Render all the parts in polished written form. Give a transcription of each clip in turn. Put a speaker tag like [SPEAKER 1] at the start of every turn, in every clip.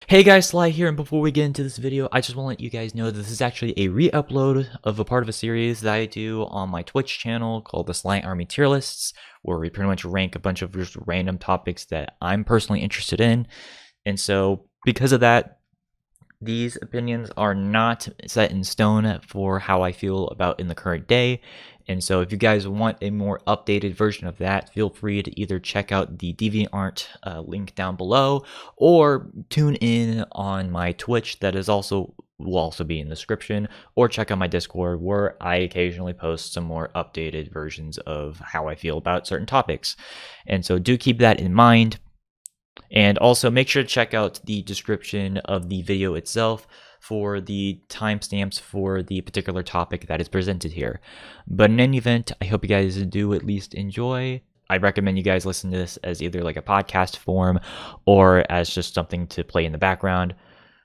[SPEAKER 1] Hey guys, Sly here, and before we get into this video, I just want to let you guys know that this is actually a re-upload of a part of a series that I do on my Twitch channel called the Sly Army Tierlists, where we pretty much rank a bunch of just random topics that I'm personally interested in. And so, because of that, these opinions are not set in stone for how I feel about in the current day. And so if you guys want a more updated version of that, feel free to either check out the DeviantArt link down below or tune in on my Twitch that will also be in the description, or check out my Discord where I occasionally post some more updated versions of how I feel about certain topics. And so do keep that in mind. And also make sure to check out the description of the video itself for the timestamps for the particular topic that is presented here. But in any event, I hope you guys do at least enjoy. I recommend you guys listen to this as either like a podcast form or as just something to play in the background.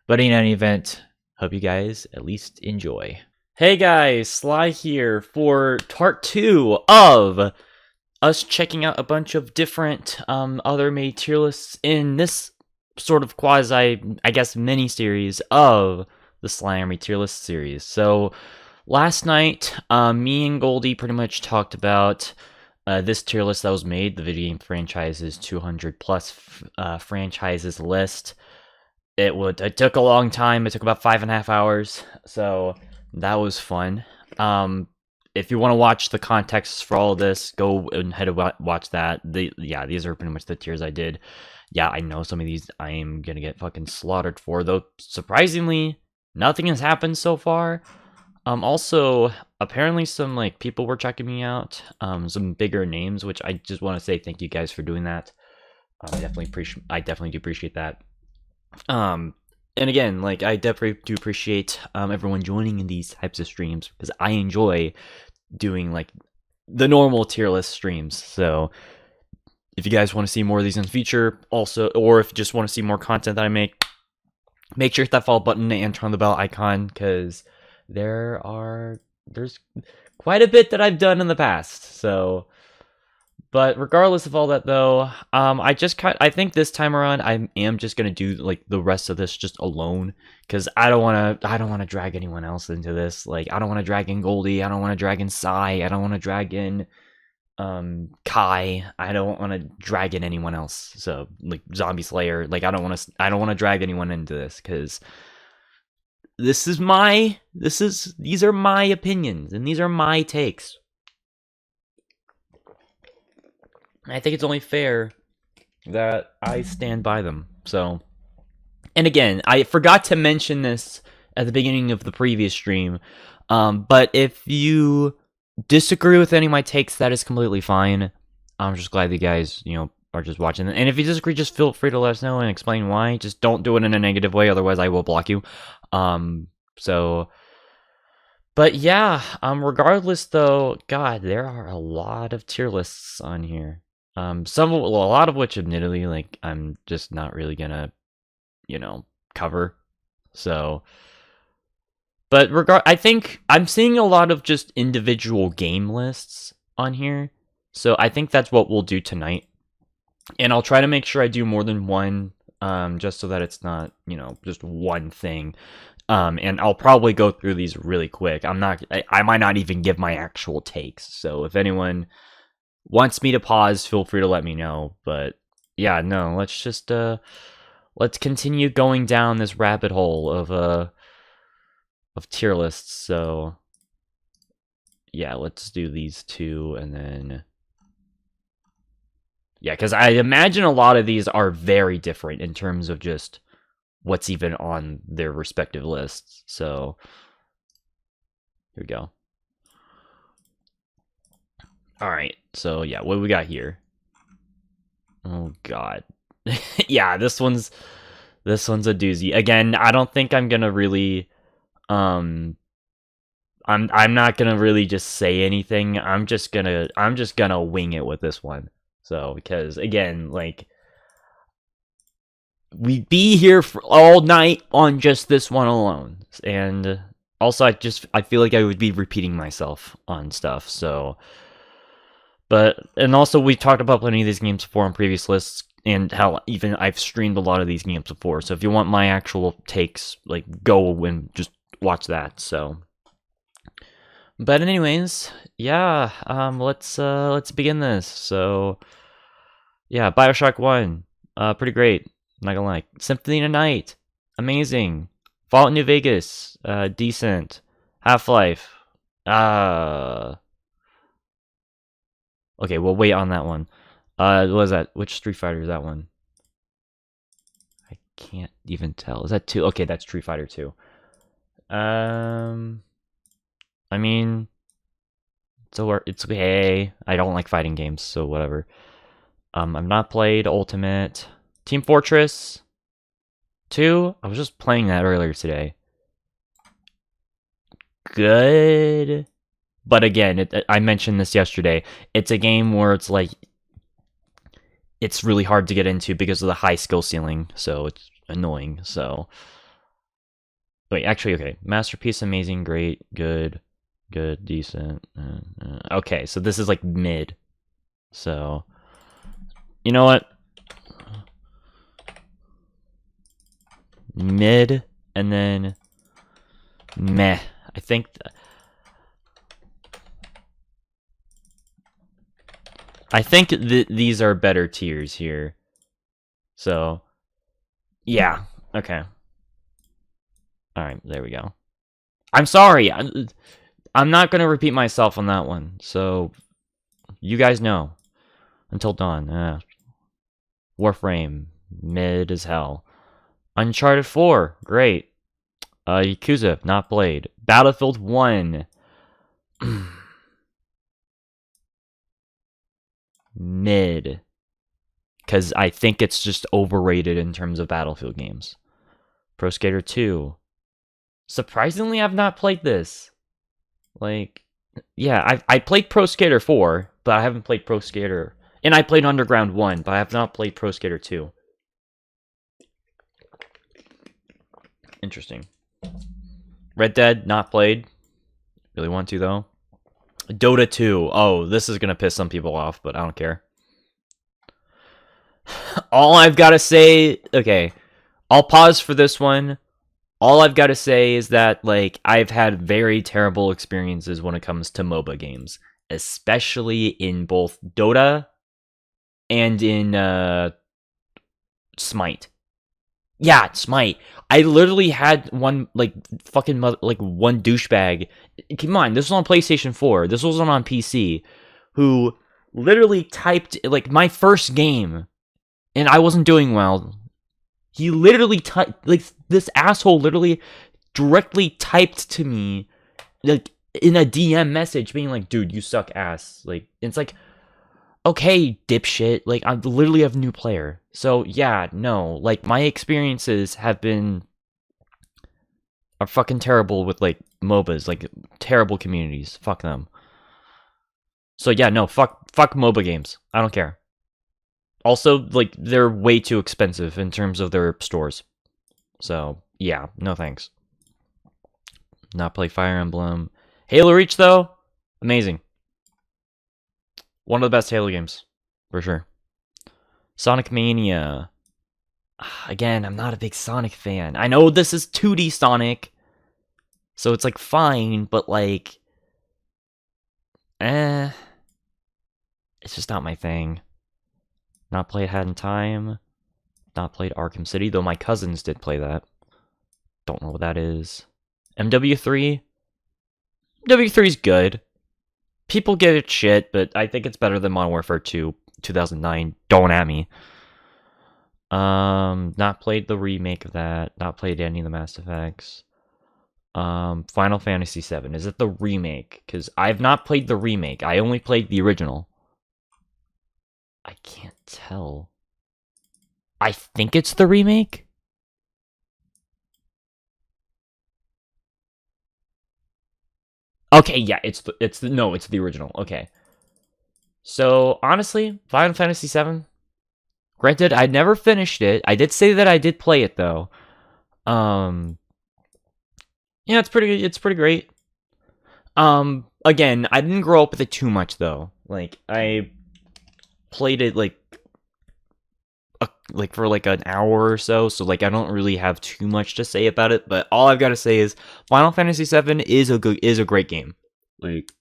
[SPEAKER 1] But in any event, hope you guys at least enjoy. Hey guys, Sly here for part 2 of us checking out a bunch of different other made tier lists in this sort of quasi, I guess, mini series of the Sly Army tier list series. So last night, me and Goldie pretty much talked about this tier list that was made, the video game franchises 200 plus franchises list. It took a long time. It took about 5.5 hours, so that was fun. If you want to watch the context for all of this, go ahead and watch that. These are pretty much the tiers I did. Yeah, I know some of these I am going to get fucking slaughtered for, though surprisingly, nothing has happened so far. Also, apparently some, like, people were checking me out, some bigger names, which I just want to say thank you guys for doing that. I definitely do appreciate that. And again, like, I definitely do appreciate everyone joining in these types of streams, because I enjoy doing, like, the normal tier list streams. So if you guys want to see more of these in the future, also, or if you just want to see more content that I make sure to hit that follow button and turn on the bell icon, because there's quite a bit that I've done in the past. So, but regardless of all that, though, I think this time around I am just gonna do like the rest of this just alone, because I don't want to drag anyone else into this. Like, I don't want to drag in Goldie, I don't want to drag in Sai, I don't want to drag in Kai, I don't want to drag in anyone else. So like Zombie Slayer, like I don't want to drag anyone into this, because these are my opinions and these are my takes. I think it's only fair that I stand by them. So, and again, I forgot to mention this at the beginning of the previous stream, but if you disagree with any of my takes, that is completely fine. I'm just glad you guys, are just watching. And if you disagree, just feel free to let us know and explain why. Just don't do it in a negative way, otherwise I will block you. But yeah, regardless though, God, there are a lot of tier lists on here. A lot of which, admittedly, like, I'm just not really gonna, cover. So, but I think I'm seeing a lot of just individual game lists on here. So I think that's what we'll do tonight. And I'll try to make sure I do more than one, just so that it's not, just one thing. And I'll probably go through these really quick. I might not even give my actual takes. So if anyone wants me to pause, feel free to let me know. But yeah, no, let's continue going down this rabbit hole of tier lists. So yeah, let's do these two, and then yeah, because I imagine a lot of these are very different in terms of just what's even on their respective lists. So here we go. All right, so yeah, what do we got here? Oh God, yeah, this one's a doozy. Again, I don't think I'm gonna really, I'm not gonna really just say anything. I'm just gonna wing it with this one. So because again, like, we'd be here for all night on just this one alone, and also I feel like I would be repeating myself on stuff. So. And also, we talked about plenty of these games before on previous lists. And hell, even I've streamed a lot of these games before. So if you want my actual takes, like, go and just watch that. So, but anyways, yeah, let's begin this. So, yeah, BioShock 1, pretty great. Not gonna lie. Symphony of the Night, amazing. Fallout New Vegas, decent. Half-Life, okay, we'll wait on that one. What is that? Which Street Fighter is that one? I can't even tell. Is that 2? Okay, that's Street Fighter 2. I mean, it's okay. I don't like fighting games, so whatever. I've not played Ultimate. Team Fortress 2? I was just playing that earlier today. Good. But again, I mentioned this yesterday. It's a game where it's like, it's really hard to get into because of the high skill ceiling, so it's annoying. So, wait, actually, okay. Masterpiece, amazing, great, good, decent. Okay, so this is like mid. So, you know what? Mid, and then meh. I think these are better tiers here. So, yeah, okay. All right, there we go. I'm sorry. I'm not going to repeat myself on that one. So, you guys know. Until Dawn. Warframe, mid as hell. Uncharted 4, great. Yakuza, not played. Battlefield 1. Mid. Because I think it's just overrated in terms of Battlefield games. Pro Skater 2. Surprisingly, I've not played this. Like, yeah, I played Pro Skater 4, but I haven't played Pro Skater. And I played Underground 1, but I have not played Pro Skater 2. Interesting. Red Dead, not played. Really want to, though. Dota 2. Oh, this is going to piss some people off, but I don't care. All I've got to say... Okay, I'll pause for this one. All I've got to say is that, like, I've had very terrible experiences when it comes to MOBA games. Especially in both Dota and in Smite. Yeah, Smite. I literally had one, like, fucking, like, one douchebag. Keep in mind, this was on PlayStation 4. This wasn't on PC. Who literally typed, like, my first game, and I wasn't doing well. He literally typed, like, this asshole literally directly typed to me, like, in a DM message, being like, dude, you suck ass. Like, it's like, okay, dipshit, like, I literally have a new player. So, yeah, no, like, my experiences are fucking terrible with, like, MOBAs, like, terrible communities. Fuck them. So, yeah, no, fuck MOBA games. I don't care. Also, like, they're way too expensive in terms of their stores. So, yeah, no thanks. Not play Fire Emblem. Halo Reach, though, amazing. One of the best Halo games, for sure. Sonic Mania. Again, I'm not a big Sonic fan. I know this is 2D Sonic, so it's, like, fine, but, like, it's just not my thing. Not played Hat in Time. Not played Arkham City, though my cousins did play that. Don't know what that is. MW3? MW3's good. People give it shit, but I think it's better than Modern Warfare 2, 2009. Don't at me. Not played the remake of that. Not played any of the Mass Effects. Final Fantasy VII. Is it the remake? Because I've not played the remake. I only played the original. I can't tell. I think it's the remake? Okay, yeah, it's the original. Okay. So, honestly, Final Fantasy VII, granted, I never finished it. I did say that I did play it, though. Yeah, it's pretty great. Again, I didn't grow up with it too much, though. Like, I played it, like, for like an hour or so, so like I don't really have too much to say about it. But all I've got to say is Final Fantasy VII is a great game. Like,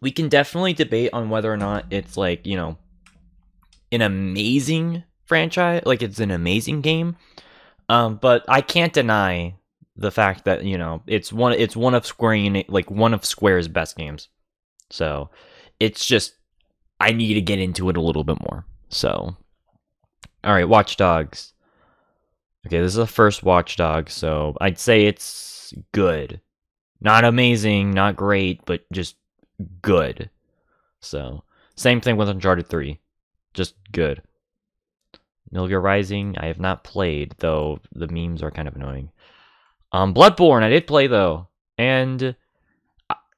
[SPEAKER 1] we can definitely debate on whether or not it's like, you know, an amazing franchise, like it's an amazing game. But I can't deny the fact that, you know, it's one of Square's best games. So it's just, I need to get into it a little bit more. So, all right, Watch Dogs. Okay, this is the first Watch Dogs, so I'd say it's good. Not amazing, not great, but just good. So, same thing with Uncharted 3. Just good. Metal Gear Rising, I have not played, though the memes are kind of annoying. Bloodborne, I did play, though. And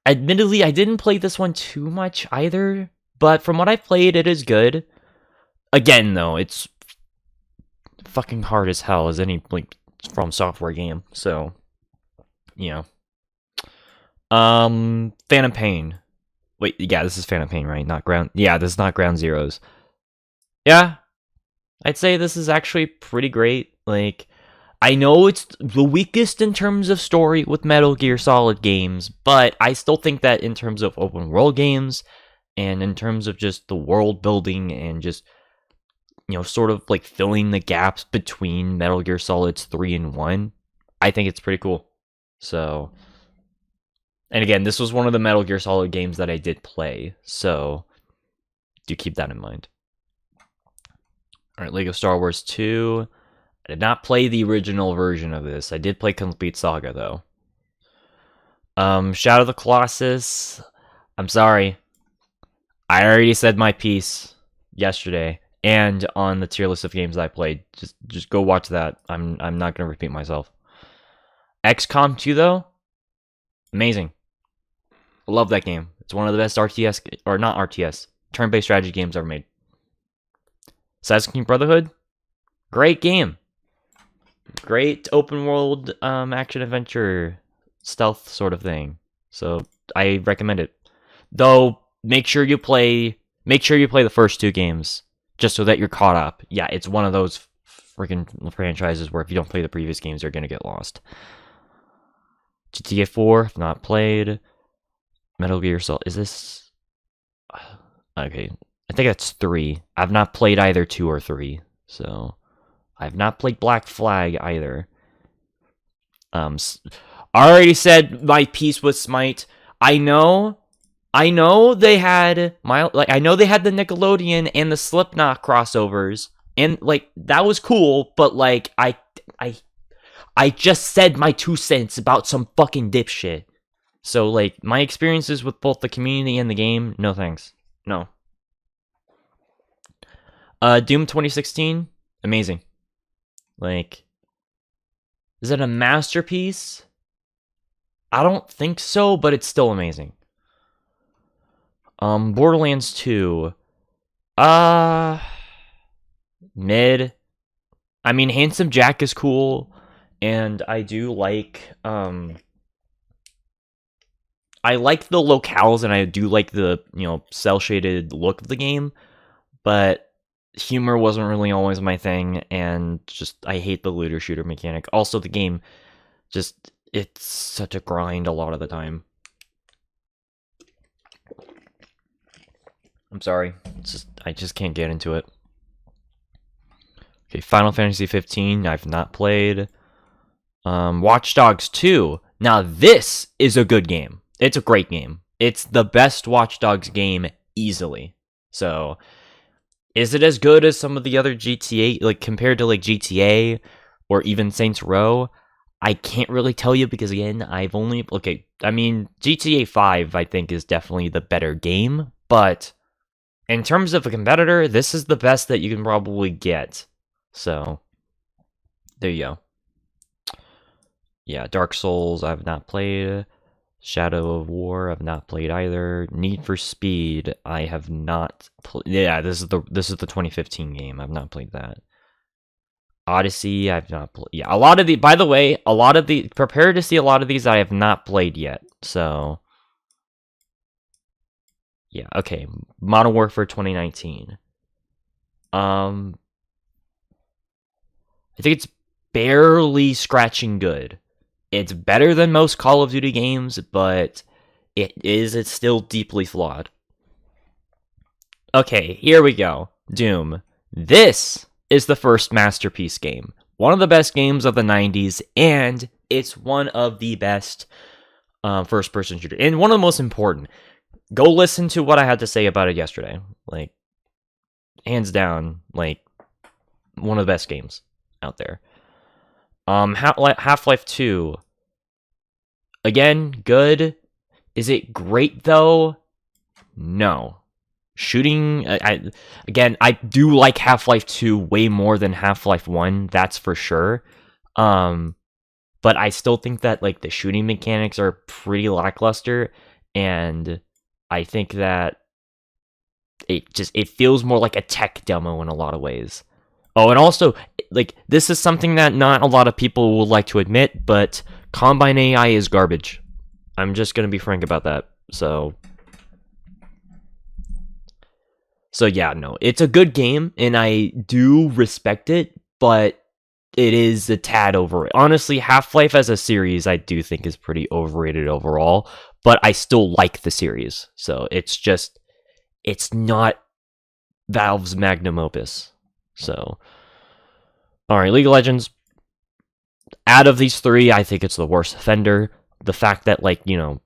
[SPEAKER 1] admittedly, I didn't play this one too much either. But from what I've played, it is good. Again, though, it's fucking hard as hell as any like From Software game. So, you know. Phantom Pain. Wait, yeah, this is Phantom Pain, right? Not Ground. Yeah, this is not Ground Zeroes. Yeah, I'd say this is actually pretty great. Like, I know it's the weakest in terms of story with Metal Gear Solid games, but I still think that in terms of open world games and in terms of just the world building and just, you know, sort of like filling the gaps between Metal Gear Solids 3 and 1, I think it's pretty cool. So, and again, this was one of the Metal Gear Solid games that I did play, so do keep that in mind. Alright, Lego Star Wars 2. I did not play the original version of this. I did play Complete Saga, though. Shadow of the Colossus. I'm sorry. I already said my piece yesterday and on the tier list of games I played. Just go watch that. I'm not gonna repeat myself. XCOM 2 though, amazing. I love that game. It's one of the best RTS or not RTS turn-based strategy games ever made. Assassin's Creed Brotherhood, great game. Great open world action adventure stealth sort of thing. So I recommend it. Though make sure you play the first 2 games just so that you're caught up. Yeah, it's one of those freaking franchises where if you don't play the previous games, you're gonna get lost. GTA 4, if not played. Metal Gear Solid, is this okay? I think that's 3. I've not played either 2 or 3, so I've not played Black Flag either. I already said my piece with Smite. I know they had I know they had the Nickelodeon and the Slipknot crossovers, and like that was cool. But like I just said my 2 cents about some fucking dipshit. So like my experiences with both the community and the game, no thanks, no. Doom 2016, amazing. Like, is it a masterpiece? I don't think so, but it's still amazing. Borderlands 2. Mid. I mean, Handsome Jack is cool, and I do like, I like the locales, and I do like the, you know, cel-shaded look of the game, but humor wasn't really always my thing, and just I hate the looter shooter mechanic. Also, the game just, it's such a grind a lot of the time. I'm sorry, it's just I just can't get into it. Okay, Final Fantasy 15, I've not played. Watch Dogs 2. Now this is a good game. It's a great game. It's the best Watch Dogs game easily. So, is it as good as some of the other GTA, like compared to like GTA or even Saints Row? I can't really tell you because again, I've only, okay, I mean, GTA 5 I think is definitely the better game, but in terms of a competitor, this is the best that you can probably get. So, there you go. Yeah, Dark Souls I've not played. Shadow of War I've not played either. Need for Speed I have not played. Yeah, this is the 2015 game. I've not played that. Odyssey I've not played. Yeah, a lot of the, by the way, a lot of the, prepare to see a lot of these I have not played yet. So Yeah, okay. Modern Warfare 2019. I think it's barely scratching good. It's better than most Call of Duty games, but it's still deeply flawed. Okay, here we go. Doom. This is the first masterpiece game. One of the best games of the 90s, and it's one of the best first-person shooter. And one of the most important. Go listen to what I had to say about it yesterday. Like, hands down, like, one of the best games out there. Half-Life 2. Again, good. Is it great, though? No. Shooting, I do like Half-Life 2 way more than Half-Life 1, that's for sure. But I still think that, like, the shooting mechanics are pretty lackluster, and I think that it feels more like a tech demo in a lot of ways. Oh, and also, like, this is something that not a lot of people would like to admit, but Combine AI is garbage. I'm just gonna be frank about that. So yeah, no, it's a good game, and I do respect it, but it is a tad overrated. Honestly, Half-Life as a series, I do think is pretty overrated overall, but I still like the series. So it's not Valve's magnum opus. So, all right, League of Legends. Out of these three, I think it's the worst offender. The fact that, like, you know,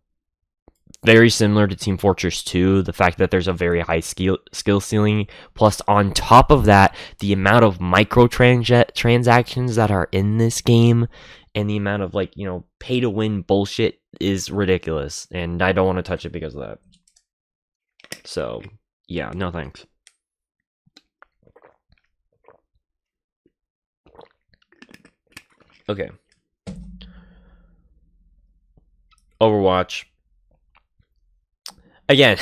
[SPEAKER 1] very similar to Team Fortress 2, the fact that there's a very high skill ceiling, plus on top of that, the amount of microtransactions that are in this game, and the amount of, like, you know, pay-to-win bullshit is ridiculous, and I don't want to touch it because of that. So, yeah, no thanks. Okay. Overwatch. Again,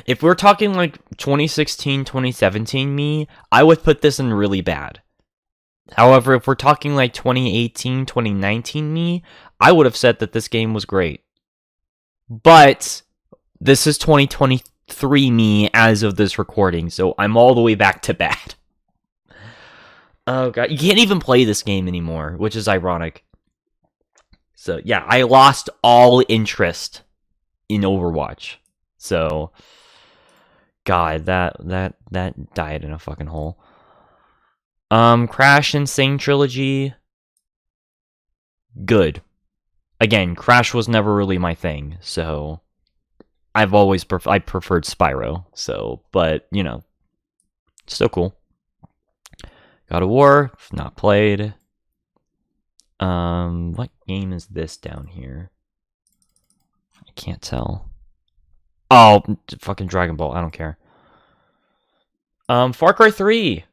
[SPEAKER 1] if we're talking like 2016, 2017 me, I would put this in really bad. However, if we're talking like 2018, 2019 me, I would have said that this game was great. But this is 2023 me as of this recording, so I'm all the way back to bad. Oh god, you can't even play this game anymore, which is ironic. So yeah, I lost all interest in Overwatch. So, God, that died in a fucking hole. Crash Insane Trilogy, good. Again, Crash was never really my thing, so I've always I preferred Spyro. So, but you know, still cool. God of War, not played. What game is this down here? I can't tell. Oh, fucking Dragon Ball. I don't care. Far Cry 3.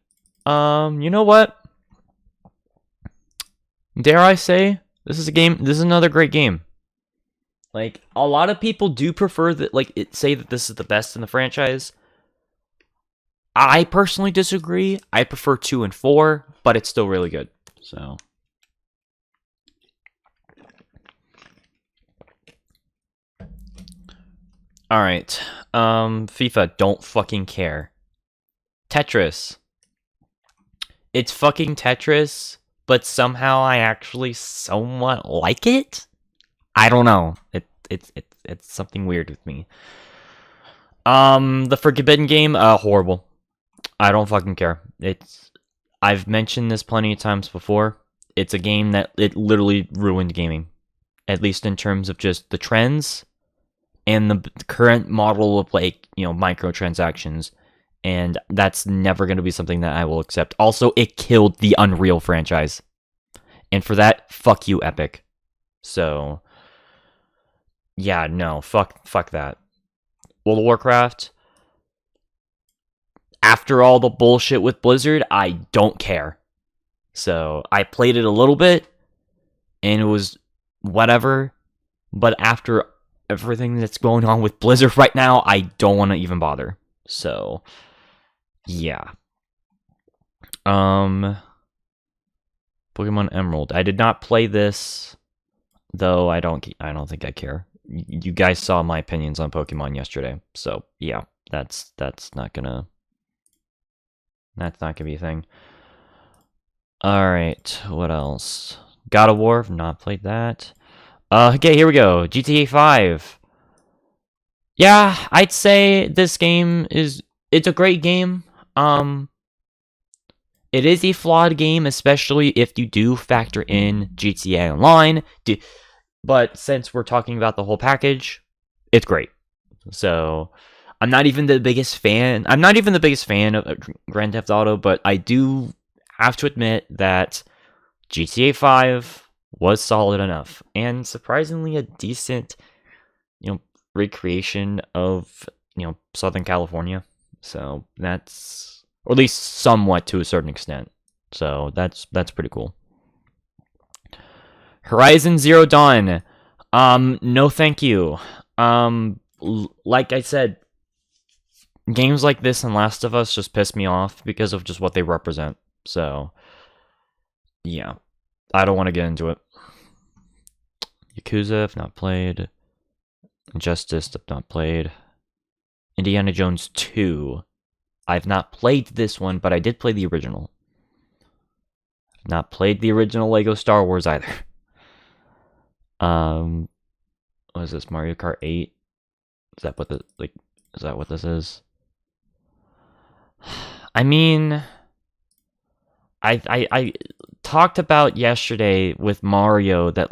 [SPEAKER 1] You know what? Dare I say, this is a game. This is another great game. Like, a lot of people do prefer that, like, say that this is the best in the franchise. I personally disagree. I prefer 2 and 4, but it's still really good. So. Alright. FIFA, don't fucking care. Tetris. It's fucking Tetris, but somehow I actually somewhat like it? I don't know. It's something weird with me. The Forbidden Game, horrible. I don't fucking care. I've mentioned this plenty of times before. It's a game that it literally ruined gaming. At least in terms of just the trends and the current model of, like, you know, microtransactions, and that's never going to be something that I will accept. Also, it killed the Unreal franchise, and for that, fuck you, Epic. So, yeah, no, fuck that. World of Warcraft, after all the bullshit with Blizzard, I don't care. So, I played it a little bit, and it was whatever, but after everything that's going on with Blizzard right now, I don't want to even bother. So, yeah. Pokemon Emerald. I did not play this, though I don't think I care. you guys saw my opinions on Pokemon yesterday, so yeah, that's not gonna be a thing. All right, what else? God of War, not played that. Okay, here we go. GTA 5. Yeah, I'd say this game it's a great game. It is a flawed game, especially if you do factor in GTA Online. But since we're talking about the whole package, it's great. So, I'm not even the biggest fan. I'm not even the biggest fan of Grand Theft Auto, but I do have to admit that GTA 5 was solid enough and surprisingly a decent, recreation of, Southern California. So, that's, or at least somewhat to a certain extent. So, that's pretty cool. Horizon Zero Dawn. No thank you. Like I said, games like this and Last of Us just piss me off because of just what they represent. So, yeah. I don't want to get into it. Yakuza, I've not played. Injustice, I've not played. Indiana Jones 2. I've not played this one, but I did play the original. I've not played the original Lego Star Wars either. What is this? Mario Kart 8? Is that what this is? I mean, I talked about yesterday with Mario that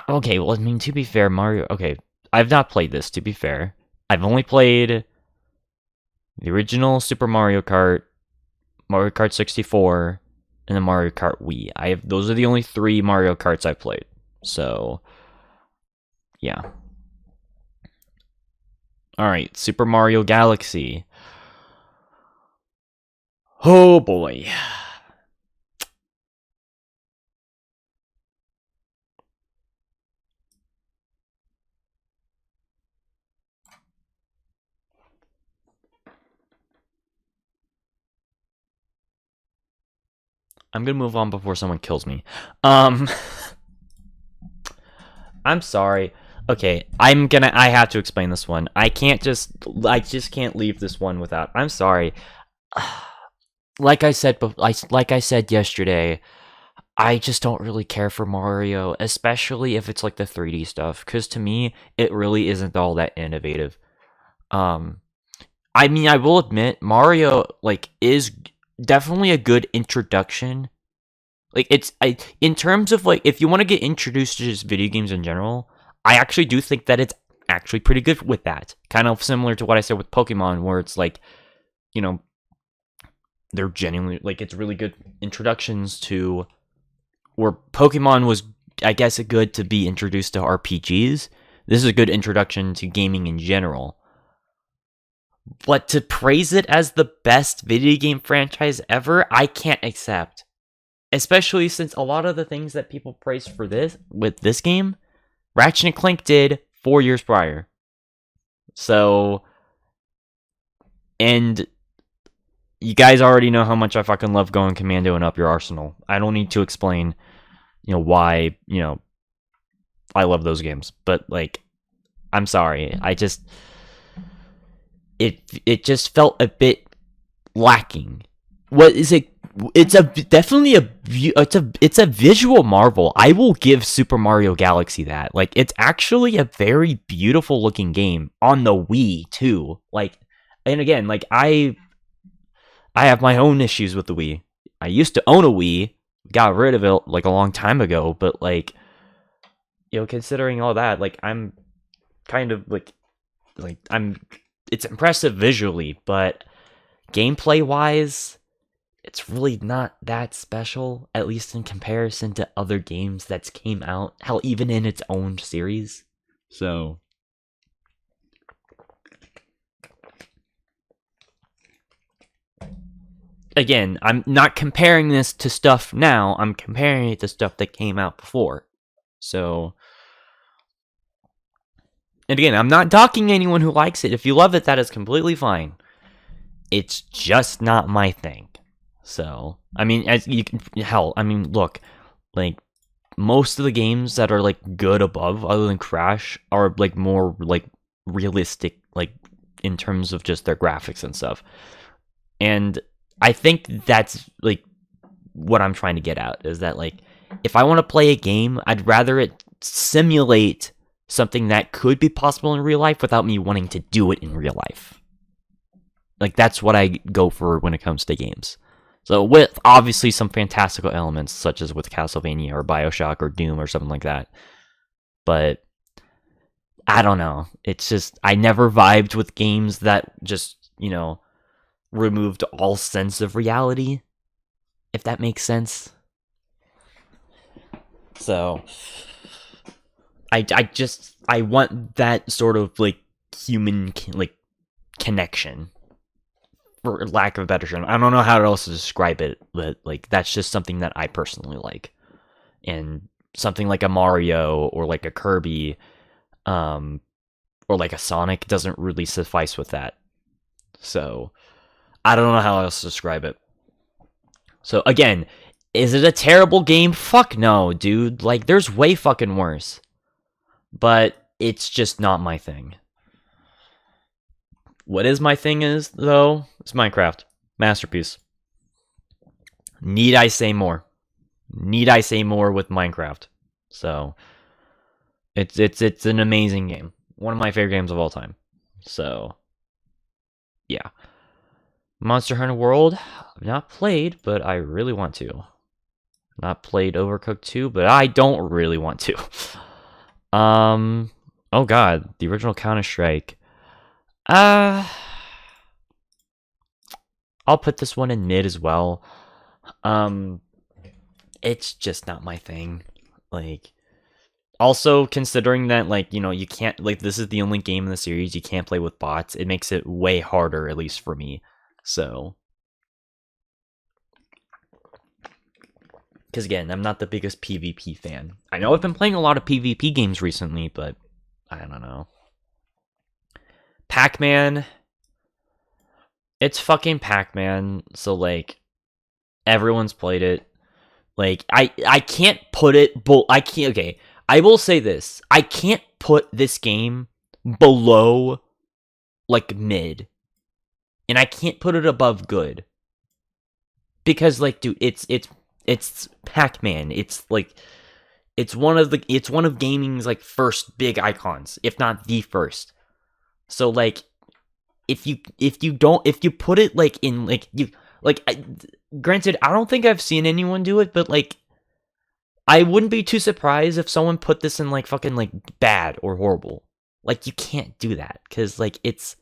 [SPEAKER 1] okay, well, I mean, to be fair, Mario, okay, I've not played this, to be fair. I've only played the original Super Mario Kart 64, and the Mario Kart Wii. Those are the only 3 Mario Karts I've played. So, yeah. Alright, Super Mario Galaxy. Oh boy. I'm gonna move on before someone kills me. I'm sorry. Okay, I have to explain this one. I just can't leave this one without. I'm sorry. Like I said yesterday, I just don't really care for Mario, especially if it's like the 3D stuff, because to me, it really isn't all that innovative. I mean, I will admit, Mario, is definitely a good introduction. In terms of, if you want to get introduced to just video games in general, I actually do think that it's actually pretty good with that. Kind of similar to what I said with Pokemon, where it's they're genuinely, it's really good introductions to, where Pokemon was, I guess, good to be introduced to RPGs. This is a good introduction to gaming in general. But to praise it as the best video game franchise ever, I can't accept. Especially since a lot of the things that people praise for with this game, Ratchet & Clank did 4 years prior. So, and you guys already know how much I fucking love going commando and up your arsenal. I don't need to explain, why, I love those games. But, I'm sorry. It just felt a bit lacking. What is it? It's definitely a visual marvel. I will give Super Mario Galaxy that. It's actually a very beautiful looking game on the Wii too. And again, I have my own issues with the Wii. I used to own a Wii, got rid of it a long time ago, but considering all that, I'm kind of it's impressive visually, but gameplay wise, it's really not that special, at least in comparison to other games that's came out, hell, even in its own series. So, again, I'm not comparing this to stuff now, I'm comparing it to stuff that came out before. So, and again, I'm not docking anyone who likes it. If you love it, that is completely fine. It's just not my thing. So, I mean, as you can, hell, I mean, look, most of the games that are like good above, other than Crash, are like more like realistic, like in terms of just their graphics and stuff. And I think that's like what I'm trying to get at, is that like if I want to play a game, I'd rather it simulate something that could be possible in real life without me wanting to do it in real life. Like that's what I go for when it comes to games. So with obviously some fantastical elements, such as with Castlevania or BioShock or Doom or something like that. But I don't know. It's just, I never vibed with games that just, you know, removed all sense of reality, if that makes sense. So I want that sort of like human like connection, for lack of a better term. I don't know how else to describe it, but like that's just something that I personally like. And something like a Mario or like a Kirby, or like a Sonic doesn't really suffice with that. So I don't know how else to describe it. So again, is it a terrible game? Fuck no, dude. Like there's way fucking worse. But it's just not my thing. What is my thing is, though, it's Minecraft. Masterpiece. Need I say more? Need I say more with Minecraft? So it's an amazing game. One of my favorite games of all time. So yeah. Monster Hunter World, I've not played, but I really want to. Not played Overcooked 2, but I don't really want to. Oh god, the original Counter-Strike. I'll put this one in mid as well. It's just not my thing. Like, also considering that, like, you know, you can't, like, this is the only game in the series you can't play with bots, it makes it way harder, at least for me. So, because again, I'm not the biggest PvP fan. I know I've been playing a lot of PvP games recently, but I don't know. Pac-Man. It's fucking Pac-Man, so like everyone's played it. Like I can't put it okay. I will say this. I can't put this game below like mid. And I can't put it above good. Because like dude, it's Pac-Man. It's like it's one of gaming's like first big icons, if not the first. So like if you put it like in like you like granted, I don't think I've seen anyone do it, but like I wouldn't be too surprised if someone put this in like fucking like bad or horrible. Like you can't do that cuz like it's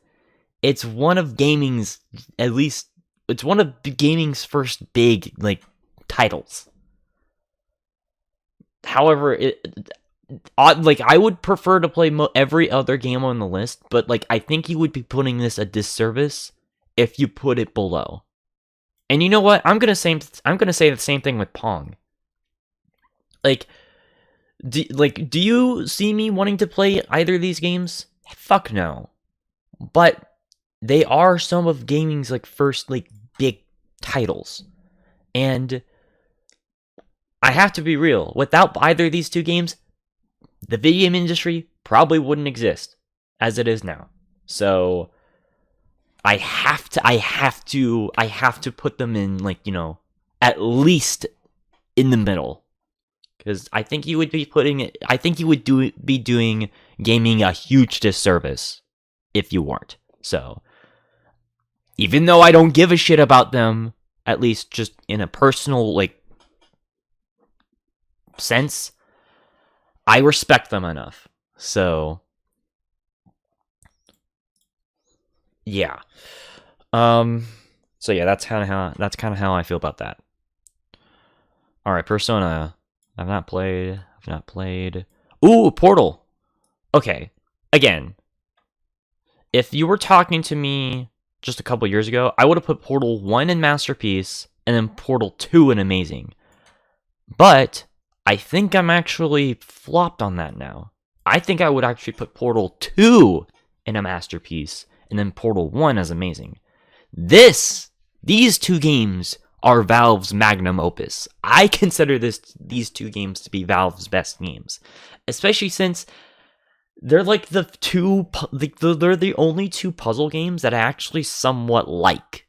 [SPEAKER 1] one of gaming's, at least it's one of gaming's first big like titles. However, like I would prefer to play every other game on the list, but like I think you would be putting this a disservice if you put it below. And you know what? I'm gonna say the same thing with Pong. Like, do you see me wanting to play either of these games? Fuck no. But they are some of gaming's like first like big titles, and I have to be real. Without either of these two games, the video game industry probably wouldn't exist as it is now. So I have to put them in like, you know, at least in the middle. Because I think you would be be doing gaming a huge disservice if you weren't. So even though I don't give a shit about them, at least just in a personal like sense, I respect them enough. So yeah. So yeah, that's kind of how I feel about that. All right, Persona. I've not played. Ooh, Portal. Okay. Again, if you were talking to me just a couple years ago, I would have put Portal 1 in Masterpiece and then Portal 2 in Amazing. But I think I'm actually flopped on that now. I think I would actually put Portal 2 in a Masterpiece and then Portal 1 as Amazing. These two games are Valve's magnum opus. I consider these two games to be Valve's best games, especially since they're like they're the only two puzzle games that I actually somewhat like,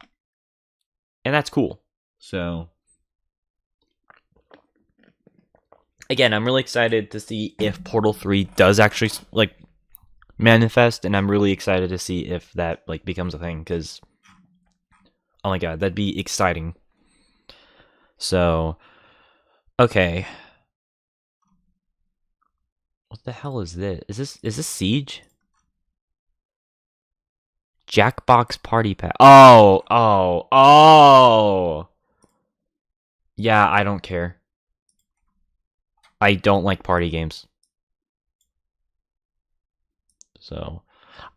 [SPEAKER 1] and that's cool. So again, I'm really excited to see if Portal 3 does actually like manifest, and I'm really excited to see if that like becomes a thing, because oh my god, that'd be exciting. So okay, what the hell is this? Is this Siege? Jackbox Party Pack. Oh. Yeah, I don't care. I don't like party games. So,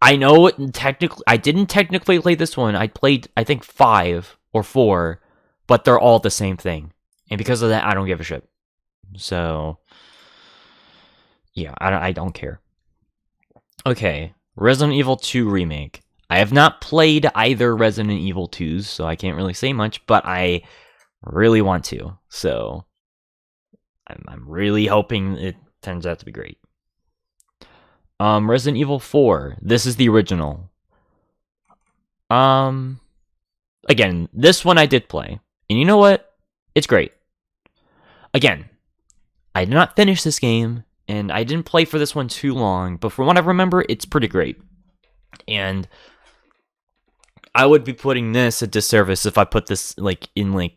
[SPEAKER 1] I know technically I didn't technically play this one. I played I think 5 or 4, but they're all the same thing. And because of that, I don't give a shit. So, yeah, I don't care. Okay, Resident Evil 2 Remake. I have not played either Resident Evil 2s, so I can't really say much, but I really want to. So, I'm really hoping it turns out to be great. Resident Evil 4. This is the original. Again, this one I did play. And you know what? It's great. Again, I did not finish this game, and I didn't play for this one too long, but from what I remember, it's pretty great. And I would be putting this a disservice if I put this like in like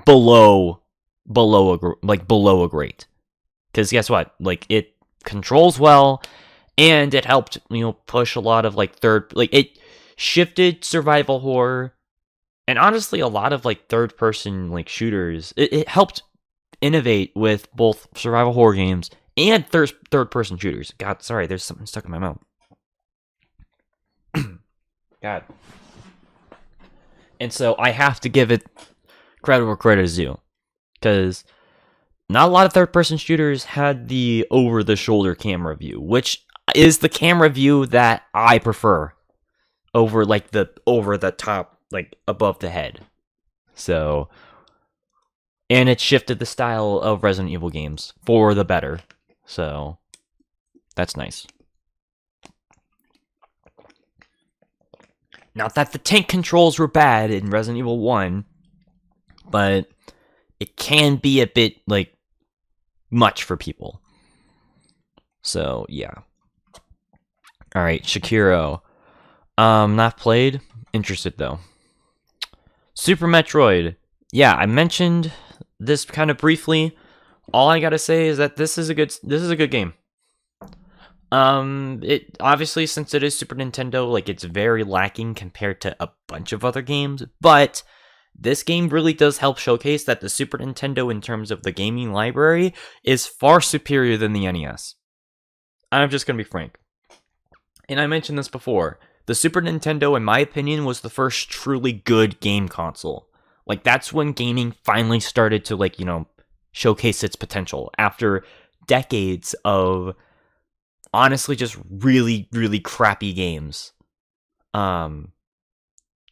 [SPEAKER 1] below a great. Because guess what? Like, it controls well, and it helped, push a lot of like it shifted survival horror, and honestly a lot of like third person like shooters. It helped innovate with both survival horror games and third person shooters. God, sorry, there's something stuck in my mouth. God. And so I have to give it credit where credit is due, because not a lot of third person shooters had the over the shoulder camera view, which is the camera view that I prefer over like the over the top, like above the head. So, and it shifted the style of Resident Evil games for the better. So, that's nice. Not that the tank controls were bad in Resident Evil 1, but it can be a bit like much for people. So, yeah. Alright, Shakiro. Not played. Interested though. Super Metroid. Yeah, I mentioned this kind of briefly. All I gotta say is that this is a good game. It obviously, since it is Super Nintendo, like, it's very lacking compared to a bunch of other games, but this game really does help showcase that the Super Nintendo, in terms of the gaming library, is far superior than the NES. I'm just gonna be frank. And I mentioned this before. The Super Nintendo, in my opinion, was the first truly good game console. Like, that's when gaming finally started to, like, showcase its potential after decades of honestly just really, really crappy games. And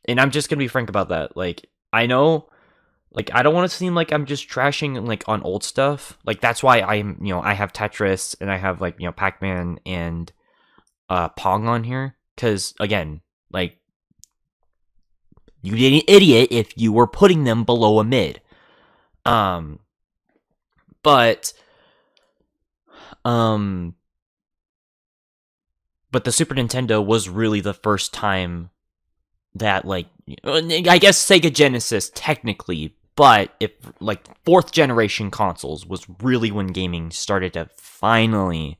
[SPEAKER 1] I'm just gonna be frank about that. Like, I know, like, I don't want to seem like I'm just trashing like on old stuff. Like, that's why I'm, I have Tetris and I have like, Pac-Man and Pong on here, because again, like, you'd be an idiot if you were putting them below a mid. But the Super Nintendo was really the first time that, like, I guess Sega Genesis technically, but if like 4th generation consoles was really when gaming started to finally,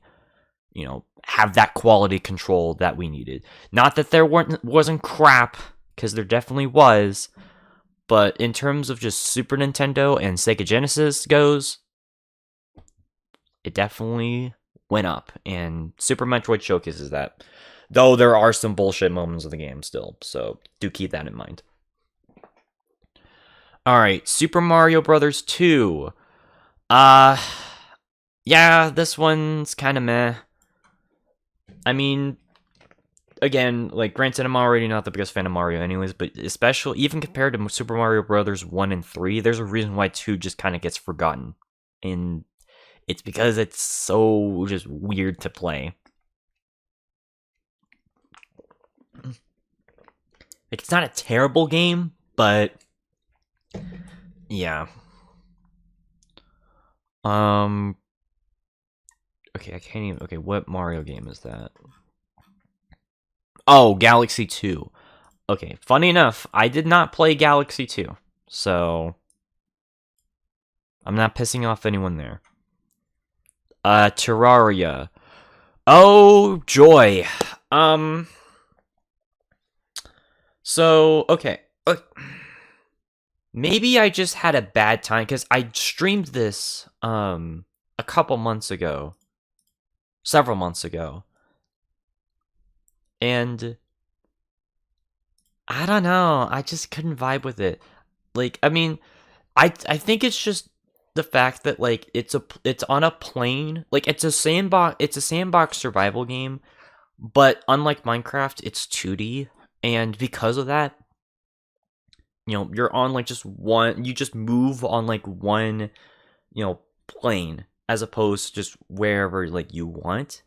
[SPEAKER 1] have that quality control that we needed. Not that there wasn't crap, because there definitely was, but in terms of just Super Nintendo and Sega Genesis goes, it definitely went up, and Super Metroid showcases that. Though there are some bullshit moments of the game still, so do keep that in mind. Alright, Super Mario Brothers 2. Yeah, this one's kind of meh. I mean, again, like, granted, I'm already not the biggest fan of Mario anyways, but especially, even compared to Super Mario Brothers 1 and 3, there's a reason why 2 just kind of gets forgotten. And it's because it's so just weird to play. Like, it's not a terrible game, but yeah. Okay, I can't even. Okay, what Mario game is that? Oh, Galaxy 2. Okay, funny enough, I did not play Galaxy 2, so I'm not pissing off anyone there. Terraria. Oh, joy. So, okay. Maybe I just had a bad time, because I streamed this, a couple months ago. Several months ago. And I don't know, I just couldn't vibe with it. Like, I mean, I think it's just the fact that, like, it's on a plane. Like, it's a sandbox survival game, but unlike Minecraft, it's 2D, and because of that, you know, you're on, like, you just move on, like, one, you know, plane, as opposed to just wherever, like, you want.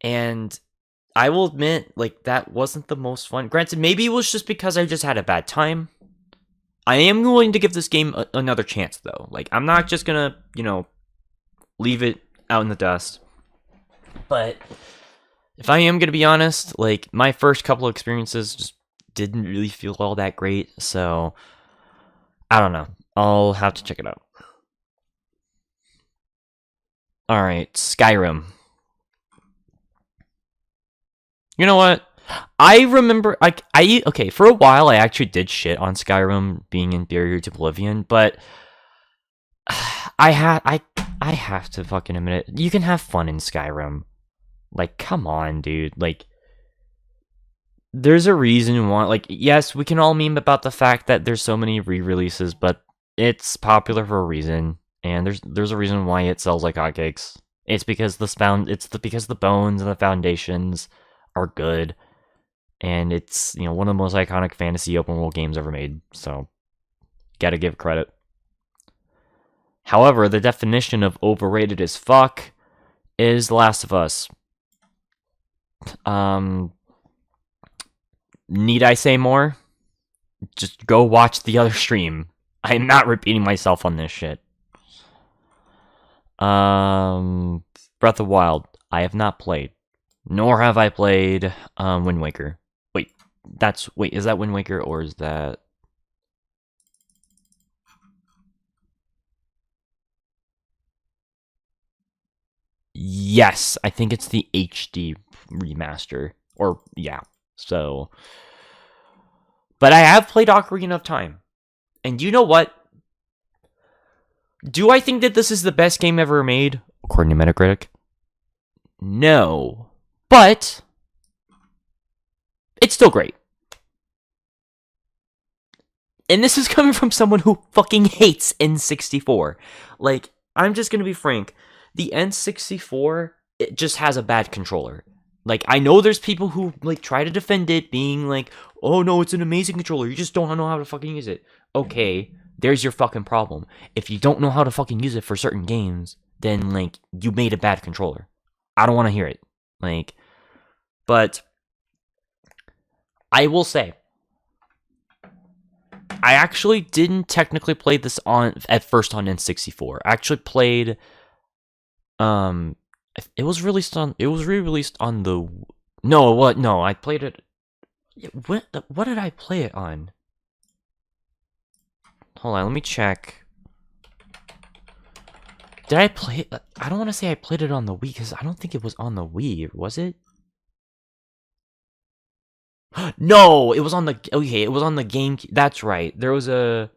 [SPEAKER 1] And I will admit, like, that wasn't the most fun. Granted, maybe it was just because I just had a bad time. I am willing to give this game another chance, though. Like, I'm not just gonna, you know, leave it out in the dust. But if I am gonna be honest, like, my first couple of experiences just didn't really feel all that great, so I don't know. I'll have to check it out. Alright, Skyrim. You know what? I remember, like, okay, for a while I actually did shit on Skyrim being inferior to Oblivion, but I have to fucking admit it. You can have fun in Skyrim. Like, come on, dude. Like, there's a reason why, like, yes, we can all meme about the fact that there's so many re-releases, but it's popular for a reason, and there's a reason why it sells like hotcakes. It's because because the bones and the foundations are good, and it's, you know, one of the most iconic fantasy open world games ever made, so gotta give credit. However, the definition of overrated as fuck is The Last of Us. Need I say more? Just go watch the other stream. I'm not repeating myself on this shit. Breath of Wild, I have not played. Nor have I played Wind Waker. Wait, is that Wind Waker, or is that... Yes, I think it's the HD remaster. Or, yeah, so... But I have played Ocarina of Time. And you know what? Do I think that this is the best game ever made, according to Metacritic? No. But it's still great. And this is coming from someone who fucking hates N64. Like, I'm just gonna be frank. The N64, it just has a bad controller. Like, I know there's people who, like, try to defend it, being like, oh no, it's an amazing controller, you just don't know how to fucking use it. Okay, there's your fucking problem. If you don't know how to fucking use it for certain games, then, like, you made a bad controller. I don't want to hear it. Like, but I will say, I actually didn't technically play this at first on N64. I actually played, it was re-released on the, no, I played it, what did I play it on? Hold on, let me check. Did I play it? I don't want to say I played it on the Wii, because I don't think it was on the Wii, was it? No, it was on the, okay, it was on the GameCube. That's right. There was a,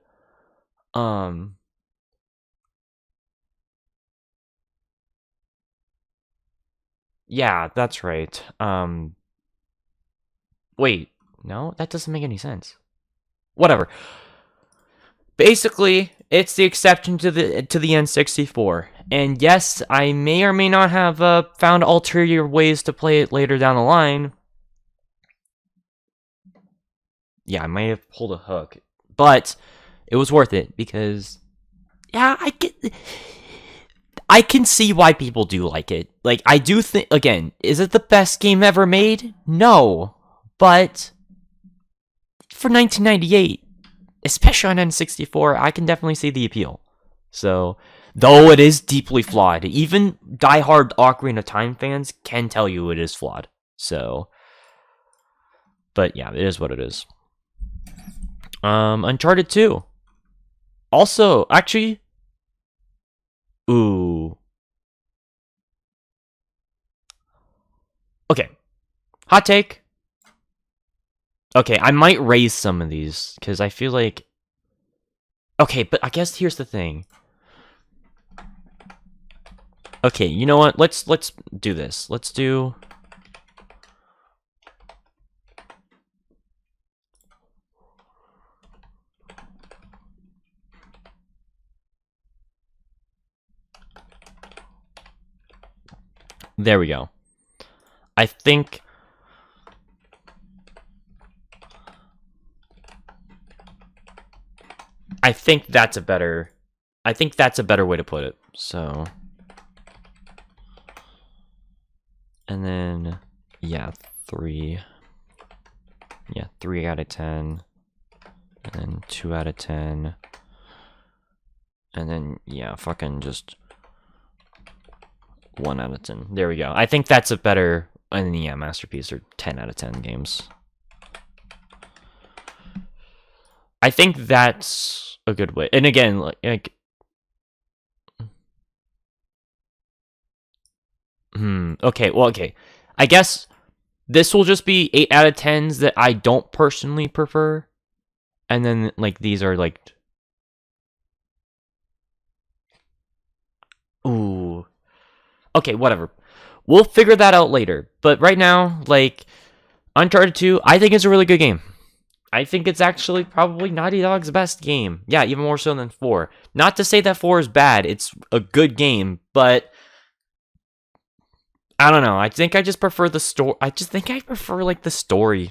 [SPEAKER 1] yeah, that's right. Wait, no, that doesn't make any sense. Whatever. Basically, it's the exception to the N64. And yes, I may or may not have found ulterior ways to play it later down the line, yeah, I might have pulled a hook, but it was worth it because yeah, I can see why people do like it. Like, I do think, again, is it the best game ever made? No, but for 1998, especially on N64, I can definitely see the appeal. So, though it is deeply flawed, even diehard Ocarina of Time fans can tell you it is flawed. So, but yeah, it is what it is. Uncharted 2. Also, actually, ooh. Okay, hot take. Okay, I might raise some of these because I feel like. Okay, but I guess here's the thing. Okay, you know what? Let's do this. Let's do. There we go. I think that's a better. I think that's a better way to put it. So, and then yeah, 3. Yeah, 3 out of 10. And then 2 out of 10. And then yeah, fucking just 1 out of 10. There we go. I think that's a better. And yeah, Masterpiece are 10 out of 10 games. I think that's a good way. And again, like okay, well, okay. I guess this will just be 8 out of 10s that I don't personally prefer. And then, like, these are, like... Ooh. Okay, whatever. We'll figure that out later. But right now, like, Uncharted 2, I think it's a really good game. I think it's actually probably Naughty Dog's best game. Yeah, even more so than 4. Not to say that 4 is bad. It's a good game, but... I don't know. I think I just prefer the story. I just think I prefer, like, the story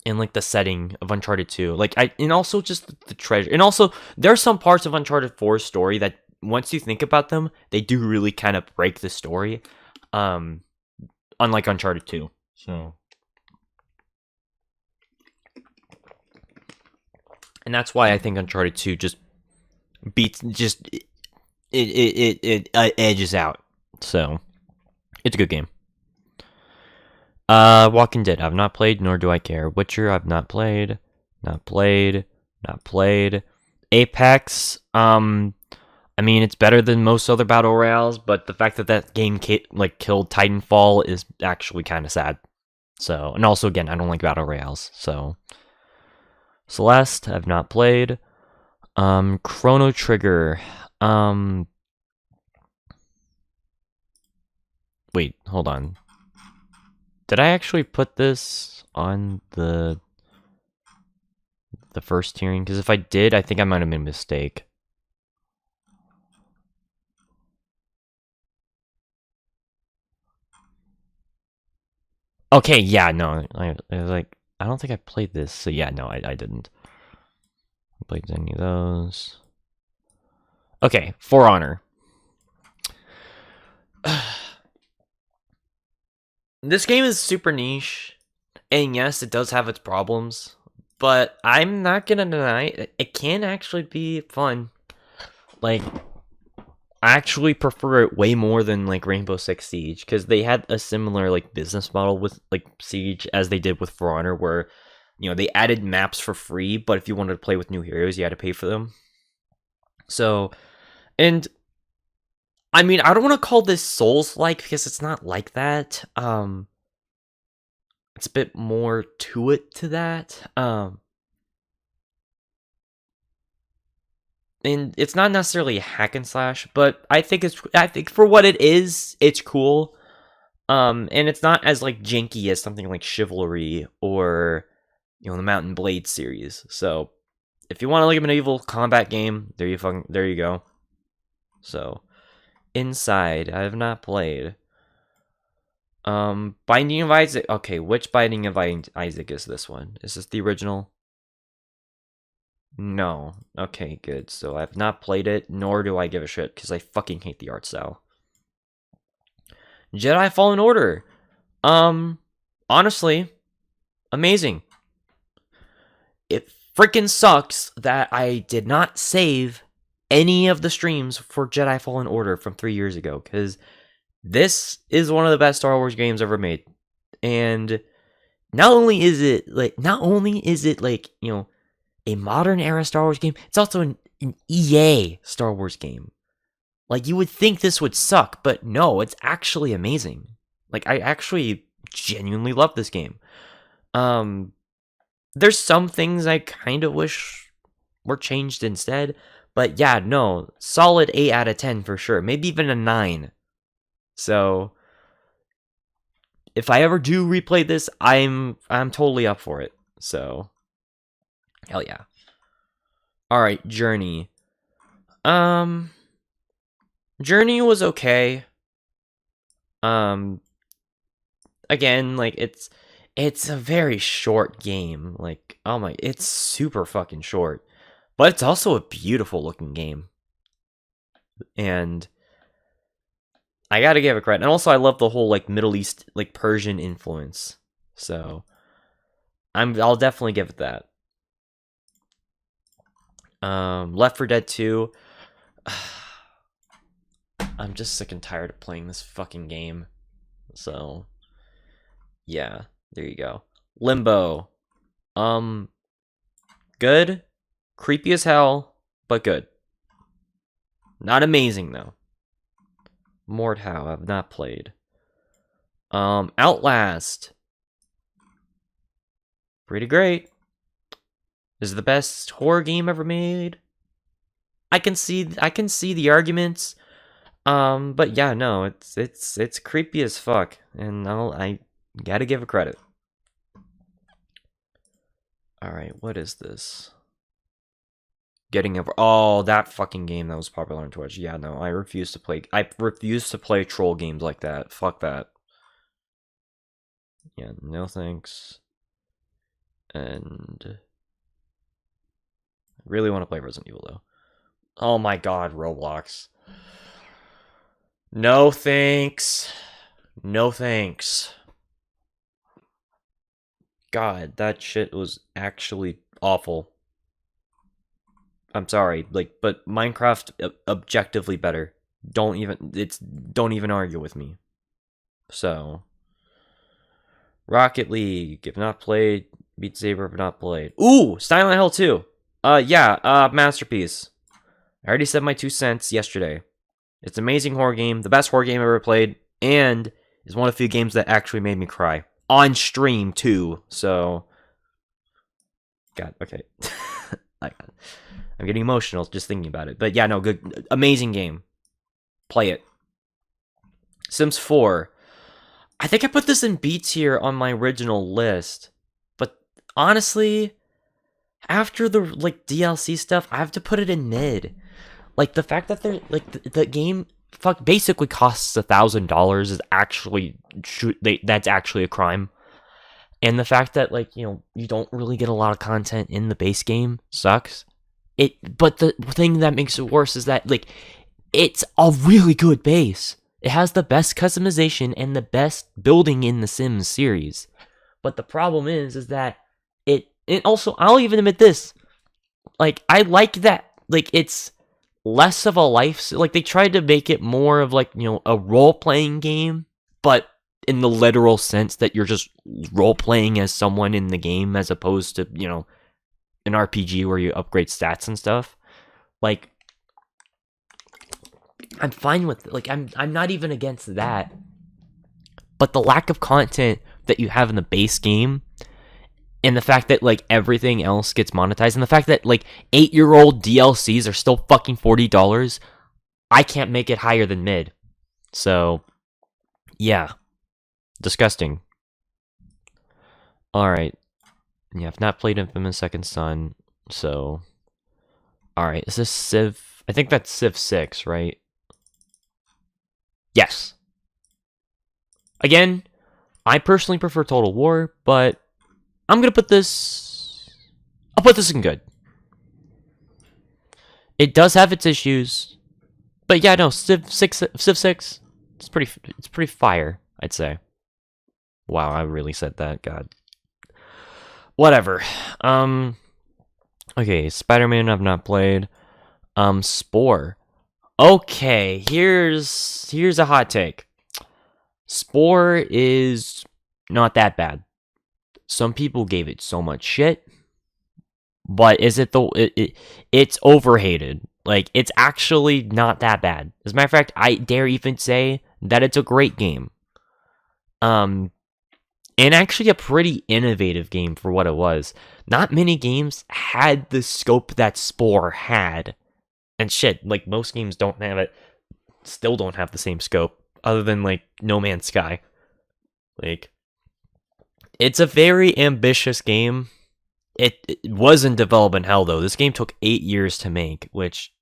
[SPEAKER 1] and, like, the setting of Uncharted 2. Like, and also just the treasure. And also, there are some parts of Uncharted 4's story that, once you think about them, they do really kind of break the story. Unlike Uncharted 2. So. And that's why I think Uncharted 2 just beats, just, it edges out. So. It's a good game. Walking Dead, I've not played, nor do I care. Witcher, I've not played. Not played. Not played. Apex, I mean, it's better than most other battle royales, but the fact that that game killed Titanfall is actually kind of sad. So, and also, again, I don't like battle royales, so. Celeste, I've not played. Chrono Trigger, wait, hold on. Did I actually put this on the first tiering? Because if I did, I think I might have made a mistake. Okay, yeah, no, I was like, I don't think I played this, so yeah, no, I didn't. I played any of those. Okay, For Honor. This game is super niche, and yes, it does have its problems, but I'm not gonna deny it can actually be fun. Like, I actually prefer it way more than, like, Rainbow Six Siege, because they had a similar, like, business model with, like, Siege as they did with For Honor, where, you know, they added maps for free, but if you wanted to play with new heroes, you had to pay for them. So, and I mean, I don't want to call this Souls-like because it's not like that. It's a bit more to it to that. And it's not necessarily a hack and slash, but I think for what it is, it's cool. And it's not as, like, janky as something like Chivalry or, you know, the Mountain Blade series. So, if you want to like a medieval combat game, there you go. So, Inside, I have not played. Binding of Isaac. Okay, which Binding of Isaac is this one? Is this the original? No. Okay, good. So I've not played it, nor do I give a shit, because I fucking hate the art style. Jedi Fallen Order. Honestly, amazing. It freaking sucks that I did not save any of the streams for Jedi Fallen Order from 3 years ago, because this is one of the best Star Wars games ever made. And not only is it like, you know, a modern era Star Wars game, it's also an EA Star Wars game. Like, you would think this would suck, but no, it's actually amazing. Like, I actually genuinely love this game. There's some things I kind of wish were changed instead, but yeah, no, solid 8 out of 10 for sure. Maybe even a 9. So if I ever do replay this, I'm totally up for it. So hell yeah. All right, Journey. Journey was okay. Again, like it's a very short game. Like, oh my, it's super fucking short. But it's also a beautiful looking game. And I gotta give it credit. And also I love the whole like Middle East, like Persian influence. So I'll definitely give it that. Left 4 Dead 2. I'm just sick and tired of playing this fucking game. So yeah, there you go. Limbo. Good. Creepy as hell, but good. Not amazing though. Mordhau, I've not played. Outlast. Pretty great. Is it the best horror game ever made? I can see the arguments. But yeah, no, it's creepy as fuck, and I gotta give it credit. All right, what is this? Getting over. Oh, that fucking game that was popular on Twitch. Yeah, no, I refuse to play. I refuse to play troll games like that. Fuck that. Yeah, no thanks. And I really want to play Resident Evil though. Oh my god, Roblox. No thanks. No thanks. God, that shit was actually awful. I'm sorry, like, but Minecraft objectively better. Don't even argue with me. So, Rocket League, if not played. Beat Saber, if not played. Ooh, Silent Hill 2. Yeah, masterpiece. I already said my 2 cents yesterday. It's an amazing horror game, the best horror game I've ever played, and it's one of the few games that actually made me cry. On stream, too, so... God, okay. I'm getting emotional just thinking about it. But yeah, no, good. Amazing game. Play it. Sims 4. I think I put this in B tier on my original list. But honestly, after the like DLC stuff, I have to put it in mid. Like the fact that they're like the game basically costs $1,000 is actually that's actually a crime. And the fact that like, you know, you don't really get a lot of content in the base game sucks. But the thing that makes it worse is that like it's a really good base. It has the best customization and the best building in the Sims series. But the problem is that it also, I'll even admit this, like I like that like it's less of a life, like they tried to make it more of like, you know, a role-playing game, but in the literal sense that you're just role-playing as someone in the game as opposed to, you know, an RPG where you upgrade stats and stuff. Like, I'm fine with it. Like, I'm not even against that. But the lack of content that you have in the base game, and the fact that like everything else gets monetized, and the fact that like 8-year-old DLCs are still fucking $40, I can't make it higher than mid. So, yeah, disgusting. All right. Yeah, I've not played Infamous Second Son, so... Alright, is this Civ... I think that's Civ 6, right? Yes. Again, I personally prefer Total War, but I'm gonna put this. I'll put this in good. It does have its issues, but yeah, no, Civ 6, it's pretty fire, I'd say. Wow, I really said that. God. Whatever. Okay, Spider-Man I've not played. Spore. Okay, here's a hot take. Spore is not that bad. Some people gave it so much shit, but is it it's overhated. Like, it's actually not that bad. As a matter of fact, I dare even say that it's a great game. And actually a pretty innovative game for what it was. Not many games had the scope that Spore had. And shit, like, most games don't have it. Still don't have the same scope, other than, like, No Man's Sky. Like, it's a very ambitious game. It was in development hell, though. This game took 8 years to make, which,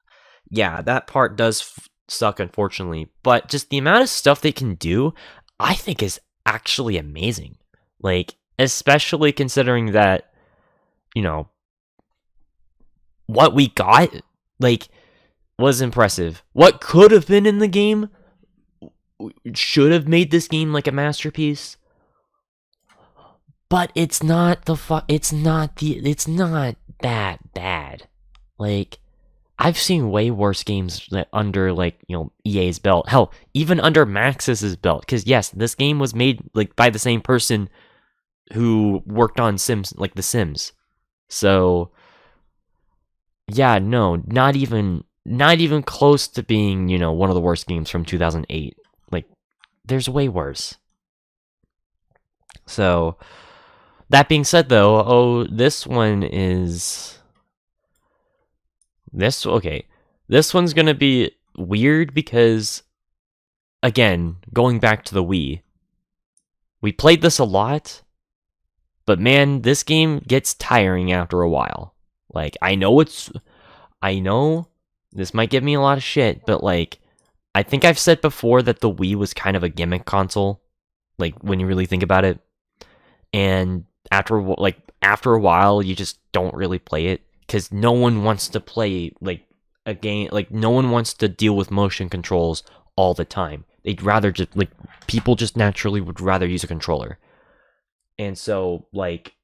[SPEAKER 1] yeah, that part does suck, unfortunately. But just the amount of stuff they can do, I think is actually amazing. Like, especially considering that, you know, what we got, like, was impressive. What could have been in the game should have made this game like a masterpiece. But it's not it's not that bad. Like, I've seen way worse games under, like, you know, EA's belt. Hell, even under Maxis's belt. Because yes, this game was made, like, by the same person who worked on Sims, like The Sims. So yeah, no, not even close to being, you know, one of the worst games from 2008. Like, there's way worse. So that being said, though, this one's gonna be weird because, again, going back to the Wii, we played this a lot, but man, this game gets tiring after a while. Like, I know this might give me a lot of shit, but, like, I think I've said before that the Wii was kind of a gimmick console, like, when you really think about it. And after a while, you just don't really play it, because no one wants to play, like, a game, like, no one wants to deal with motion controls all the time. They'd rather just, like, people just naturally would rather use a controller. And so, like,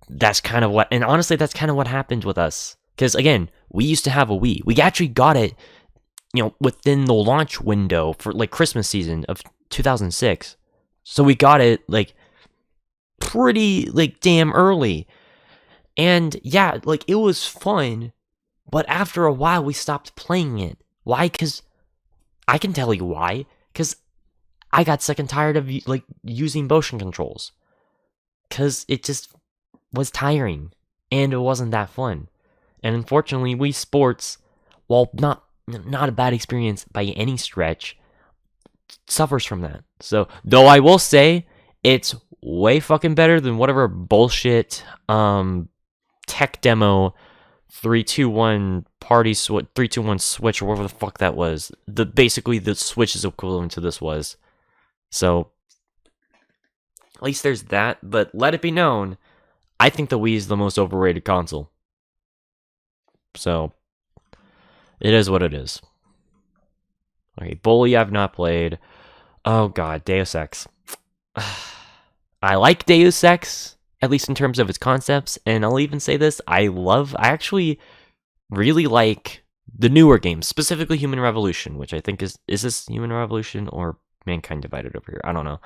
[SPEAKER 1] that's kind of what, and honestly, that's kind of what happened with us. Because, again, we used to have a Wii. We actually got it, you know, within the launch window for, like, Christmas season of 2006. So we got it, like, pretty, like, damn early. And, yeah, like, it was fun, but after a while, we stopped playing it. Why? Because, I can tell you why. Because I got sick and tired of, like, using motion controls. Because it just was tiring, and it wasn't that fun. And unfortunately, Wii Sports, while not a bad experience by any stretch, suffers from that. So, though I will say, it's way fucking better than whatever bullshit tech demo 321 party switch 321 switch or whatever the fuck that was. Basically the Switch is equivalent to this was. So at least there's that, but let it be known, I think the Wii is the most overrated console. So it is what it is. Okay, Bully I've not played. Oh god, Deus Ex. I like Deus Ex, at least in terms of its concepts, and I'll even say this, I actually really like the newer games, specifically Human Revolution, which I think is this Human Revolution or Mankind Divided over here? I don't know.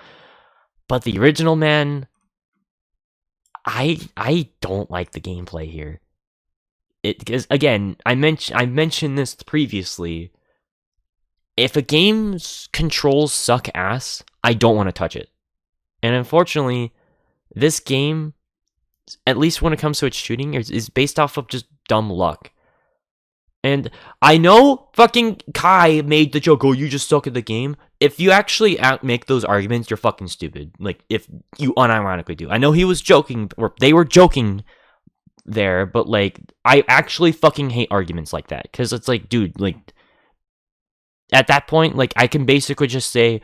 [SPEAKER 1] But the original, man, I don't like the gameplay here. Because, again, I mentioned this previously. If a game's controls suck ass, I don't want to touch it. And unfortunately, this game, at least when it comes to its shooting, is based off of just dumb luck. And I know fucking Kai made the joke, oh, you just suck at the game. If you actually make those arguments, you're fucking stupid. Like, if you unironically do. I know he was joking, or they were joking there, but, like, I actually fucking hate arguments like that. Because it's like, dude, like, at that point, like, I can basically just say,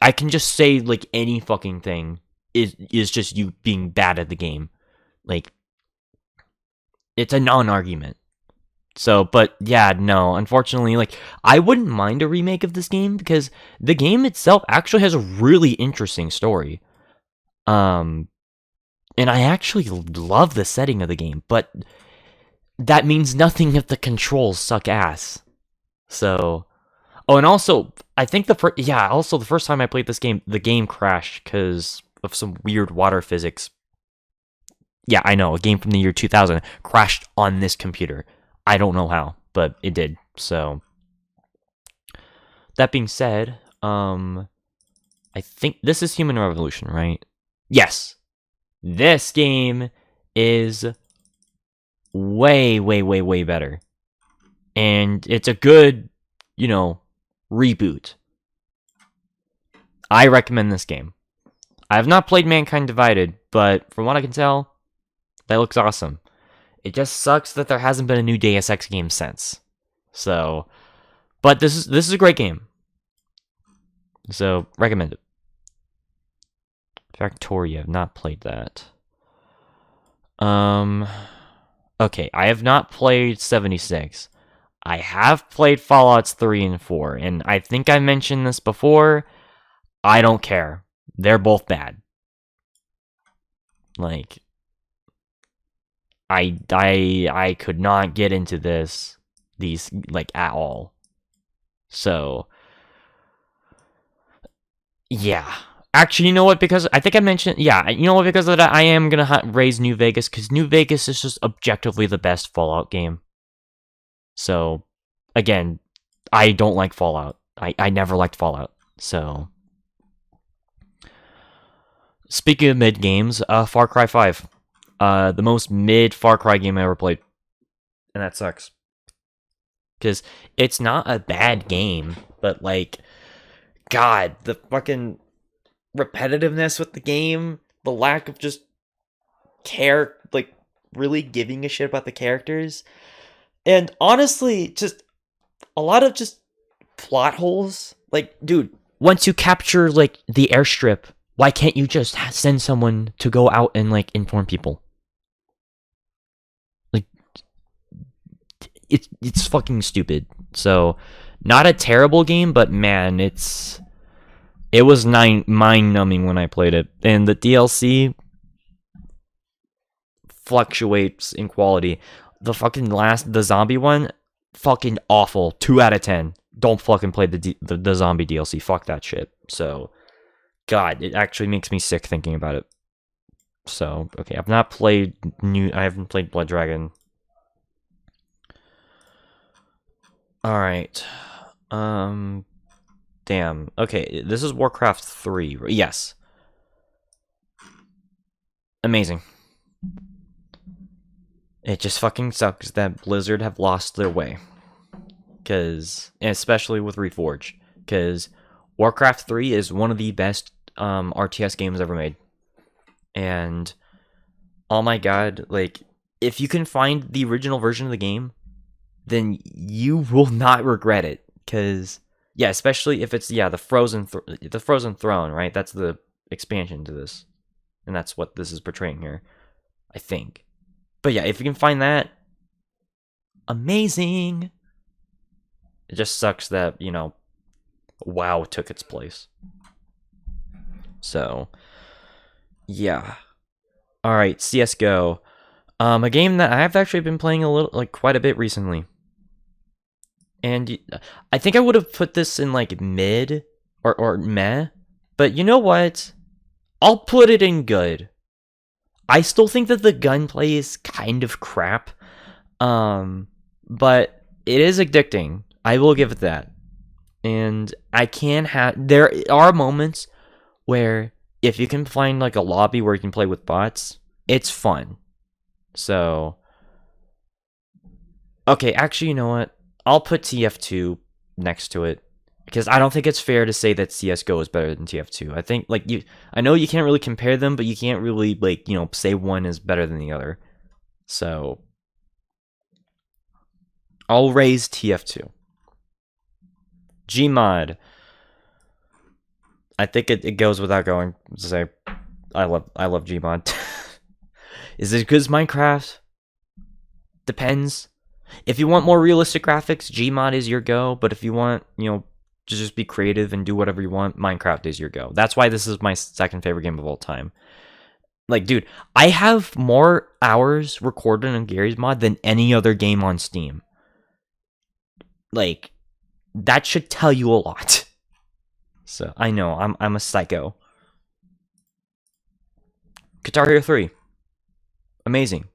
[SPEAKER 1] I can just say like any fucking thing is just you being bad at the game. Like, it's a non-argument. So, but yeah, no, unfortunately, like, I wouldn't mind a remake of this game because the game itself actually has a really interesting story. And I actually love the setting of the game, but that means nothing if the controls suck ass. So, oh, and also, I think also the first time I played this game, the game crashed because of some weird water physics. Yeah, I know, a game from the year 2000 crashed on this computer. I don't know how, but it did. So, that being said, I think this is Human Revolution, right? Yes. This game is way, way, way, way better. And it's a good, reboot. I recommend this game. I have not played Mankind Divided, but from what I can tell, that looks awesome. It just sucks that there hasn't been a new Deus Ex game since. So, but this is a great game. So, recommend it. Factoria, I've not played that. Okay, I have not played 76. I have played Fallouts 3 and 4, and I think I mentioned this before. I don't care. They're both bad. Like, I could not get into these like at all. So, yeah. Actually, you know what? Because I think I mentioned, yeah, you know what? Because of that, I am gonna raise New Vegas because New Vegas is just objectively the best Fallout game. So, again, I don't like Fallout. I never liked Fallout. So, speaking of mid games, Far Cry 5. The most mid Far Cry game I ever played. And that sucks. Because it's not a bad game, but like, God, the fucking repetitiveness with the game, the lack of just like, really giving a shit about the characters, and honestly, just a lot of just plot holes. Like, dude, once you capture, like, the airstrip, why can't you just send someone to go out and, like, inform people? Like, it's fucking stupid. So, not a terrible game, but man, it was mind-numbing when I played it. And the DLC fluctuates in quality. The zombie one, fucking awful. 2 out of 10. Don't fucking play the zombie DLC. Fuck that shit. So, God, it actually makes me sick thinking about it. So, okay, I haven't played Blood Dragon. Alright. Damn. Okay, this is Warcraft 3. Yes. Amazing. It just fucking sucks that Blizzard have lost their way. Especially with Reforged. Because Warcraft 3 is one of the best RTS games ever made. And, oh my god, like, if you can find the original version of the game, then you will not regret it. Because, yeah, especially if it's, the Frozen Throne, right? That's the expansion to this. And that's what this is portraying here, I think. But yeah, if you can find that, amazing. It just sucks that, WoW took its place. So, yeah. Alright, CSGO. A game that I've actually been playing quite a bit recently. And I think I would have put this in, like, mid or meh. But you know what? I'll put it in good. I still think that the gunplay is kind of crap. But it is addicting. I will give it that. And there are moments where if you can find, like, a lobby where you can play with bots, it's fun. So, okay, actually, you know what? I'll put TF2 next to it. Because I don't think it's fair to say that CSGO is better than TF2. I think, like, I know you can't really compare them, but you can't really, like, say one is better than the other. So, I'll raise TF2. Gmod. I think it goes without going to say I love Gmod. Is it good as Minecraft? Depends. If you want more realistic graphics, Gmod is your go. But if you want, to just be creative and do whatever you want, Minecraft is your go. That's why this is my second favorite game of all time. Like, dude, I have more hours recorded on Gary's Mod than any other game on Steam. Like, that should tell you a lot. So, I know, I'm a psycho. Guitar Hero 3. Amazing.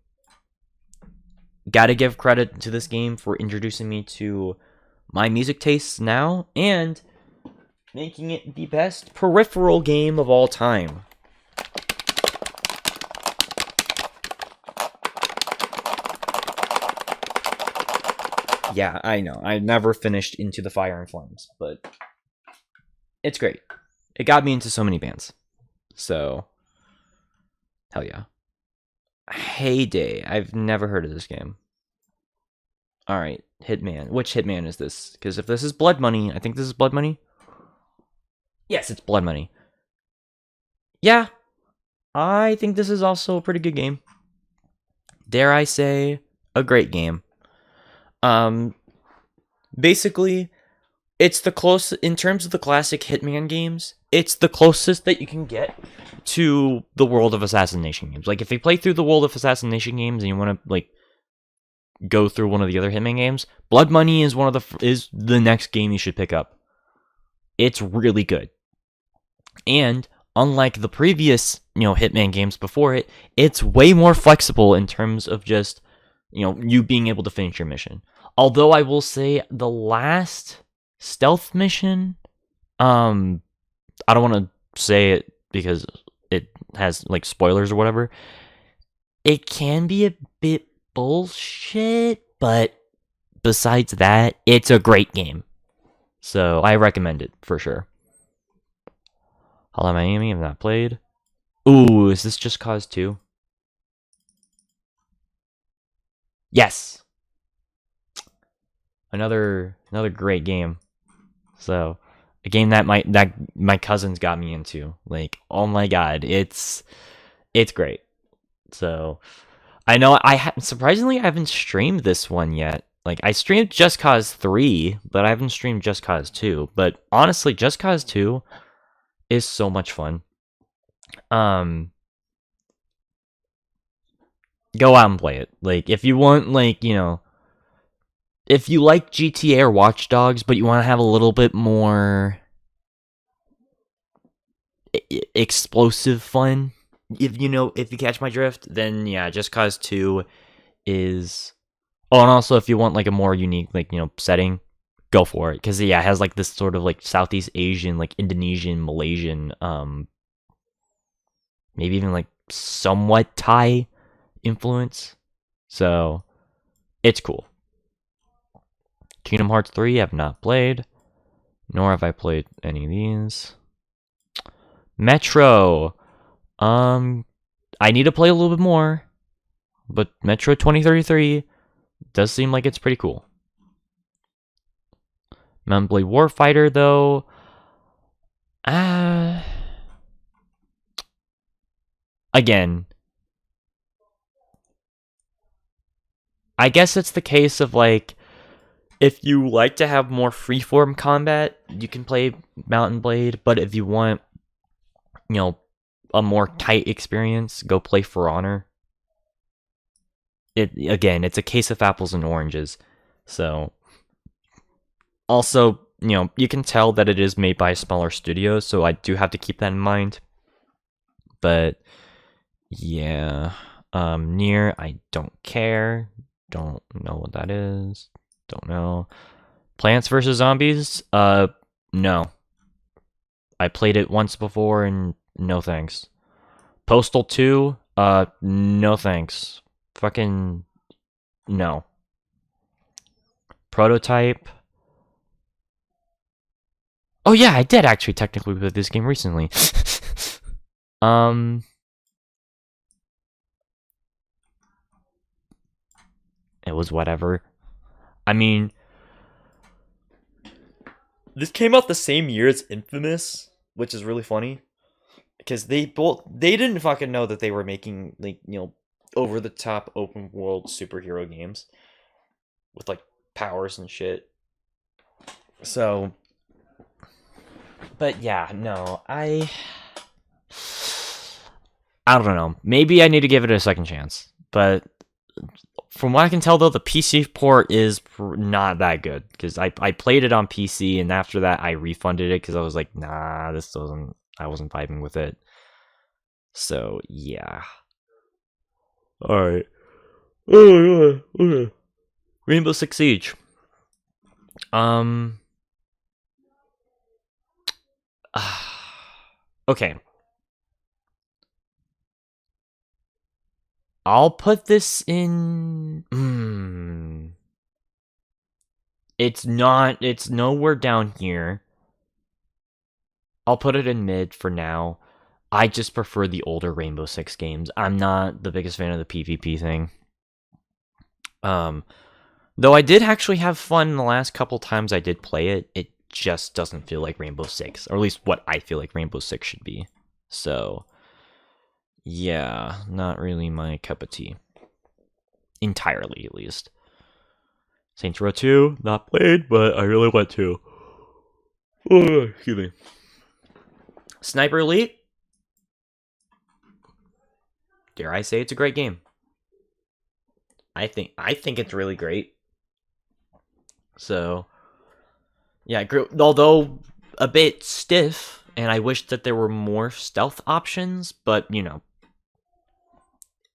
[SPEAKER 1] Gotta give credit to this game for introducing me to my music tastes now and making it the best peripheral game of all time. Yeah, I know. I never finished Into the Fire and Flames, but it's great. It got me into so many bands. So, hell yeah. Heyday. I've never heard of this game. Alright, Hitman. Which Hitman is this? Because if this is Blood Money, I think this is Blood Money. Yes, it's Blood Money. Yeah, I think this is also a pretty good game. Dare I say, a great game. Basically, it's the closest, in terms of the classic Hitman games, it's the closest that you can get to the world of assassination games. Like, if you play through the world of assassination games and you want to, like, go through one of the other Hitman games, Blood Money is is the next game you should pick up. It's really good. And unlike the previous, Hitman games before it, it's way more flexible in terms of just, you being able to finish your mission. Although I will say the last stealth mission, I don't want to say it because it has like spoilers or whatever. It can be a bit bullshit, but besides that, it's a great game. So I recommend it for sure. Hello Miami, I've not played. Ooh, is this Just Cause 2? Yes. Another great game. So, a game that my cousins got me into. Like, oh my god, it's great. So, I know surprisingly I haven't streamed this one yet. Like, I streamed Just Cause 3, but I haven't streamed Just Cause 2. But honestly, Just Cause 2 is so much fun. Go out and play it. Like, if you want, like, if you like GTA or Watch Dogs, but you want to have a little bit more explosive fun, if you catch my drift, then yeah, Just Cause 2 is... Oh, and also if you want, like, a more unique, like, setting, go for it. Because, yeah, it has, like, this sort of, like, Southeast Asian, like, Indonesian, Malaysian, maybe even, like, somewhat Thai influence. So, it's cool. Kingdom Hearts 3, I have not played. Nor have I played any of these. Metro. I need to play a little bit more. But Metro 2033 does seem like it's pretty cool. Mount Blade Warfighter, though. Again, I guess it's the case of, like, if you like to have more freeform combat, you can play Mount Blade, but if you want, a more tight experience, go play For Honor. Again, it's a case of apples and oranges. So, also, you can tell that it is made by a smaller studio, so I do have to keep that in mind. But, yeah. Nier, I don't care. Don't know what that is. Don't know. Plants vs. Zombies? No. I played it once before and no thanks. Postal 2? No thanks. Fucking no. Prototype? Oh yeah, I did actually technically play this game recently. It was whatever. I mean, this came out the same year as Infamous, which is really funny because they didn't fucking know that they were making like over the top open world superhero games with like powers and shit. So, but yeah, no, I don't know. Maybe I need to give it a second chance. But from what I can tell, though, the PC port is not that good. Because I played it on PC, and after that, I refunded it because I was like, nah, this doesn't... I wasn't vibing with it. So, yeah. Alright. Okay. Rainbow Six Siege. Okay. I'll put this in... It's nowhere down here. I'll put it in mid for now. I just prefer the older Rainbow Six games. I'm not the biggest fan of the PvP thing. Though I did actually have fun the last couple times I did play it. It just doesn't feel like Rainbow Six, or at least what I feel like Rainbow Six should be. So, yeah, not really my cup of tea. Entirely, at least. Saints Row 2, not played, but I really want to. Oh, excuse me. Sniper Elite. Dare I say it's a great game. I think it's really great. So, yeah, although a bit stiff, and I wish that there were more stealth options, but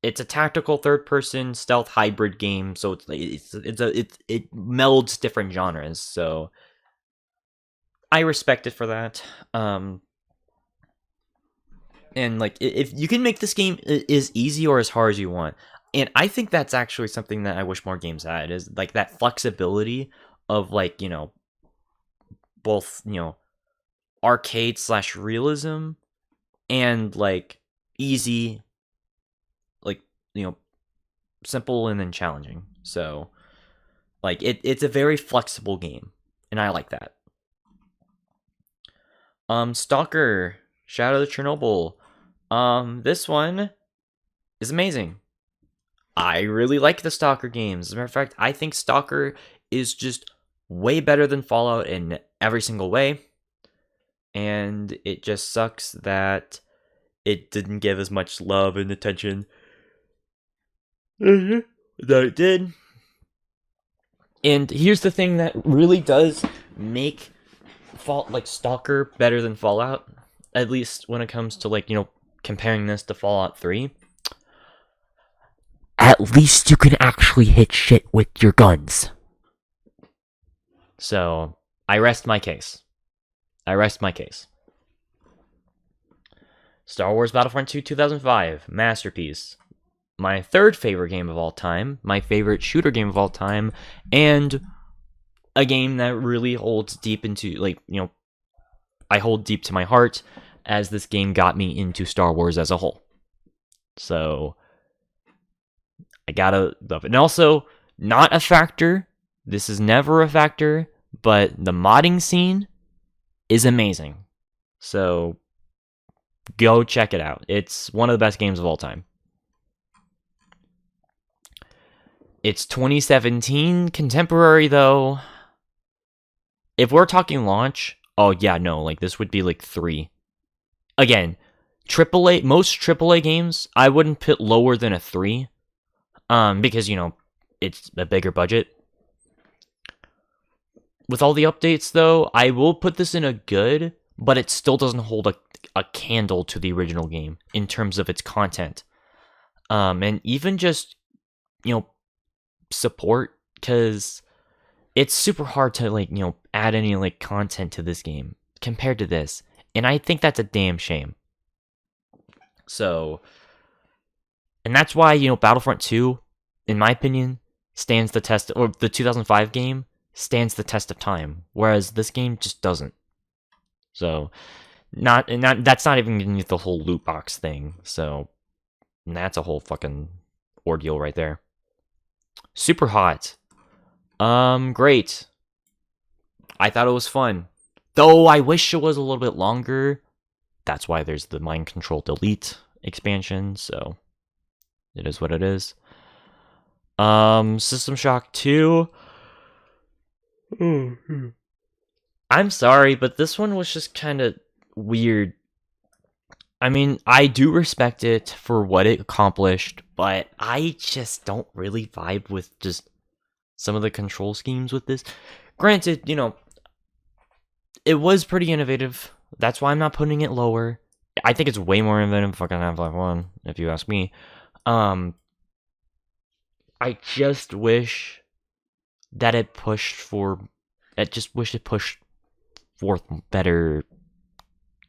[SPEAKER 1] it's a tactical third-person stealth hybrid game, so it melds different genres. So I respect it for that. And like, if you can make this game as easy or as hard as you want, and I think that's actually something that I wish more games had, is like that flexibility of like both arcade / realism and like easy, like simple and then challenging. So like it's a very flexible game, and I like that. Stalker, Shadow of Chernobyl. This one is amazing. I really like the Stalker games. As a matter of fact, I think Stalker is just way better than Fallout in every single way. And it just sucks that it didn't give as much love and attention that it did. And here's the thing that really does make Stalker better than Fallout, at least when it comes to like comparing this to Fallout 3. At least you can actually hit shit with your guns. So I rest my case. Star Wars Battlefront 2 2005, masterpiece. My third favorite game of all time, my favorite shooter game of all time, and a game that really holds deep into, I hold deep to my heart, as this game got me into Star Wars as a whole. So, I gotta love it. And also, not a factor, this is never a factor, but the modding scene is amazing. So, go check it out. It's one of the best games of all time. It's 2017 contemporary, though. If we're talking launch, oh yeah, no, this would be 3. Again, most AAA games, I wouldn't put lower than a 3. Because, it's a bigger budget. With all the updates, though, I will put this in a good, but it still doesn't hold a candle to the original game in terms of its content. And even just, support, because it's super hard to, add any, content to this game compared to this. And I think that's a damn shame. So, and that's why, Battlefront 2, in my opinion, stands the test, or the 2005 game stands the test of time, whereas this game just doesn't. So, that's not even getting the whole loot box thing. So, that's a whole fucking ordeal right there. Super hot. Great. I thought it was fun. Though I wish it was a little bit longer, that's why there's the Mind Control Delete expansion, so it is what it is. System Shock 2. I'm sorry, but this one was just kind of weird. I mean, I do respect it for what it accomplished, but I just don't really vibe with just some of the control schemes with this. Granted, you know, it was pretty innovative. That's why I'm not putting it lower. I think it's way more innovative than fucking Half-Life 1, if you ask me. I just wish that it pushed for... I just wish it pushed forth better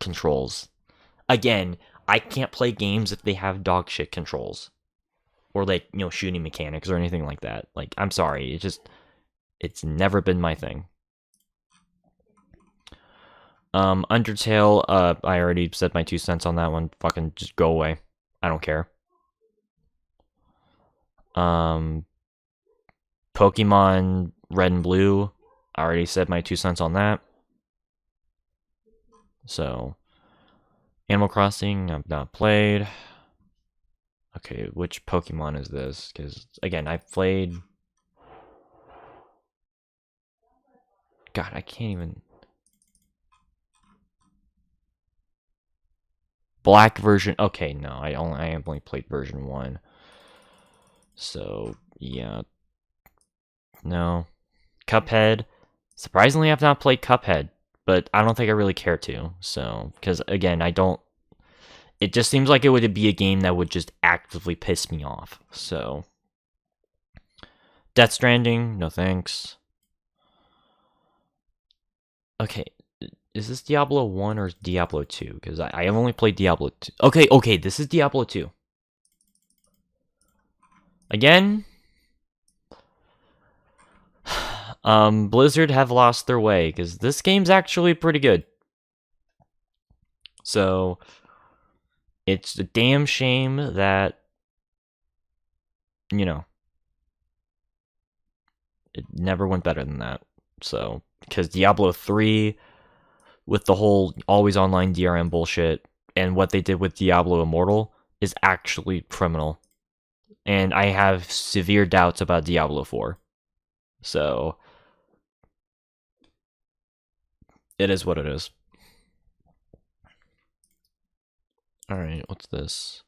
[SPEAKER 1] controls. Again, I can't play games if they have dog shit controls. Or, like, you know, shooting mechanics or anything like that. Like, I'm sorry. It's never been my thing. Undertale, I already said my 2 cents on that one. Fucking just go away. I don't care. Pokemon Red and Blue, I already said my 2 cents on that. So, Animal Crossing, I've not played. Okay, which Pokemon is this? Because, again, I've played... God, I can't even... Black version. Okay, no, I only played version 1. So, yeah. No. Cuphead. Surprisingly, I've not played Cuphead, but I don't think I really care to. So, because again, I don't... It just seems like it would be a game that would just actively piss me off. So, Death Stranding, no thanks. Okay, is this Diablo 1 or Diablo 2? Because I have only played Diablo 2. Okay, this is Diablo 2. Again, Blizzard have lost their way, because this game's actually pretty good. So, it's a damn shame that, you know, it never went better than that. So, because Diablo 3... with the whole always online DRM bullshit and what they did with Diablo Immortal is actually criminal. And I have severe doubts about Diablo 4. So, it is what it is. Alright, what's this?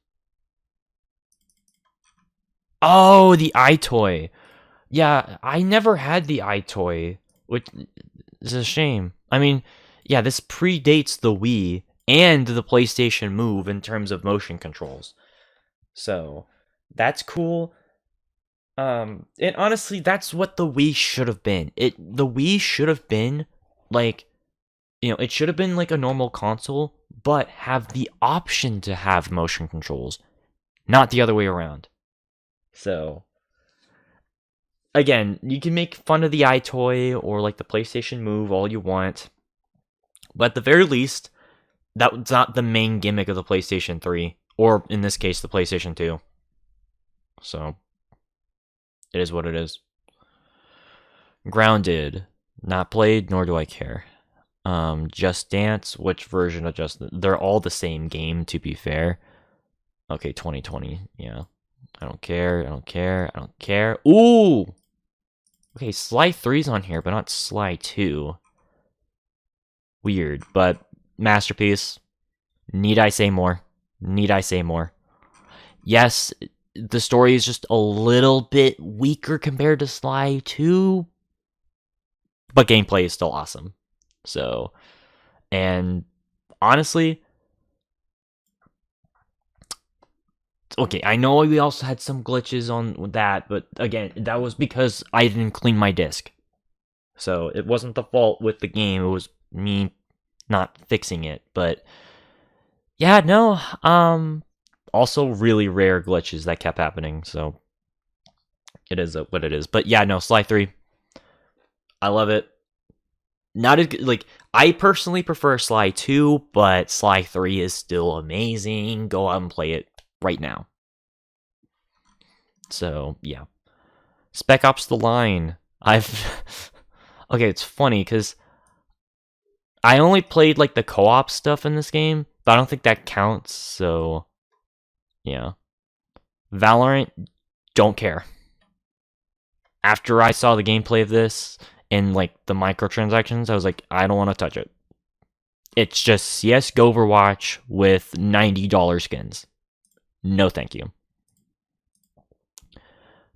[SPEAKER 1] Oh, the iToy! Yeah, I never had the iToy, which is a shame. I mean... yeah, this predates the Wii and the PlayStation Move in terms of motion controls. So, that's cool. And honestly, that's what the Wii should have been. The Wii should have been, like, you know, it should have been like a normal console, but have the option to have motion controls, not the other way around. So, again, you can make fun of the iToy or, like, the PlayStation Move all you want. But at the very least, that was not the main gimmick of the PlayStation 3. Or, in this case, the PlayStation 2. So, it is what it is. Grounded. Not played, nor do I care. Just Dance. Which version of Just Dance? They're all the same game, to be fair. Okay, 2020. Yeah. I don't care. I don't care. I don't care. Ooh! Okay, Sly 3's on here, but not Sly 2. Weird, but masterpiece. Need I say more? Need I say more? Yes, the story is just a little bit weaker compared to Sly 2, but gameplay is still awesome. So, and honestly, okay, I know we also had some glitches on that, but again, that was because I didn't clean my disc. So, it wasn't the fault with the game, it was me not fixing it. But yeah, no, also really rare glitches that kept happening, so it is what it is. But yeah, no, Sly 3, I love it. Not as good, like, I personally prefer Sly 2, but Sly 3 is still amazing. Go out and play it right now. So yeah, Spec Ops: The Line. Okay, it's funny because I only played, like, the co-op stuff in this game, but I don't think that counts, so yeah. Valorant, don't care. After I saw the gameplay of this and like the microtransactions, I was like, I don't want to touch it. It's just CS:GO Overwatch with $90 skins. No thank you.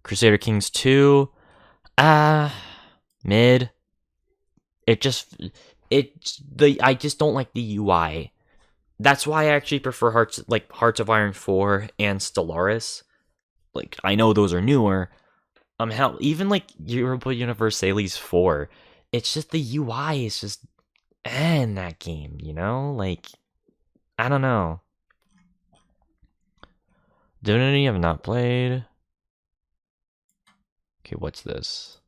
[SPEAKER 1] Crusader Kings 2, mid. I just don't like the UI. That's why I actually prefer Hearts of Iron 4 and Stellaris. Like, I know those are newer. Hell, even like Europa Universalis 4, it's just the UI is just in that game, you know? Like, I don't know. Divinity I've not played. Okay, what's this?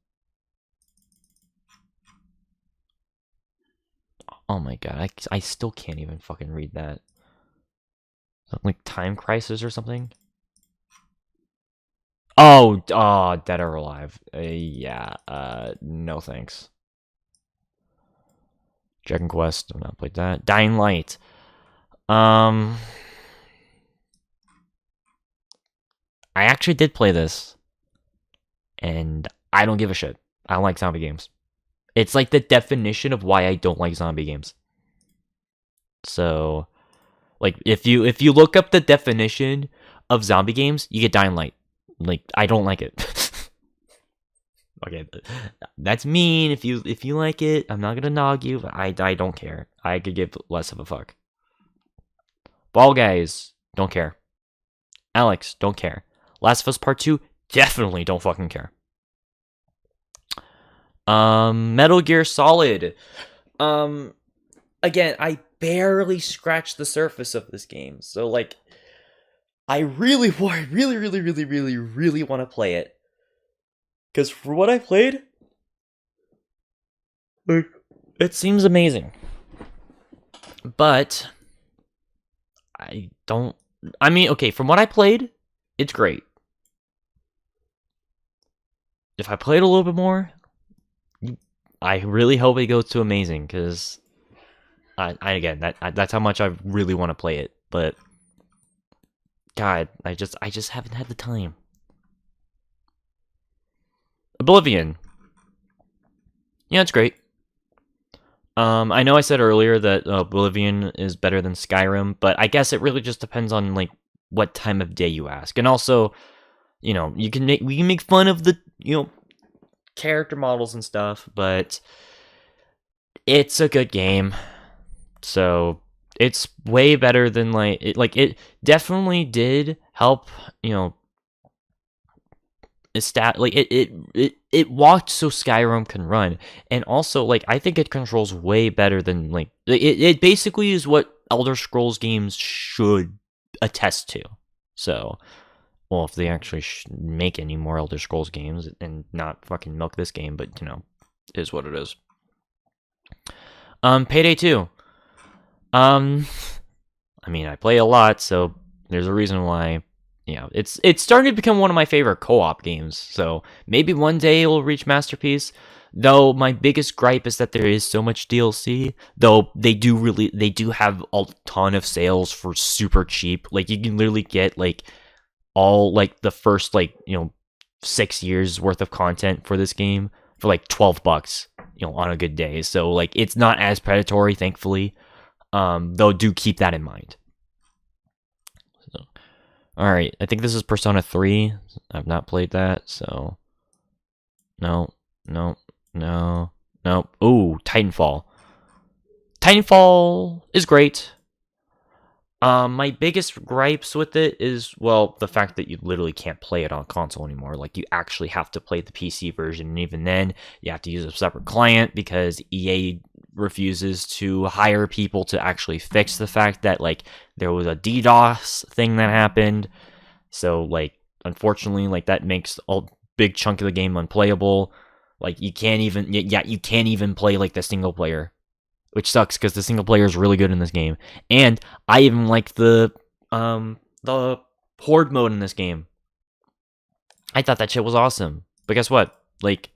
[SPEAKER 1] Oh my god, I still can't even fucking read that. Like Time Crisis or something? Oh, Dead or Alive. Yeah, no thanks. Dragon Quest, I've not played that. Dying Light. I actually did play this, and I don't give a shit. I don't like zombie games. It's like the definition of why I don't like zombie games. So, like, if you look up the definition of zombie games, you get Dying Light. Like, I don't like it. Okay, that's mean. If you like it, I'm not gonna nog you. But I don't care. I could give less of a fuck. Ball Guys, don't care. Alex, don't care. Last of Us Part 2, definitely don't fucking care. Metal Gear Solid. Again, I barely scratched the surface of this game. So like I really want to play it. Cuz for what I played, like, it seems amazing. But okay, from what I played, it's great. If I played a little bit more, I really hope it goes to amazing, because that's how much I really want to play it. But God, I just haven't had the time. Oblivion. Yeah, it's great. I know I said earlier that Oblivion is better than Skyrim, but I guess it really just depends on like what time of day you ask. And also, you know, we can make fun of the, you know, character models and stuff, but it's a good game. So it's way better than it definitely did help, you know, it walked so Skyrim can run. And also, like, I think it controls way better than like it basically is what Elder Scrolls games should attest to. So, well, if they actually make any more Elder Scrolls games and not fucking milk this game, but you know, is what it is. Payday 2. I mean, I play a lot, so there's a reason why. You know, it's starting to become one of my favorite co-op games. So maybe one day it'll reach Masterpiece. Though my biggest gripe is that there is so much DLC. Though they do have a ton of sales for super cheap. Like you can literally get like all like the first like, you know, 6 years worth of content for this game for like $12, you know, on a good day. So like it's not as predatory, thankfully. Though do keep that in mind. Alright, I think this is Persona 3. I've not played that, so... No. Ooh, Titanfall. Titanfall is great. My biggest gripes with it is, well, the fact that you literally can't play it on console anymore. Like, you actually have to play the PC version, and even then, you have to use a separate client because EA refuses to hire people to actually fix the fact that, like, there was a DDoS thing that happened. So, like, unfortunately, like, that makes a big chunk of the game unplayable. Like, you can't even play, like, the single player, which sucks because the single player is really good in this game. And I even like the horde mode in this game. I thought that shit was awesome. But guess what? Like,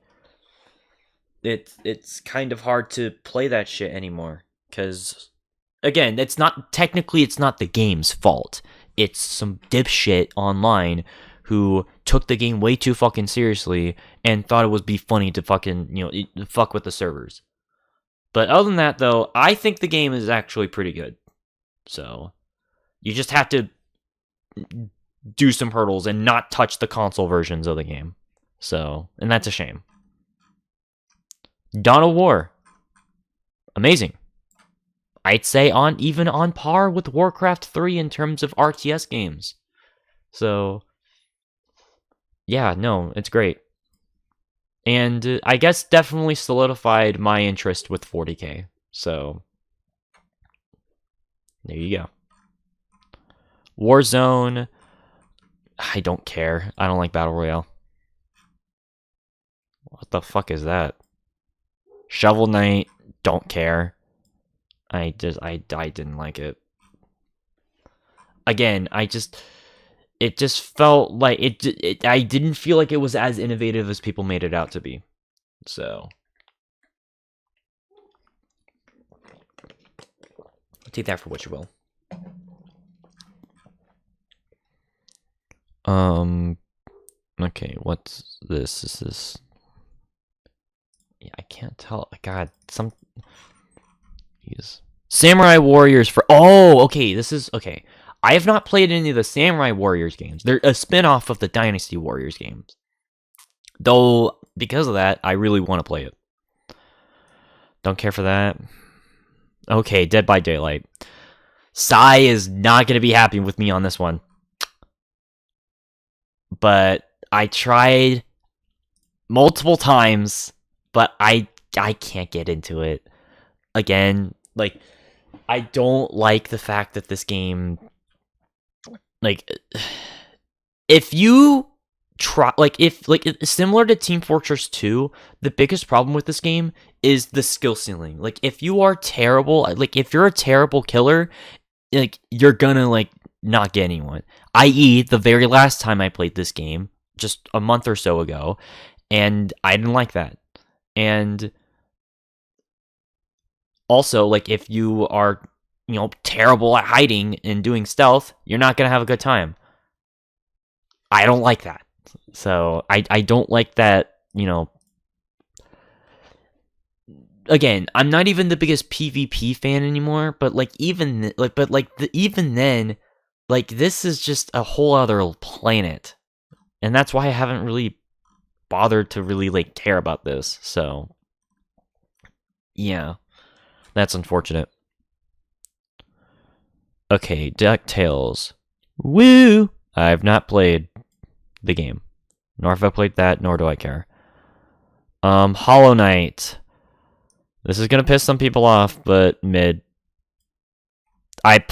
[SPEAKER 1] it's kind of hard to play that shit anymore because again, it's not technically it's not the game's fault. It's some dipshit online who took the game way too fucking seriously and thought it would be funny to fucking, fuck with the servers. But other than that, though, I think the game is actually pretty good. So, you just have to do some hurdles and not touch the console versions of the game. So, and that's a shame. Dawn of War. Amazing. I'd say even on par with Warcraft 3 in terms of RTS games. So, yeah, no, it's great. And I guess definitely solidified my interest with 40K. So, there you go. Warzone. I don't care. I don't like Battle Royale. What the fuck is that? Shovel Knight. Don't care. I didn't like it. Again, it just felt like I didn't feel like it was as innovative as people made it out to be. So, take that for what you will. Okay, what's this? Is this? Yeah, I can't tell. God, Samurai Warriors for. Oh, okay. This is okay. I have not played any of the Samurai Warriors games. They're a spin-off of the Dynasty Warriors games. Though, because of that, I really want to play it. Don't care for that. Okay, Dead by Daylight. Sai is not going to be happy with me on this one. But I tried multiple times, but I can't get into it. Again, like, I don't like the fact that this game, like, if you try, similar to Team Fortress 2, the biggest problem with this game is the skill ceiling. Like, if you are terrible, like, if you're a terrible killer, like, you're gonna, like, not get anyone. I.e., the very last time I played this game, just a month or so ago, and I didn't like that. And also, like, if you are, terrible at hiding and doing stealth, you're not gonna have a good time. I don't like that. So, I don't like that, again, I'm not even the biggest PvP fan anymore, but even then, like, this is just a whole other planet. And that's why I haven't really bothered to really, like, care about this. So, yeah. That's unfortunate. Okay, DuckTales. Woo! I've not played the game. Nor have I played that, nor do I care. Hollow Knight. This is gonna piss some people off, but mid. I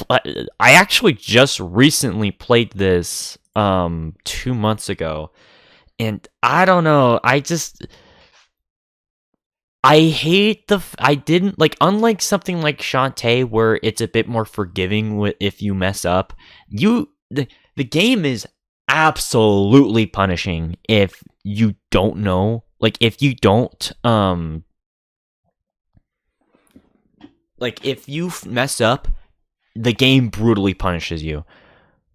[SPEAKER 1] actually just recently played this 2 months ago, and I don't know. I hate I didn't like, unlike something like Shantae where it's a bit more forgiving if you mess up. The game is absolutely punishing if you don't know. Like, if you don't like, if you mess up, the game brutally punishes you.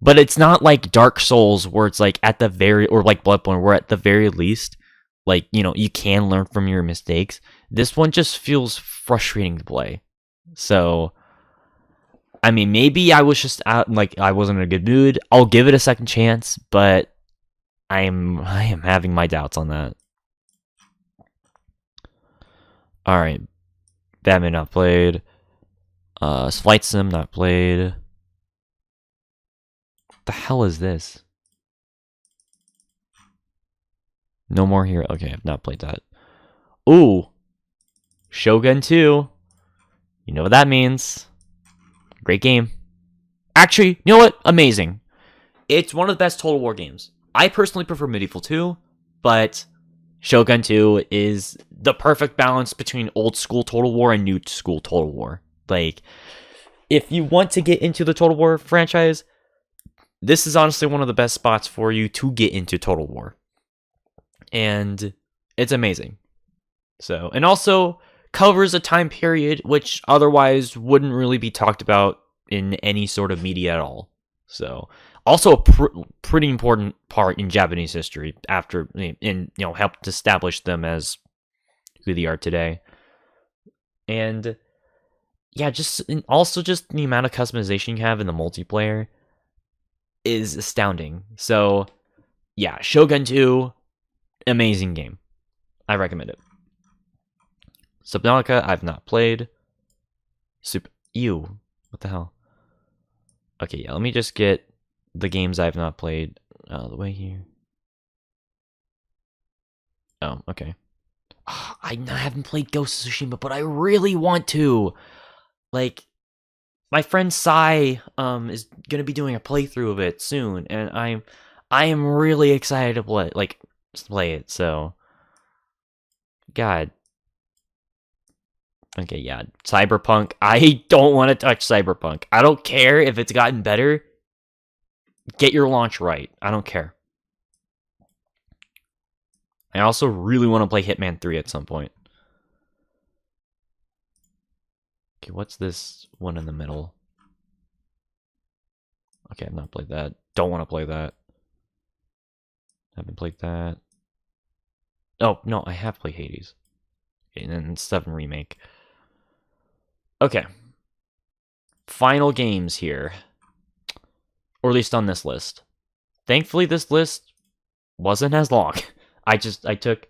[SPEAKER 1] But it's not like Dark Souls where it's like at the very, or like Bloodborne where at the very least, like, you can learn from your mistakes. This one just feels frustrating to play. So, I mean, maybe I was just out, like, I wasn't in a good mood. I'll give it a second chance, but I am having my doubts on that. Alright. Batman not played. Flight Sim not played. What the hell is this? No More Hero. Okay, I've not played that. Ooh. Shogun 2. You know what that means. Great game. Actually, you know what? Amazing. It's one of the best Total War games. I personally prefer Medieval 2, but Shogun 2 is the perfect balance between old school Total War and new school Total War. Like, if you want to get into the Total War franchise, this is honestly one of the best spots for you to get into Total War. And it's amazing. So, and also, covers a time period which otherwise wouldn't really be talked about in any sort of media at all. So, also a pretty important part in Japanese history after, helped establish them as who they are today. And yeah, also just the amount of customization you have in the multiplayer is astounding. So, yeah, Shogun 2, amazing game. I recommend it. Subnautica, I've not played. Ew, what the hell? Okay, yeah, let me just get the games I've not played out of the way here. Oh, okay. I haven't played Ghost of Tsushima, but I really want to. Like, my friend Sai is gonna be doing a playthrough of it soon, and I am really excited to play it. So, God. Okay, yeah, Cyberpunk. I don't want to touch Cyberpunk. I don't care if it's gotten better. Get your launch right. I don't care. I also really want to play Hitman 3 at some point. Okay, what's this one in the middle? Okay, I've not played that. Don't want to play that. Haven't played that. Oh, no, I have played Hades. And then 7 Remake. Okay. Final games here. Or at least on this list. Thankfully, this list wasn't as long. I took...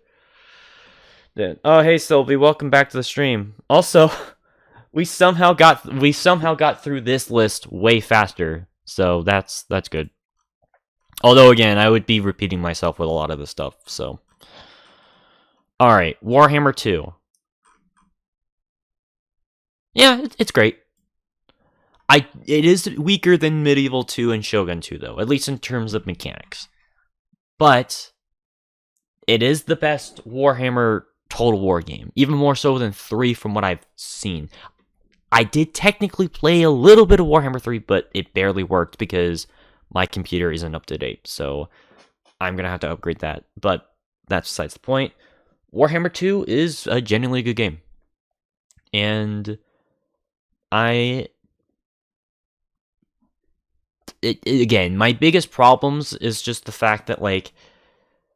[SPEAKER 1] Oh, hey, Sylvie, welcome back to the stream. Also, we somehow got through this list way faster. So that's good. Although, again, I would be repeating myself with a lot of this stuff, so... Alright, Warhammer 2. Yeah, it's great. It is weaker than Medieval 2 and Shogun 2, though, at least in terms of mechanics. But it is the best Warhammer Total War game, even more so than 3 from what I've seen. I did technically play a little bit of Warhammer 3, but it barely worked because my computer isn't up to date, so I'm going to have to upgrade that. But that's besides the point. Warhammer 2 is a genuinely good game. And again, my biggest problems is just the fact that, like,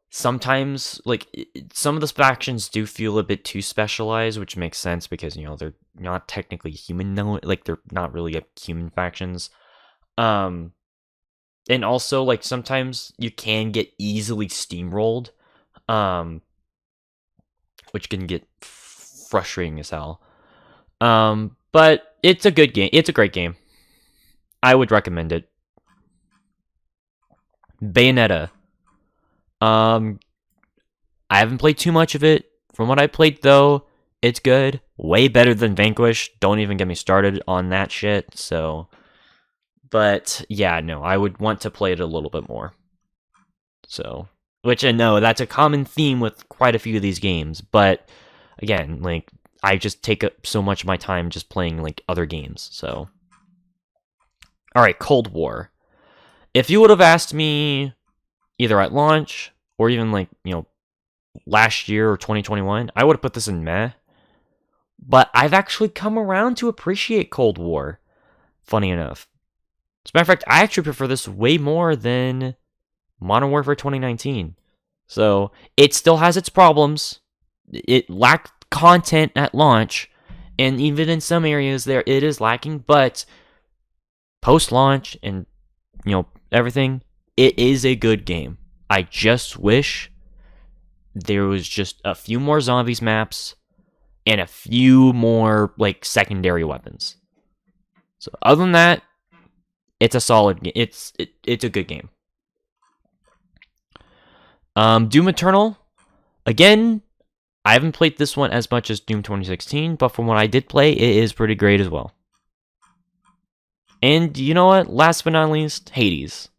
[SPEAKER 1] sometimes, like, some of the factions do feel a bit too specialized, which makes sense because, they're not technically human, though. Like, they're not really human factions. And also, like, sometimes you can get easily steamrolled, which can get frustrating as hell. But it's a good game. It's a great game. I would recommend it. Bayonetta. I haven't played too much of it. From what I played, though, it's good. Way better than Vanquish. Don't even get me started on that shit, so... But, yeah, no, I would want to play it a little bit more. So... Which, I know, that's a common theme with quite a few of these games, but, again, like, I just take up so much of my time just playing, like, other games, so... Alright, Cold War. If you would have asked me either at launch or even, like, last year or 2021, I would have put this in meh. But I've actually come around to appreciate Cold War, funny enough. As a matter of fact, I actually prefer this way more than Modern Warfare 2019. So, it still has its problems. It lacked content at launch, and even in some areas there it is lacking, but post-launch and, everything, it is a good game. I just wish there was just a few more zombies maps and a few more, like, secondary weapons. So, other than that, it's a solid game. It's a good game. Doom Eternal, again, I haven't played this one as much as Doom 2016, but from what I did play, it is pretty great as well. And you know what? Last but not least, Hades.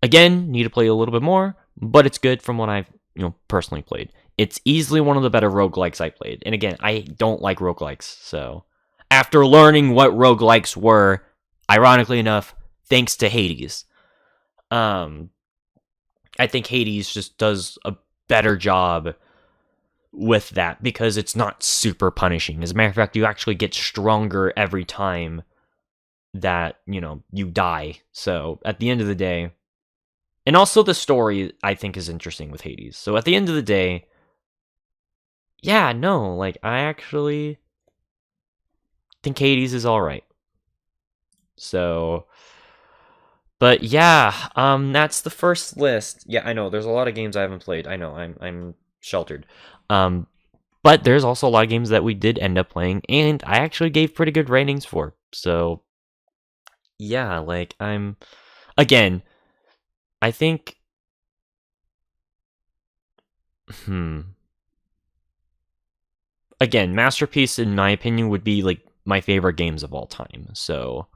[SPEAKER 1] Again, need to play a little bit more, but it's good from what I've, personally played. It's easily one of the better roguelikes I played. And again, I don't like roguelikes, so... After learning what roguelikes were, ironically enough, thanks to Hades, I think Hades just does a better job with that because it's not super punishing. As a matter of fact, you actually get stronger every time that, you die. So at the end of the day, and also the story I think is interesting with Hades. So at the end of the day, yeah, no, like I actually think Hades is all right. So, but yeah, that's the first list. Yeah, I know there's a lot of games I haven't played. I know I'm sheltered. But there's also a lot of games that we did end up playing, and I actually gave pretty good ratings for. So, yeah, like again, I think, again, Masterpiece in my opinion would be like my favorite games of all time. So,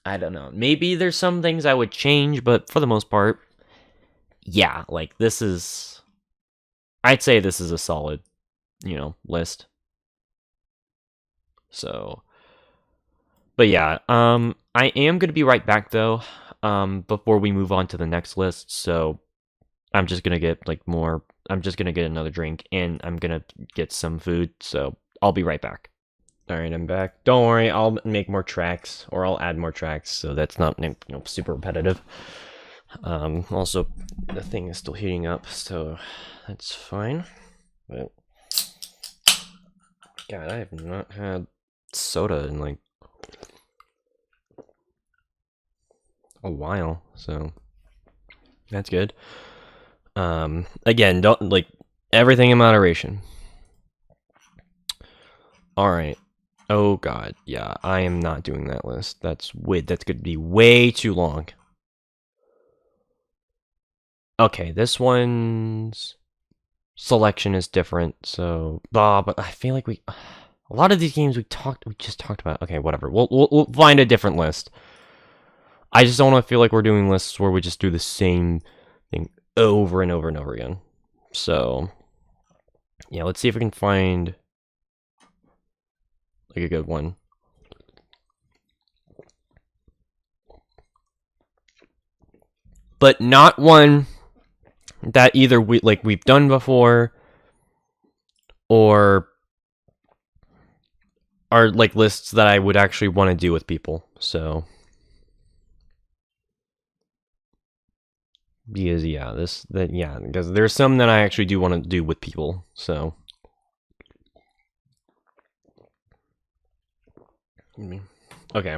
[SPEAKER 1] I don't know. Maybe there's some things I would change, but for the most part, yeah, like I'd say this is a solid, list. So, but yeah, I am going to be right back though, before we move on to the next list. So I'm just going to get I'm just going to get another drink and I'm going to get some food. So I'll be right back. All right, I'm back. Don't worry, I'll make more tracks or I'll add more tracks so that's not super repetitive. Also, the thing is still heating up, so that's fine. But God, I have not had soda in like a while, so that's good. Again, don't like everything in moderation. All right. Oh God, yeah, I am not doing that list. That's gonna be way too long. Okay, this one's selection is different, so but I feel like a lot of these games we just talked about. Okay, whatever. We'll find a different list. I just don't want to feel like we're doing lists where we just do the same thing over and over and over again. So, yeah, let's see if we can find like a good one. But not one that either we've done before or are like lists that I would actually want to do with people. So, because because there's some that I actually do want to do with people. So, okay.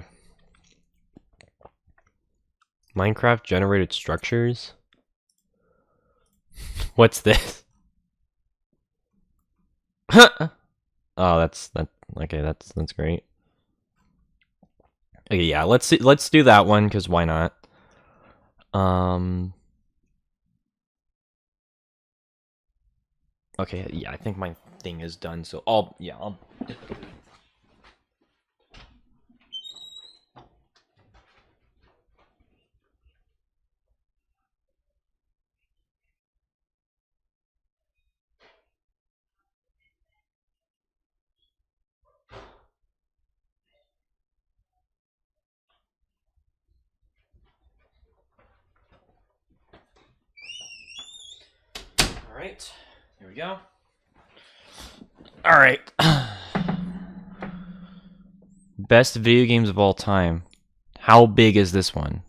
[SPEAKER 1] Minecraft generated structures. What's this? Oh, that's okay. That's great. Okay, yeah. Let's do that one because why not? Okay, yeah. I think my thing is done. So I'll. All right. Here we go. All right. Best video games of all time. How big is this one?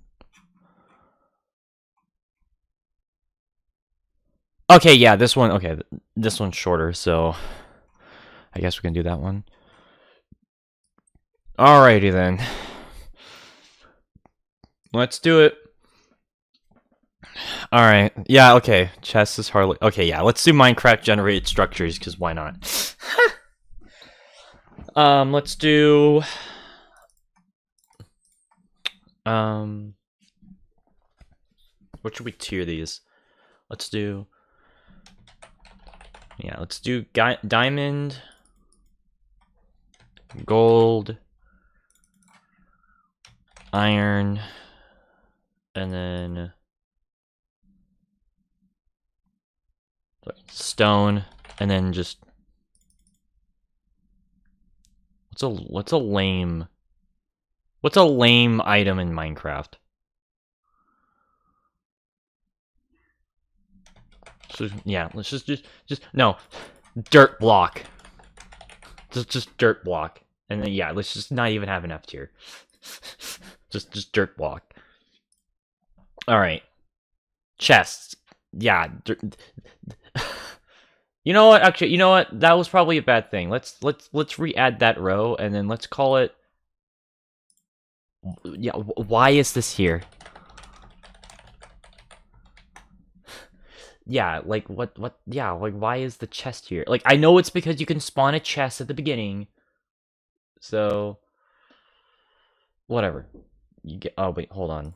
[SPEAKER 1] Okay, yeah, this one. Okay, this one's shorter, so I guess we can do that one. Alrighty then. Let's do it. Alright. Yeah, okay. Chess is hardly... Okay, yeah, let's do Minecraft generated structures, because why not? Let's do... What should we tier these? Let's do... Yeah, let's do diamond, gold, iron, and then stone, and then just what's a lame item in Minecraft? Yeah, let's just no, dirt block. Just dirt block, and then yeah, let's just not even have an F tier. just dirt block. All right, chests. Yeah. You know what? Actually, you know what? That was probably a bad thing. Let's re-add that row, and then let's call it. Yeah. Why is this here? Yeah, like what yeah, like why is the chest here? Like I know it's because you can spawn a chest at the beginning. So whatever. You get oh wait, hold on.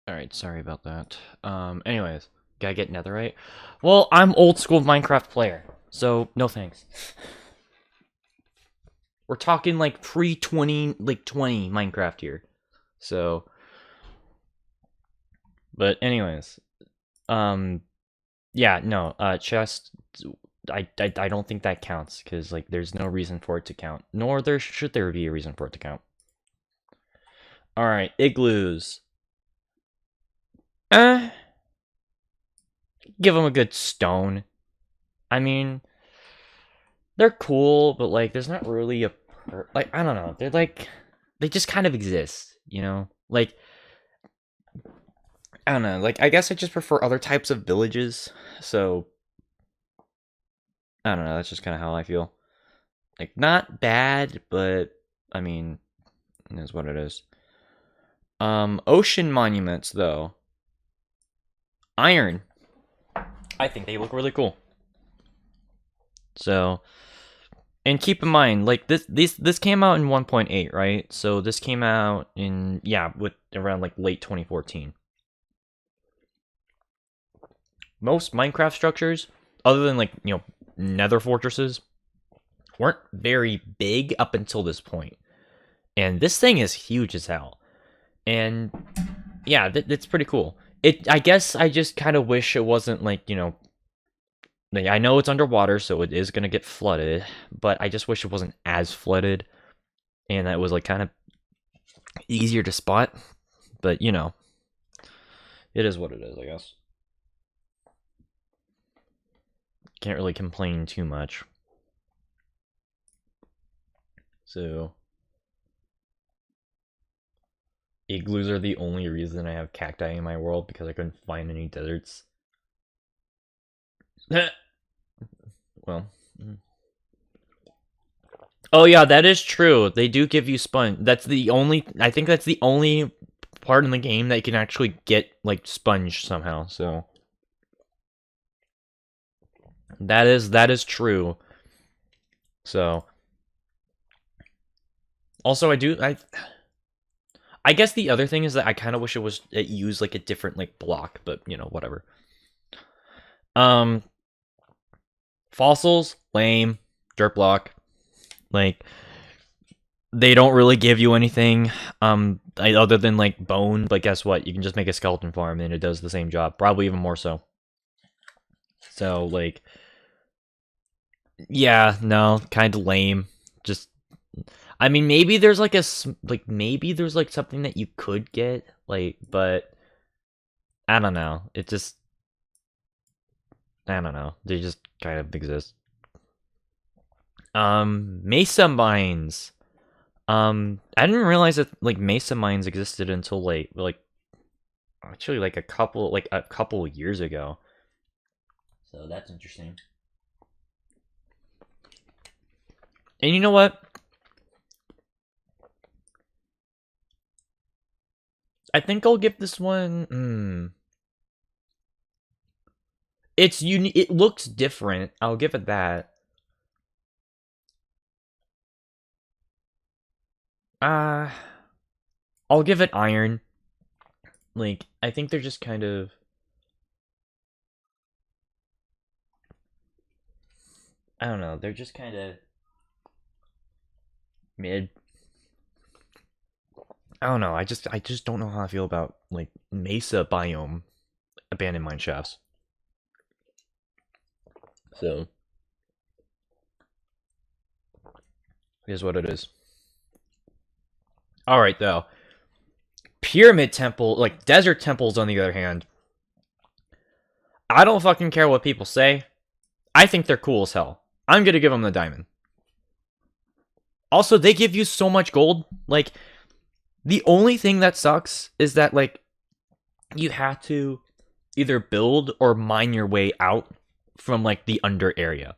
[SPEAKER 1] Alright, sorry about that. Anyways, gotta get netherite. Well, I'm old school Minecraft player, so no thanks. We're talking like pre-20, like 20 Minecraft here. So, but anyways, yeah, no, chest, I don't think that counts, because, like, there's no reason for it to count. Nor should there be a reason for it to count. Alright, igloos. Give them a good stone. I mean, they're cool, but, like, there's not really a... like, I don't know. They're, like... they just kind of exist, you know? Like... I don't know. Like, I guess I just prefer other types of villages, so... I don't know. That's just kind of how I feel. Like, not bad, but... I mean... it is what it is. Ocean monuments, though. Iron. I think they look really cool. So... and keep in mind, like this came out in 1.8, right? So this came out in with around like late 2014. Most Minecraft structures, other than like Nether fortresses, weren't very big up until this point. And this thing is huge as hell. And yeah, that's pretty cool. I guess I just kind of wish it wasn't like like, I know it's underwater, so it is gonna get flooded, but I just wish it wasn't as flooded, and that it was like kind of easier to spot. But it is what it is, I guess. Can't really complain too much. So igloos are the only reason I have cacti in my world, because I couldn't find any deserts. Well. Oh yeah, that is true. They do give you sponge. I think that's the only part in the game that you can actually get like sponge somehow. So that is true. So also I guess the other thing is that I kind of wish it used like a different like block, but whatever. Fossils, lame, dirt block. Like, they don't really give you anything other than like bone, but guess what? You can just make a skeleton farm and it does the same job, probably even more so. So like, yeah, no, kind of lame. Just, I mean, maybe there's like maybe there's like something that you could get, like, but I don't know. It just, I don't know. They just kind of exist. Mesa mines. I didn't realize that like mesa mines existed until like actually like a couple years ago. So that's interesting. And you know what? I think I'll give this one. It's unique. It looks different. I'll give it that. I'll give it iron. Like, I think they're just kind of. I don't know. They're just kind of mid. I don't know. I just don't know how I feel about like mesa biome abandoned mine shafts. So here's what it is. All right, though. Pyramid temple, like desert temples, on the other hand, I don't fucking care what people say. I think they're cool as hell. I'm gonna give them the diamond. Also, they give you so much gold. Like, the only thing that sucks is that, like, you have to either build or mine your way out from, like, the under area.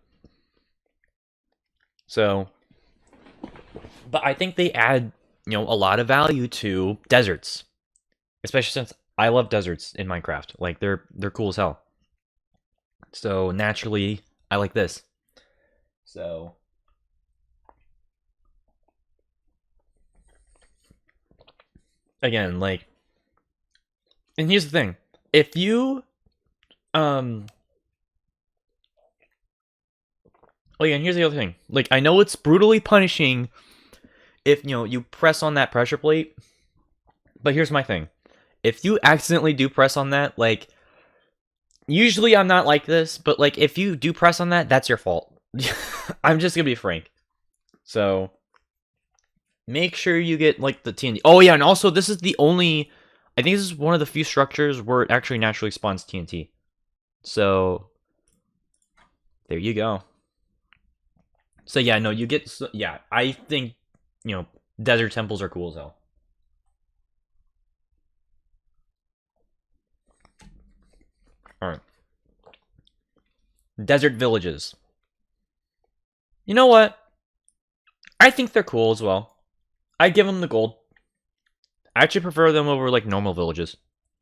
[SPEAKER 1] So, but I think they add, you know, a lot of value to deserts. Especially since I love deserts in Minecraft. Like, they're cool as hell. So, naturally, I like this. So, again, like, and here's the thing. If you, oh yeah, and here's the other thing. Like, I know it's brutally punishing if, you know, you press on that pressure plate, but here's my thing. If you accidentally do press on that, like, usually I'm not like this, but, like, if you do press on that, that's your fault. I'm just gonna be frank. So, make sure you get, like, the TNT. Oh, yeah, and also, this is the only, I think this is one of the few structures where it actually naturally spawns TNT. So, there you go. So, yeah, no, you get, yeah, I think, you know, desert temples are cool as hell. Alright. Desert villages. You know what? I think they're cool as well. I give them the gold. I actually prefer them over, like, normal villages.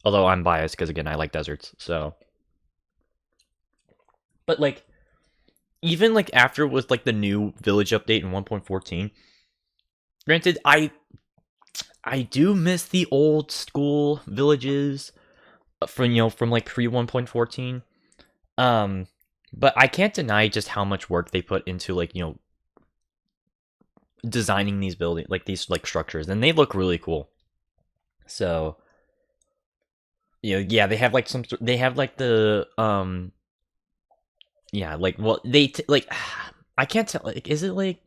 [SPEAKER 1] Although I'm biased, because, again, I like deserts, so. But, like, even, like, after with, like, the new village update in 1.14, granted, I do miss the old school villages from, you know, from, like, pre 1.14. But I can't deny just how much work they put into, like, you know, designing these buildings, like, these, like, structures, and they look really cool. So, you know, yeah, they have, like, they have, like, the, yeah, like, well, they, like, I can't tell, like, is it, like,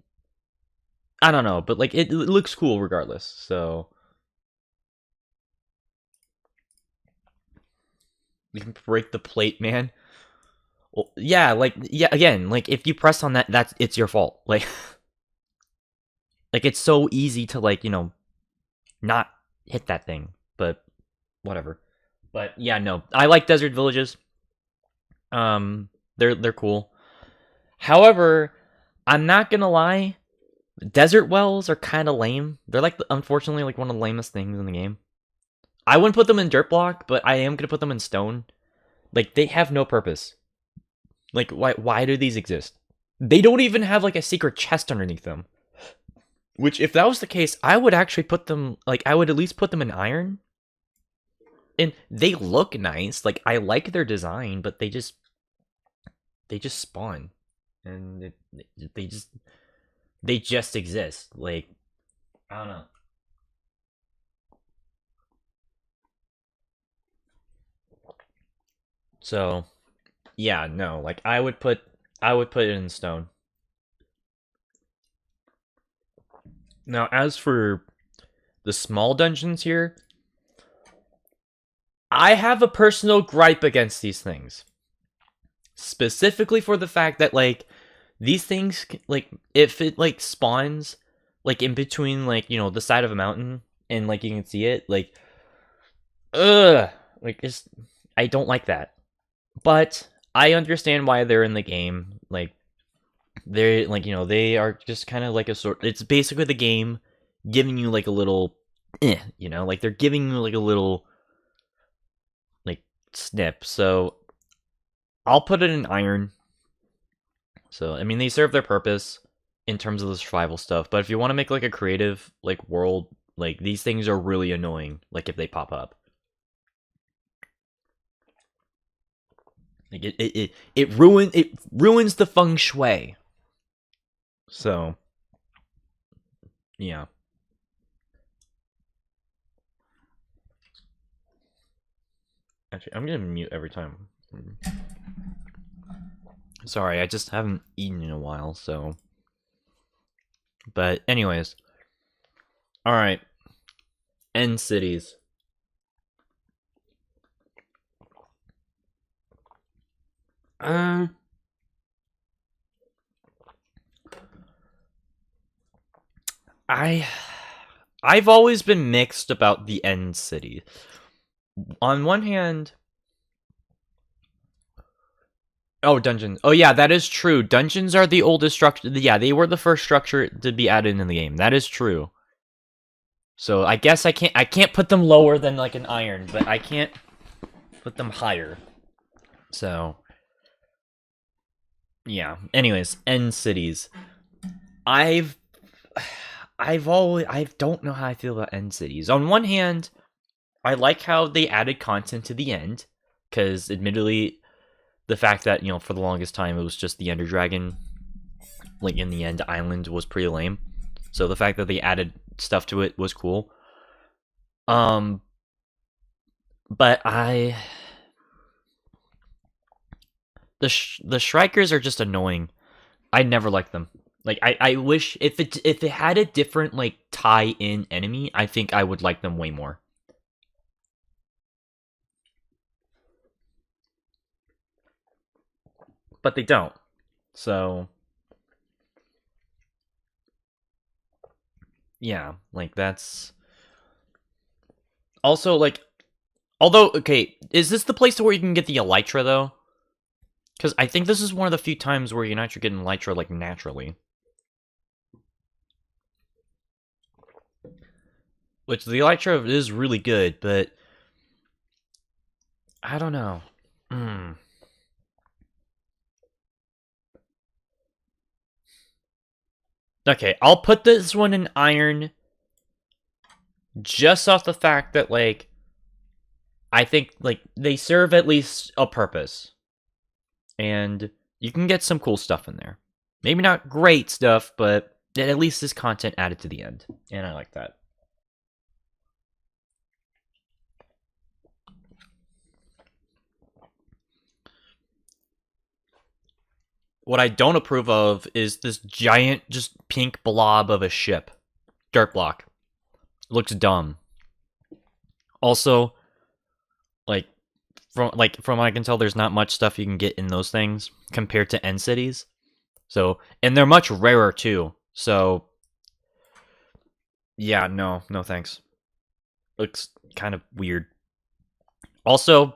[SPEAKER 1] I don't know, but, like, it looks cool regardless, so. You can break the plate, man. Well, yeah, like, yeah, again, like, if you press on that, it's your fault. Like, like, it's so easy to, like, you know, not hit that thing, but whatever. But yeah, no, I like desert villages. They're cool. However, I'm not gonna lie, desert wells are kind of lame. They're, like, unfortunately, like, one of the lamest things in the game. I wouldn't put them in dirt block, but I am gonna put them in stone. Like, they have no purpose. Like, why do these exist? They don't even have, like, a secret chest underneath them. Which, if that was the case, I would actually put them, like, I would at least put them in iron. And they look nice. Like, I like their design, but they just spawn. And they just exist. Like, I don't know. So, yeah, no, like, I would put it in stone. Now, as for the small dungeons here, I have a personal gripe against these things. Specifically for the fact that, like, these things, like, if it, like, spawns, like, in between, like, you know, the side of a mountain, and, like, you can see it, like, like, I don't like that. But I understand why they're in the game. Like, they're, like, you know, they are just kind of like a sort. It's basically the game giving you, like, a little you know, like they're giving like a little like snip. So I'll put it in iron. So I mean, they serve their purpose in terms of the survival stuff. But if you want to make like a creative like world, like these things are really annoying. Like if they pop up, like it ruins the feng shui. So yeah. Actually, I'm gonna mute every time. Sorry, I just haven't eaten in a while, so. But anyways, all right. End cities. I've always been mixed about the end city. On one hand, dungeons. Oh yeah, that is true. Dungeons are the oldest structure. Yeah, they were the first structure to be added in the game. That is true. So I guess I can't put them lower than like an iron, but I can't put them higher. So yeah. Anyways, end cities. I don't know how I feel about end cities. On one hand, I like how they added content to the end, because admittedly, the fact that, you know, for the longest time it was just the Ender Dragon, like in the end island, was pretty lame. So the fact that they added stuff to it was cool. But the Shrikers are just annoying. I never liked them. Like I wish if it had a different like tie-in enemy, I think I would like them way more. But they don't. So yeah, like that's also like, although okay, is this the place where you can get the Elytra though? Because I think this is one of the few times where you can actually get an Elytra like naturally. Which the Elytra is really good, but I don't know. Okay, I'll put this one in iron just off the fact that, like, I think, like, they serve at least a purpose. And you can get some cool stuff in there. Maybe not great stuff, but at least there's content added to the end. And I like that. What I don't approve of is this giant, just pink blob of a ship. Dirt block. It looks dumb. Also, from what I can tell, there's not much stuff you can get in those things compared to end cities. So, and they're much rarer too. So, yeah, no thanks. Looks kind of weird. Also,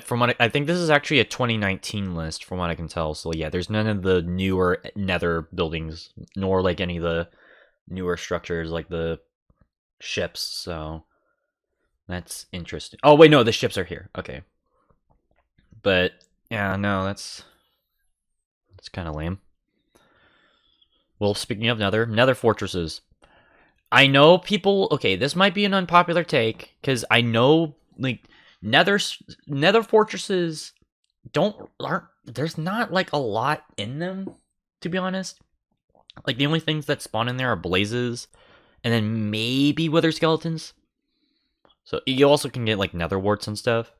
[SPEAKER 1] from what I think, this is actually a 2019 list, from what I can tell. So yeah, there's none of the newer Nether buildings, nor like any of the newer structures like the ships. So that's interesting. Oh wait, no, the ships are here. Okay, but yeah, no, that's kind of lame. Well, speaking of nether fortresses, I know people. Okay, this might be an unpopular take because I know like nether fortresses aren't. There's not like a lot in them, to be honest. Like the only things that spawn in there are blazes, and then maybe wither skeletons. So you also can get like nether warts and stuff.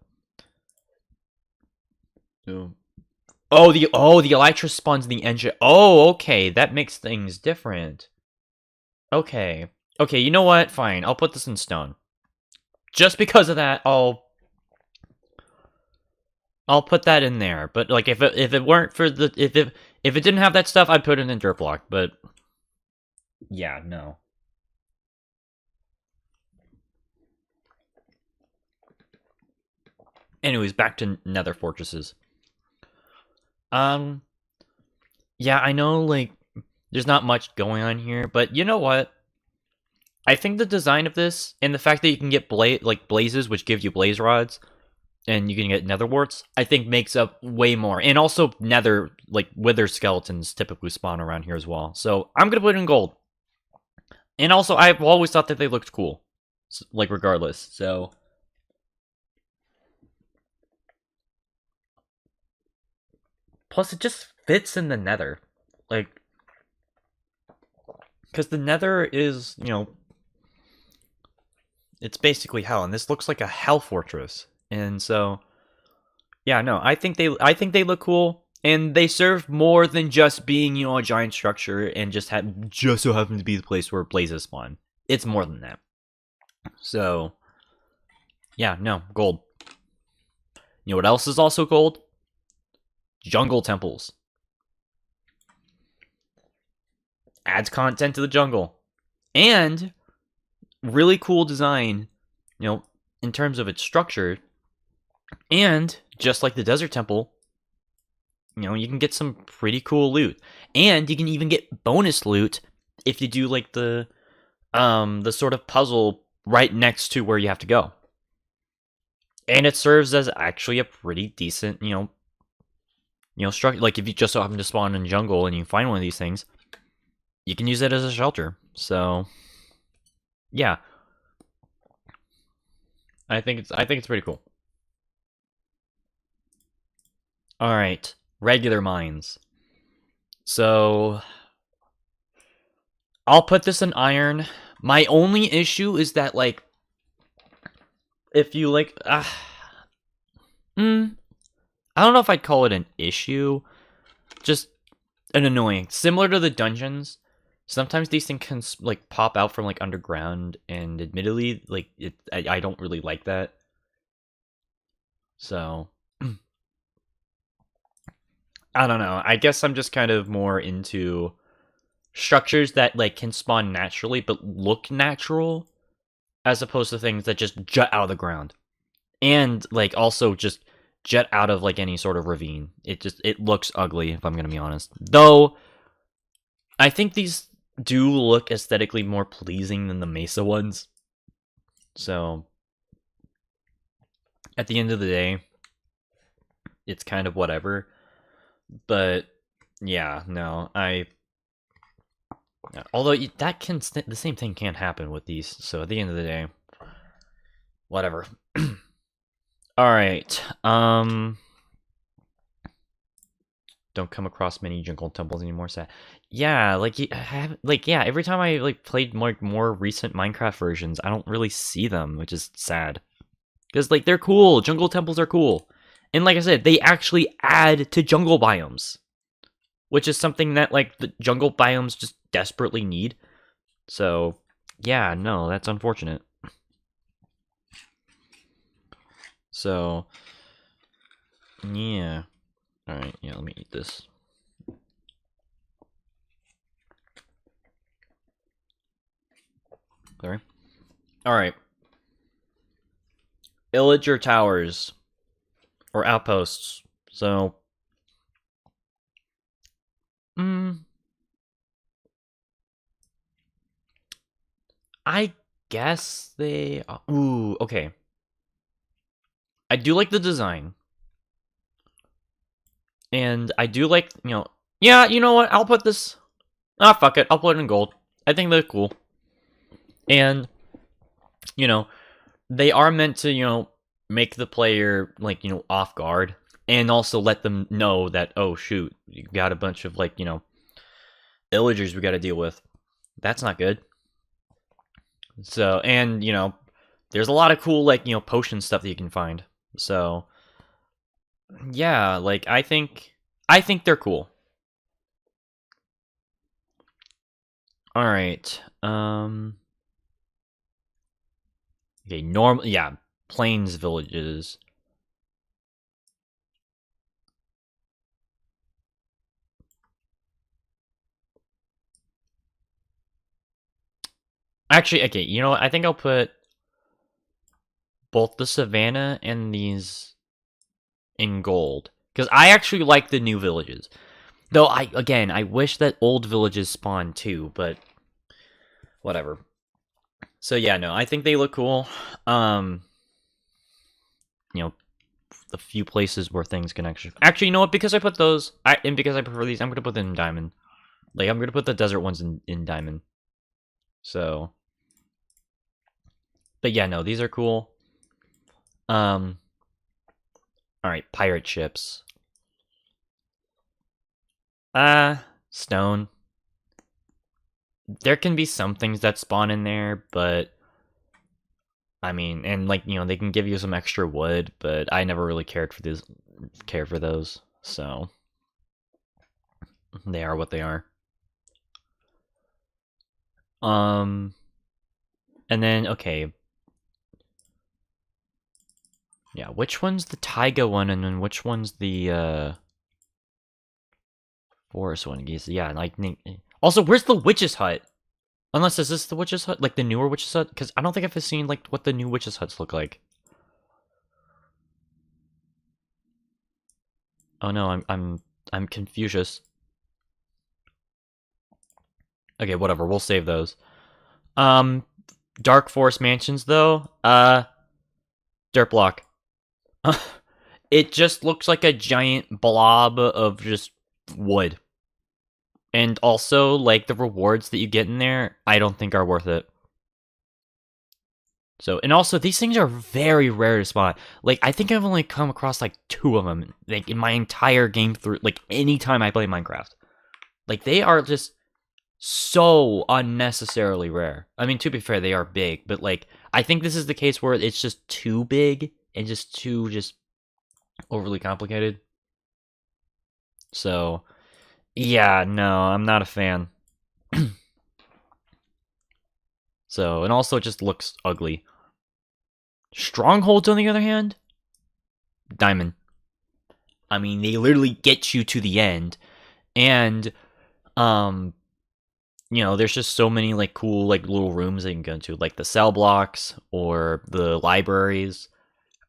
[SPEAKER 1] Oh, the elytra spawns in the engine. Oh, okay, that makes things different. Okay, you know what? Fine, I'll put this in stone. Just because of that, I'll put that in there. But like, if it weren't for the if it didn't have that stuff, I'd put it in dirt block. But yeah, no. Anyways, back to nether fortresses. Yeah, I know, like, there's not much going on here, but you know what? I think the design of this and the fact that you can get blazes, which give you blaze rods, and you can get nether warts, I think makes up way more. And also nether, like wither skeletons typically spawn around here as well. So I'm gonna put it in gold. And also, I've always thought that they looked cool, like regardless. So plus it just fits in the nether, like, because the nether is, you know, it's basically hell, and this looks like a hell fortress. And so, yeah, no, I think they look cool, and they serve more than just being, you know, a giant structure and just so happen to be the place where blazes spawn. It's more than that. So, yeah, no, gold. You know what else is also gold? Jungle temples. Adds content to the jungle. And really cool design, you know, in terms of its structure. And just like the desert temple, you know, you can get some pretty cool loot. And you can even get bonus loot if you do like the sort of puzzle right next to where you have to go. And it serves as actually a pretty decent, you know, structure. Like if you just so happen to spawn in jungle and you find one of these things, you can use it as a shelter. So, yeah, I think it's pretty cool. All right, regular mines. So, I'll put this in iron. My only issue is that, like, if you like, I don't know if I'd call it an issue, just an annoying. Similar to the dungeons, sometimes these things can like pop out from like underground, and admittedly, like I don't really like that. So I don't know. I guess I'm just kind of more into structures that like can spawn naturally but look natural, as opposed to things that just jut out of the ground and like also just jet out of like any sort of ravine. It looks ugly, if I'm gonna be honest. Though I think these do look aesthetically more pleasing than the Mesa ones. So at the end of the day, it's kind of whatever. But yeah, no, although that can the same thing can't happen with these. So at the end of the day, whatever. All right. Don't come across many jungle temples anymore. Sad. Yeah, like yeah. Every time I like played more recent Minecraft versions, I don't really see them, which is sad. Because like they're cool. Jungle temples are cool, and like I said, they actually add to jungle biomes, which is something that like the jungle biomes just desperately need. So yeah, no, that's unfortunate. So yeah. Alright, yeah, let me eat this. Sorry. Alright. Illager towers. Or outposts. So. I guess they. Ooh, okay. I do like the design. And I do like, you know. Yeah, you know what? I'll put this. Ah, fuck it. I'll put it in gold. I think they're cool. And, you know, they are meant to, you know, make the player, like, you know, off guard. And also let them know that, oh, shoot, you got a bunch of, like, you know, illagers we got to deal with. That's not good. So, and, you know, there's a lot of cool, like, you know, potion stuff that you can find. So, yeah, like, I think they're cool. Alright, okay, yeah, plains villages. Actually, okay, you know what? I think I'll put both the savannah and these in gold. Because I actually like the new villages. Though, I wish that old villages spawned too, but whatever. So yeah, no, I think they look cool. Um, you know, the few places where things can actually, you know what? Because I put those, and because I prefer these, I'm gonna put them in diamond. Like I'm gonna put the desert ones in diamond. So, but yeah, no, these are cool. Um, all right, pirate ships. Stone. There can be some things that spawn in there, but I mean, and like they can give you some extra wood, but I never really care for those. So they are what they are. Um, and then okay, yeah, which one's the taiga one, and then which one's the forest one? Yeah, like also, where's the witch's hut? Unless is this the witch's hut, like the newer witch's hut? Because I don't think I've seen like what the new witch's huts look like. Oh no, I'm Confucius. Okay, whatever. We'll save those. Um, Dark Forest Mansions though. Dirt block. It just looks like a giant blob of just wood. And also, like the rewards that you get in there, I don't think are worth it. So, and also these things are very rare to spawn. Like I think I've only come across like 2 of them, like in my entire game through, like anytime I play Minecraft. Like they are just so unnecessarily rare. I mean, to be fair, they are big, but like I think this is the case where it's just too big and just too overly complicated. So, yeah, no, I'm not a fan. So, and also it just looks ugly. Strongholds, on the other hand, diamond. I mean, they literally get you to the end, and um, there's just so many like cool like little rooms that you can go into, like the cell blocks or the libraries.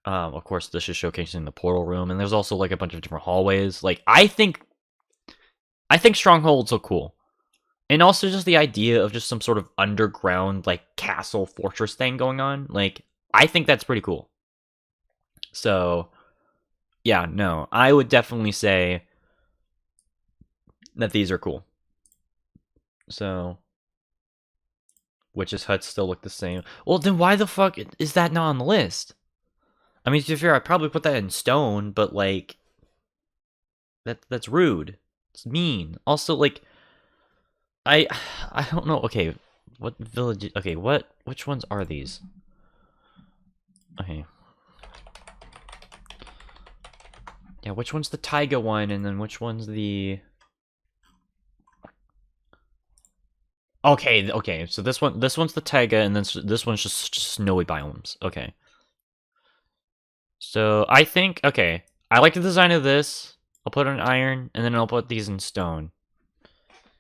[SPEAKER 1] Of course, this is showcasing the portal room, and there's also like a bunch of different hallways. Like I think strongholds look cool. And also just the idea of just some sort of underground like castle fortress thing going on. Like I think that's pretty cool. So, yeah, no, I would definitely say that these are cool. So, witches' huts still look the same. Well, then why the fuck is that not on the list? I mean, to be fair, I'd probably put that in stone, but like that's rude. It's mean. Also, like I I don't know. Okay, what village? Okay, which ones are these? Okay. Yeah, which one's the taiga one, and then which one's the... Okay, so this one's the taiga, and then this one's just snowy biomes. Okay. So, I think, okay, I like the design of this. I'll put it in iron, and then I'll put these in stone.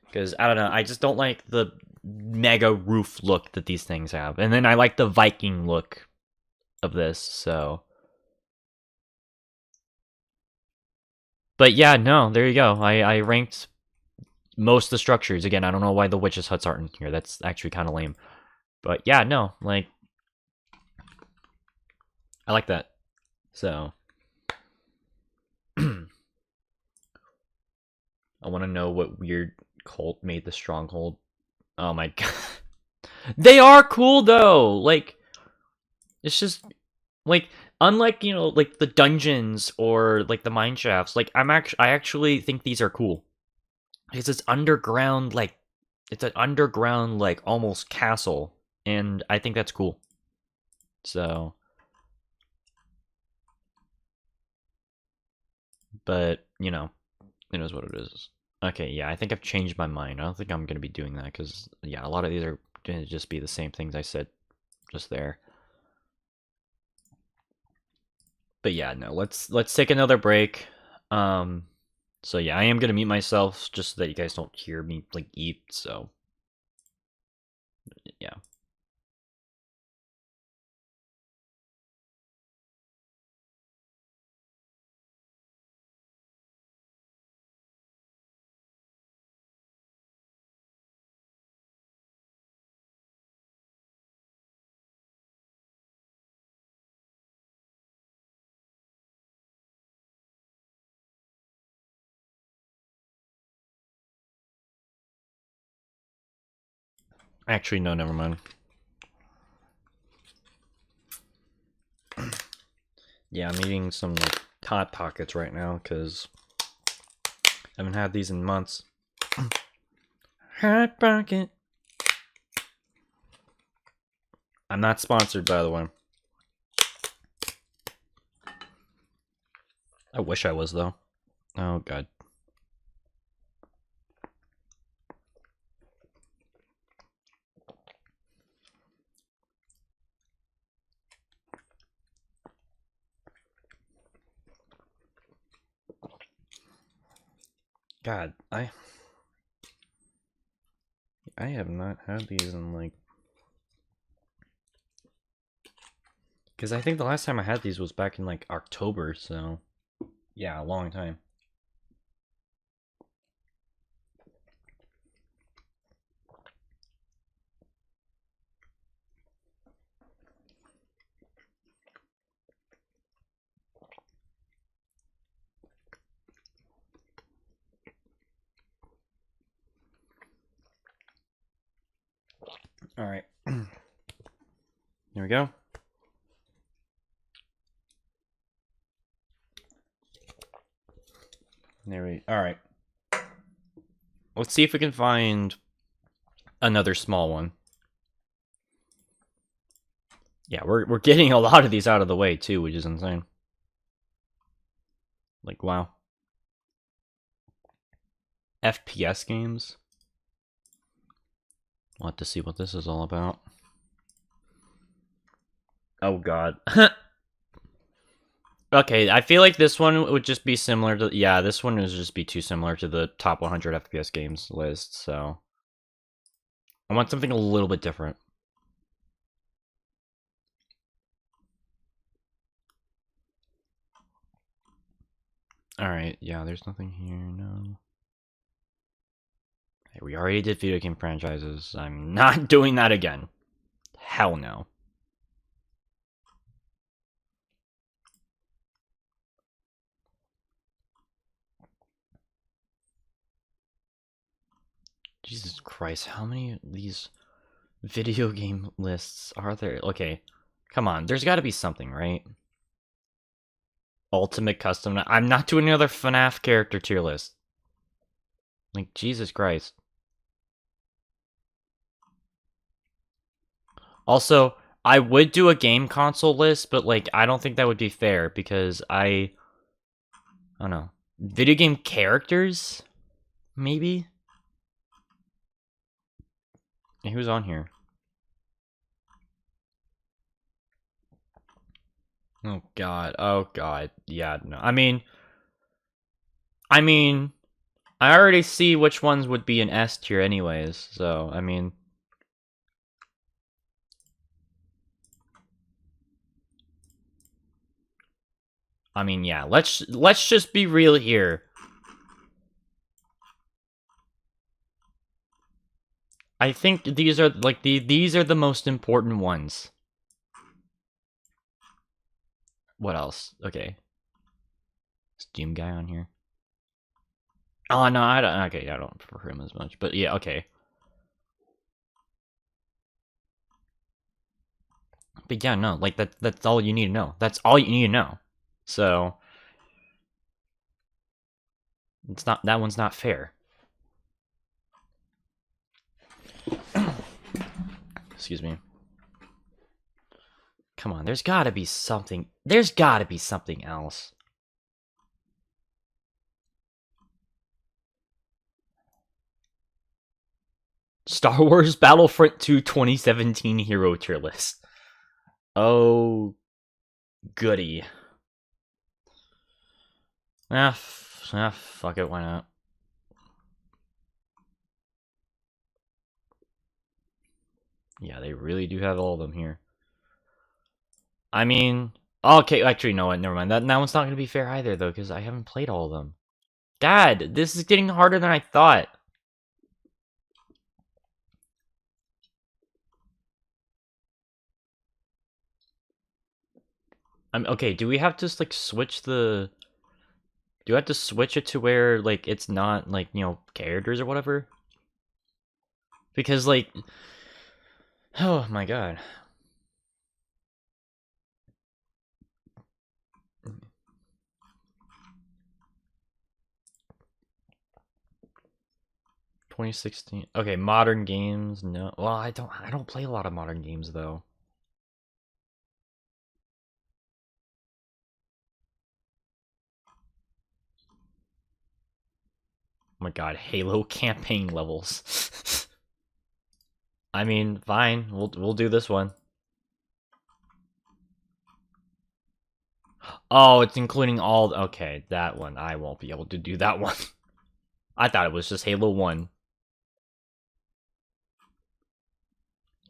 [SPEAKER 1] Because, I don't know, I just don't like the mega roof look that these things have. And then I like the Viking look of this, so... But yeah, no, there you go. I ranked most of the structures. Again, I don't know why the witches' huts aren't in here. That's actually kind of lame. But yeah, no, like, I like that. So, I want to know what weird cult made the stronghold. Oh my god. They are cool though. Like, it's just like unlike, like the dungeons or like the mine shafts, like I actually think these are cool. Because it's an underground like almost castle, and I think that's cool. So, but, it is what it is. Okay, yeah, I think I've changed my mind. I don't think I'm going to be doing that because, yeah, a lot of these are going to just be the same things I said just there. But yeah, no, let's take another break. Um, so yeah, I am going to mute myself just so that you guys don't hear me like eat. So yeah.
[SPEAKER 2] Actually, no, never mind. Yeah, I'm eating some like Hot Pockets right now because I haven't had these in months. Hot Pocket. I'm not sponsored, by the way. I wish I was, though. Oh, God. God, I have not had these in, like... Because I think the last time I had these was back in, like, October, so... Yeah, a long time. Alright. Here we go. Alright. Let's see if we can find another small one. Yeah, we're getting a lot of these out of the way, too, which is insane. Like, wow. FPS games? We'll have to see what this is all about. Oh, God. Okay, I feel like this one would just be similar to... Yeah, this one would just be too similar to the top 100 FPS games list, so... I want something a little bit different. Alright, yeah, there's nothing here, no. Hey, we already did video game franchises. I'm not doing that again. Hell no. Jesus Christ, how many of these video game lists are there? Okay, come on, there's gotta be something, right? Ultimate custom. I'm not doing another FNAF character tier list. Like, Jesus Christ. Also, I would do a game console list, but, like, I don't think that would be fair, because I don't know. Video game characters? Maybe? Hey, who's on here? Oh, God. Oh, God. Yeah, no. I mean, I already see which ones would be an S tier anyways, so, I mean... yeah, let's just be real here. I think these are, like, these are the most important ones. What else? Okay. Is Doom Guy on here? Oh, no, I don't... Okay, I don't prefer him as much, but yeah, okay. But yeah, no, like, that's all you need to know. That's all you need to know. So... It's not... That one's not fair. Excuse me. Come on, there's gotta be something... There's gotta be something else. Star Wars Battlefront 2 2017 Hero Tier List. Oh, goody. Fuck it, why not? Yeah, they really do have all of them here. I mean, okay, actually, no, never mind. That one's not going to be fair either, though, because I haven't played all of them. God, this is getting harder than I thought. Okay, do we have to, like, switch the... Do I have to switch it to where, like, it's not, like, you know, characters or whatever? Because, like... Oh my god. "2016." Okay, modern games. No. Well, I don't play a lot of modern games though. Oh my god, Halo campaign levels. I mean, fine. We'll do this one. Oh, it's including all. Okay, that one. I won't be able to do that one. I thought it was just Halo 1.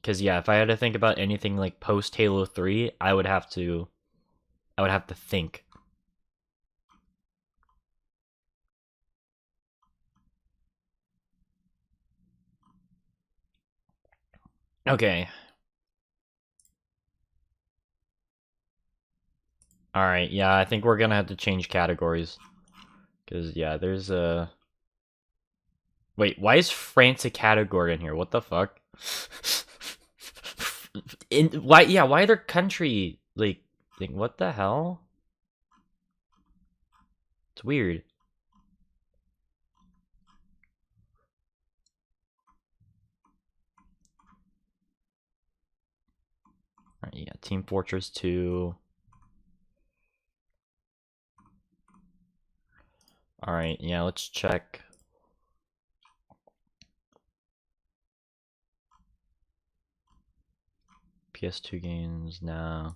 [SPEAKER 2] Cause yeah, if I had to think about anything like post Halo 3, I would have to think. Okay. Alright, yeah, I think we're gonna have to change categories. Cause yeah, there's a wait, why is France a category in here? What the fuck? Why are their country like what the hell? It's weird. Alright, yeah, Team Fortress 2. Alright, yeah, let's check. PS2 games, no.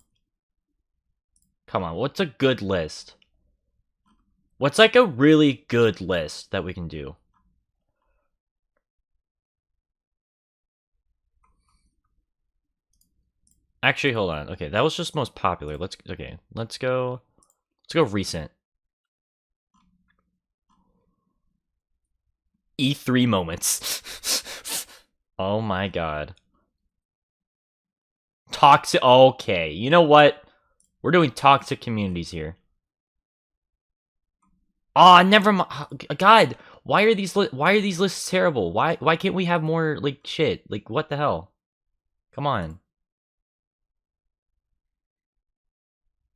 [SPEAKER 2] Come on, what's a good list? What's like a really good list that we can do? Actually, hold on. Okay, that was just most popular. Let's go recent. E3 moments. Oh my god. Toxic. Okay, you know what? We're doing toxic communities here. Ah, never mind. God, why are these lists terrible? Why can't we have more like shit? Like what the hell? Come on.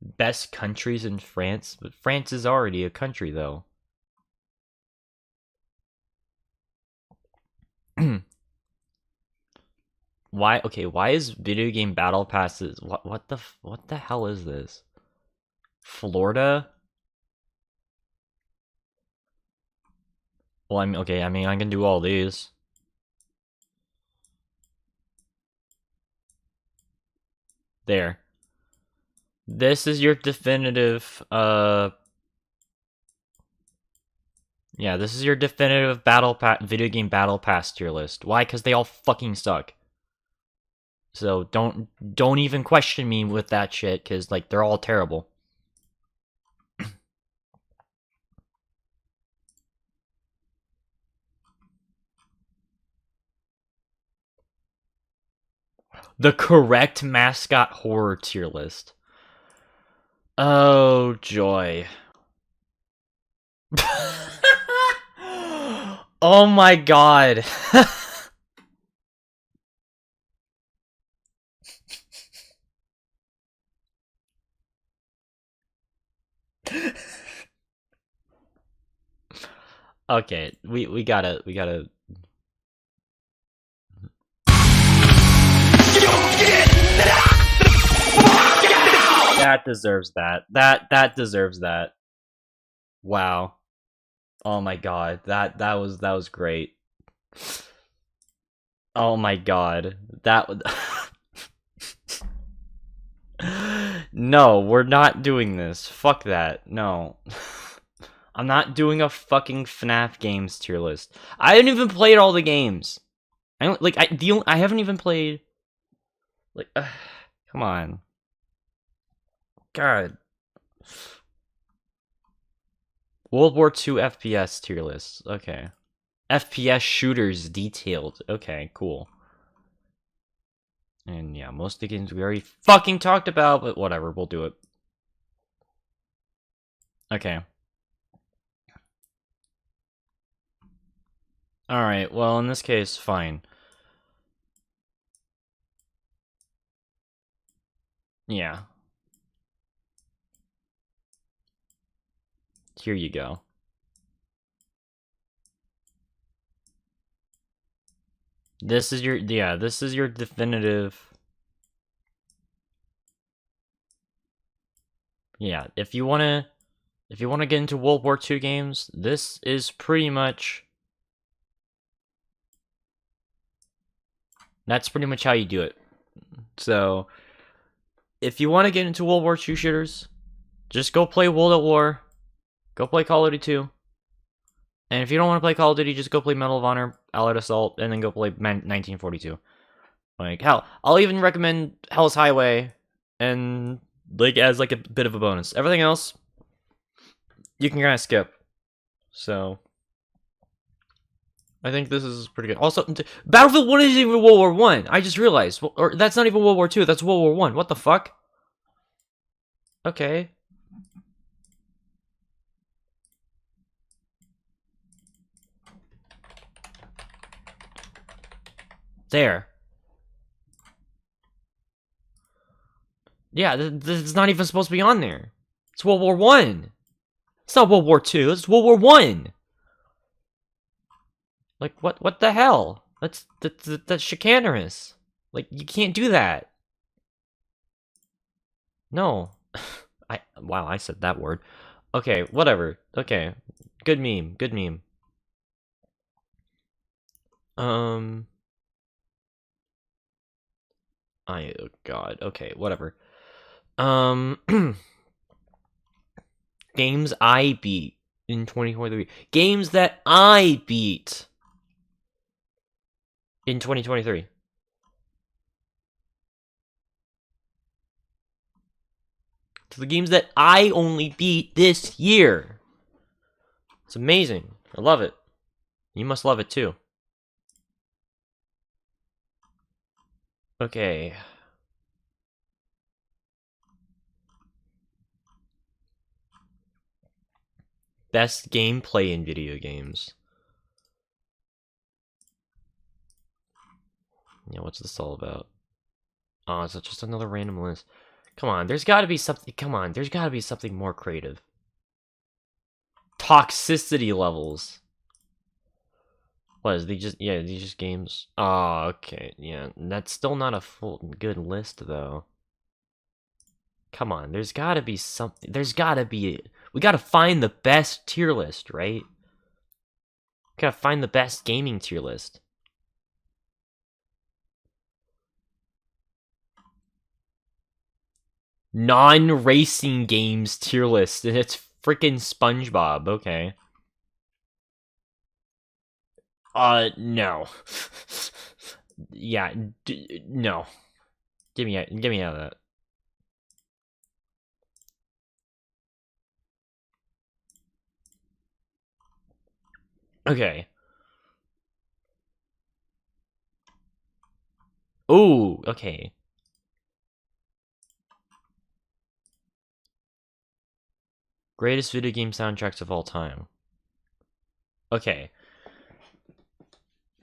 [SPEAKER 2] Best countries in France, but France is already a country though. Why? Okay, why is video game battle passes? What the hell is this? Florida? Well, okay. I mean, I can do all these. There. This is your definitive. Yeah, this is your definitive video game battle pass tier list. Why? Because they all fucking suck. So don't even question me with that shit, because like they're all terrible. The correct mascot horror tier list. Oh joy. Oh my god. Okay, we gotta. That deserves that. That deserves that. Wow. Oh my god. That was great. Oh my god. That was No, we're not doing this. Fuck that. No. I'm not doing a fucking FNAF games tier list. I haven't even played all the games. I don't like I haven't even played like come on. God. World War II FPS tier list. Okay. FPS shooters detailed. Okay, cool. And yeah, most of the games we already fucking talked about, but whatever, we'll do it. Okay. Alright, well, in this case, fine. Yeah. Here you go. This is your definitive. Yeah, if you wanna get into World War II games, this is pretty much that's pretty much how you do it. So if you want to get into World War II shooters, just go play World at War, go play Call of Duty 2. And if you don't want to play Call of Duty, just go play Medal of Honor, Allied Assault, and then go play 1942. Like, hell, I'll even recommend Hell's Highway, and like as like a bit of a bonus. Everything else, you can kind of skip. So, I think this is pretty good. Also, Battlefield 1 isn't even World War 1. I just realized. Or that's not even World War 2, that's World War 1. What the fuck? Okay. There. Yeah, this is not even supposed to be on there. It's World War 1. It's not World War 2, it's World War 1. Like, what the hell? That's chicanerous. Like, you can't do that. No. Wow, I said that word. Okay, whatever. Okay. Good meme. Good meme. Oh god. Okay, whatever. Games I beat in 2023. Games that I beat in 2023. To the games that I only beat this year. It's amazing. I love it. You must love it too. Okay. Best gameplay in video games. Yeah, what's this all about? Oh, it's just another random list. Come on, there's gotta be something. Come on, there's gotta be something more creative. Toxicity levels. What is these just? Yeah, these just games. Oh, okay, yeah. That's still not a full good list though. Come on, there's gotta be something. There's gotta be. We gotta find the best tier list, right? Gotta find the best gaming tier list. Non-racing games tier list, and it's freaking SpongeBob. Okay. No. Yeah, no. Get me out of that. Okay. Ooh, okay. Greatest video game soundtracks of all time. Okay.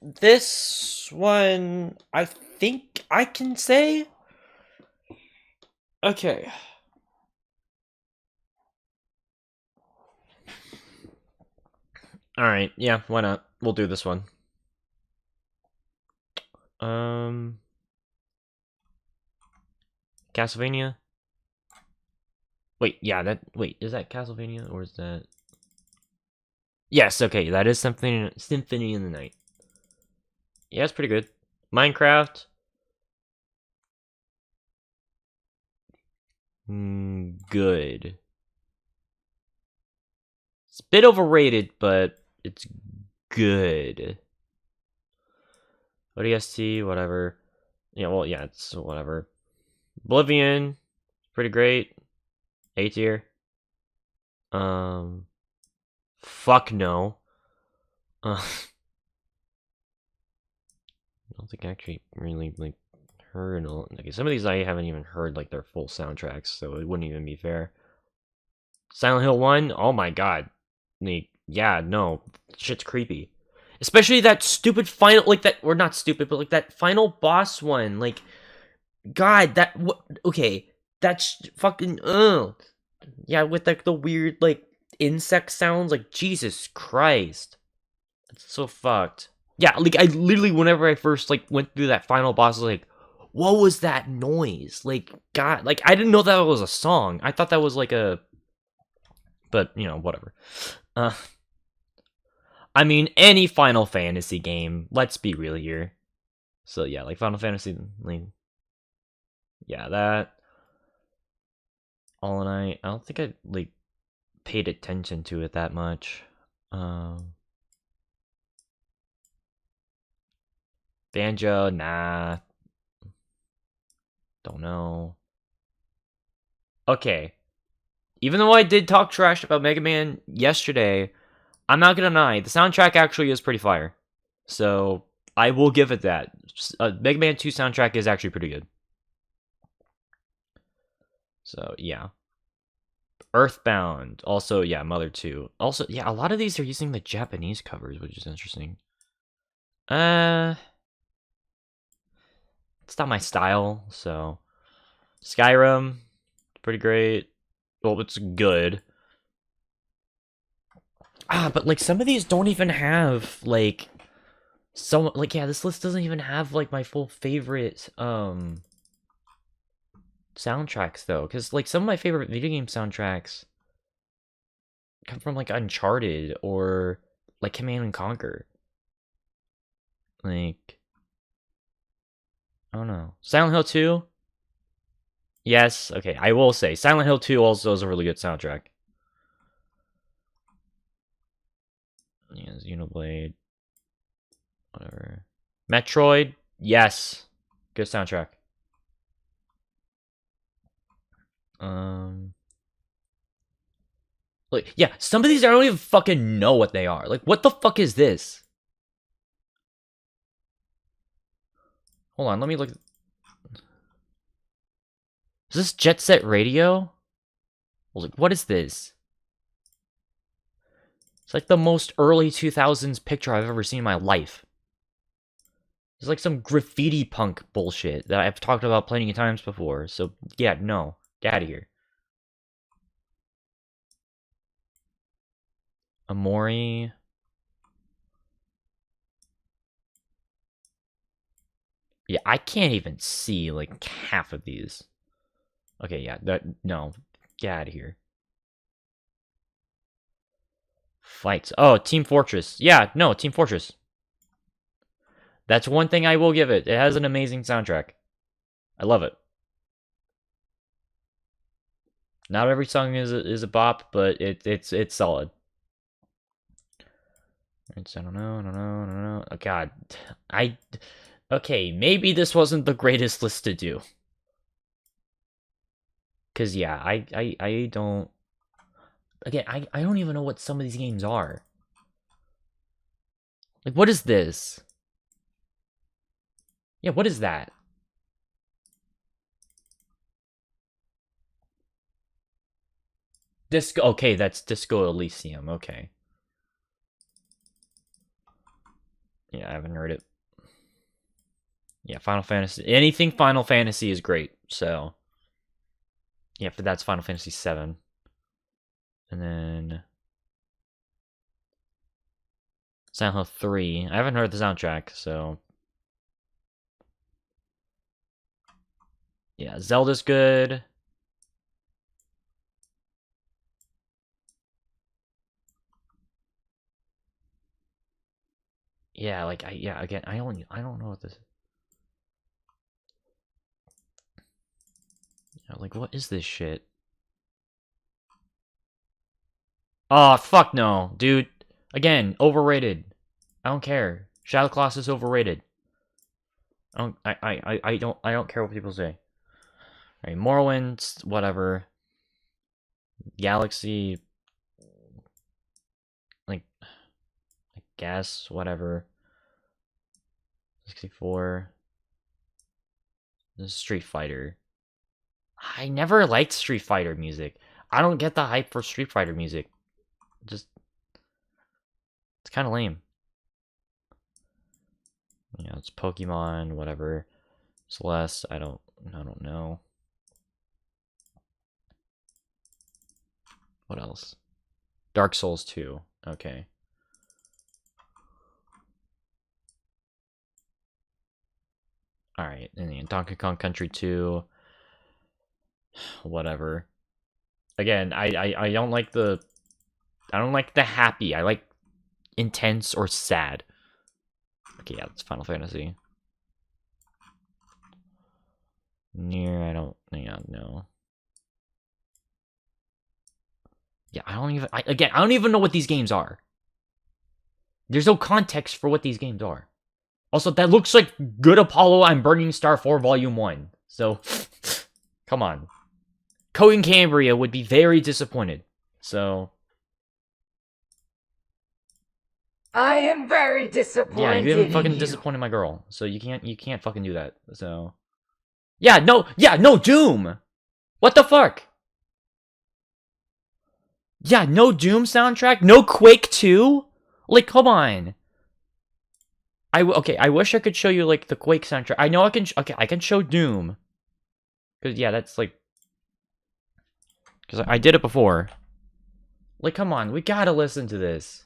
[SPEAKER 2] This one, I think I can say. Okay. Alright, yeah, why not? We'll do this one. Castlevania? Wait, yeah, wait, is that Castlevania, or is that... Yes, okay, that is Symphony in the Night. Yeah, it's pretty good. Minecraft? Good. It's a bit overrated, but it's good. ODST, whatever. Yeah, well, yeah, it's whatever. Oblivion, pretty great. A tier. Fuck no. I don't think I actually really like heard. Like some of these I haven't even heard like their full soundtracks, so it wouldn't even be fair. Silent Hill 1, oh my god. Like, yeah, no, shit's creepy. Especially that stupid final, like that, or not stupid, but like that final boss one. Like, god, okay,
[SPEAKER 1] That's fucking yeah, with like the weird like insect sounds, like Jesus Christ. It's so fucked. Yeah, like I literally whenever I first like went through that final boss, I was like, what was that noise? Like God, like I didn't know that was a song. I thought that was like a but you know, whatever. Uh I mean any Final Fantasy game, let's be real here. So yeah, like Final Fantasy like yeah, that All Night. I don't think I like paid attention to it that much. Banjo, nah. Don't know. Okay. Even though I did talk trash about Mega Man yesterday, I'm not gonna deny the soundtrack actually is pretty fire. So I will give it that. Mega Man 2 soundtrack is actually pretty good. So yeah. Earthbound. Also, yeah, Mother 2. Also, yeah, a lot of these are using the Japanese covers, which is interesting. It's not my style, so Skyrim, pretty great. Well, it's good. But like some of these don't even have like some like yeah, this list doesn't even have like my full favorite soundtracks though, because like some of my favorite video game soundtracks come from like Uncharted or like Command and Conquer. Like I don't know. Silent Hill 2? Yes, okay, I will say Silent Hill 2 also is a really good soundtrack. Yeah, Xenoblade. Whatever. Metroid? Yes. Good soundtrack. Um Like, yeah, some of these I don't even fucking know what they are. Like, what the fuck is this? Hold on, let me look. Is this Jet Set Radio? I was like, what is this? It's like the most early 2000s picture I've ever seen in my life. It's like some graffiti punk bullshit that I've talked about plenty of times before. So, yeah, no. Get out of here. Amori. Yeah, I can't even see like half of these. Okay, yeah, no. Get out of here. Fights. Oh, Team Fortress. Yeah, no, Team Fortress. That's one thing I will give it. It has an amazing soundtrack. I love it. Not every song is a bop, but it's solid. It's, I don't know, I don't know, I don't know. Oh, God, I okay. Maybe this wasn't the greatest list to do. Cause yeah, I don't. Again, I don't even know what some of these games are. Like, what is this? Yeah, what is that? Disco. Okay, that's Disco Elysium. Okay. Yeah, I haven't heard it. Yeah, Final Fantasy. Anything Final Fantasy is great. So, yeah, but that's Final Fantasy 7. And then Silent Hill 3. I haven't heard the soundtrack, so yeah, Zelda's good. Yeah, like again, I don't know what this. Like what is this shit? Oh fuck no, dude. Again, overrated. I don't care. Shadow Class is overrated. I don't care what people say. Alright, Morrowind, whatever. Galaxy, like I guess, whatever. 64. This is Street Fighter. I never liked Street Fighter music. I don't get the hype for Street Fighter music. Just it's kind of lame. You know, it's Pokemon, whatever. Celeste, I don't know.
[SPEAKER 2] What else? Dark Souls 2. Okay. Alright, and then Donkey Kong Country 2. Whatever. Again, I don't like the... I don't like the happy. I like intense or sad. Okay, yeah, that's Final Fantasy. Near, I don't... Yeah, no. Yeah, I don't even... Again, I don't even know what these games are. There's no context for what these games are. Also, that looks like Good Apollo I'm Burning Star 4 Volume 1. So, come on. Code in Cambria would be very disappointed. So...
[SPEAKER 3] I am very disappointed.
[SPEAKER 2] Yeah, you haven't fucking disappointed my girl. So you can't fucking do that. So... Yeah, no Doom! What the fuck? Yeah, no Doom soundtrack? No Quake 2? Like, come on. Okay, I wish I could show you, like, the Quake soundtrack. I know I can... Okay, I can show Doom. Because, yeah, that's, like... Because I did it before. Like, come on, we gotta listen to this.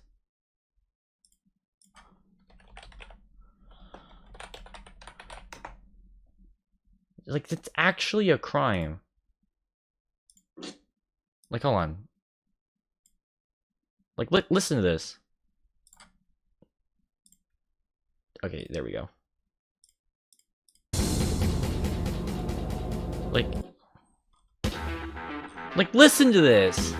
[SPEAKER 2] Like, that's actually a crime. Like, hold on. Like, listen to this. Okay, there we go. Like, listen to this.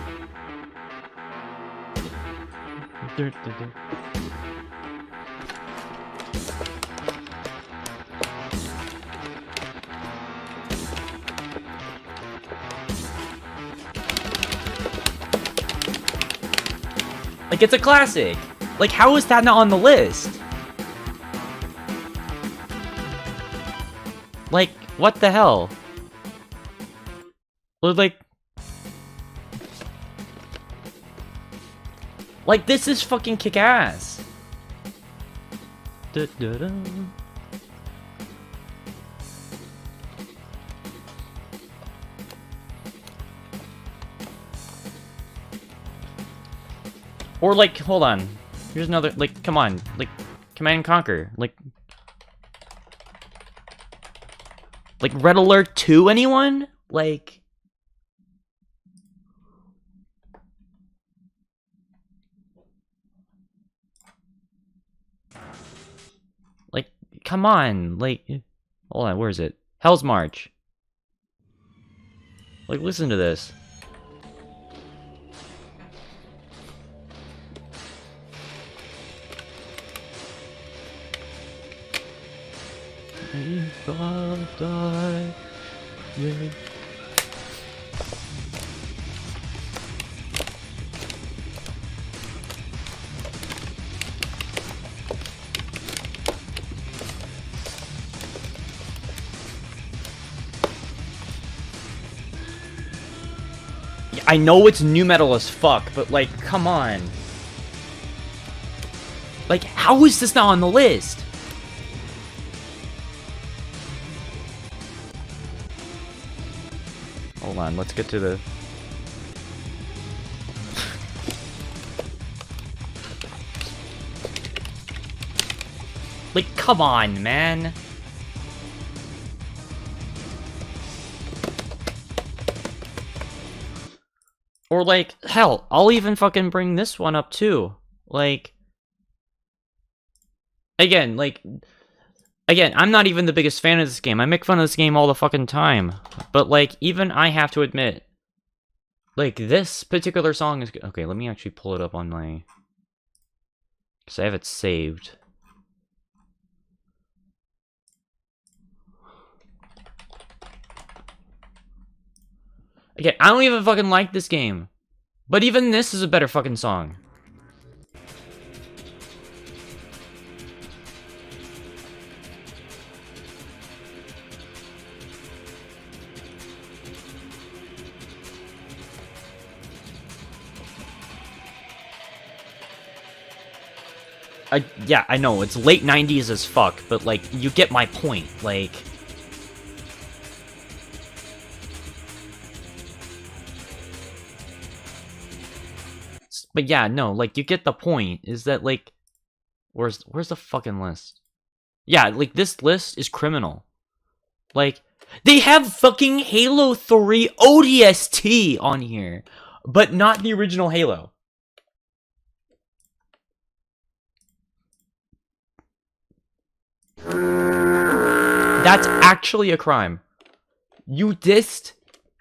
[SPEAKER 2] Like, it's a classic. Like, how is that not on the list? Like, what the hell? Like, this is fucking kick-ass. Or, like, hold on. Here's another, like, come on. Like, Command and Conquer. Like, Red Alert 2, anyone? Like... Like, come on. Like, hold on, where is it? Hell's March. Like, listen to this. If I die, yeah. I know it's new metal as fuck, but like, come on. Like, how is this not on the list? Hold on, let's get to the... Like, come on, man. Or like, hell, I'll even fucking bring this one up too. Like, again, I'm not even the biggest fan of this game. I make fun of this game all the fucking time. But like, even I have to admit, like, this particular song is... Okay, let me actually pull it up on my... Because I have it saved. Again, I don't even fucking like this game. But even this is a better fucking song. Yeah, I know, it's late 90s as fuck, but like, you get my point, like... But yeah, no, like, you get the point, is that, like, where's the fucking list? Yeah, like, this list is criminal. Like, they have fucking Halo 3 ODST on here, but not the original Halo. That's actually a crime. You dissed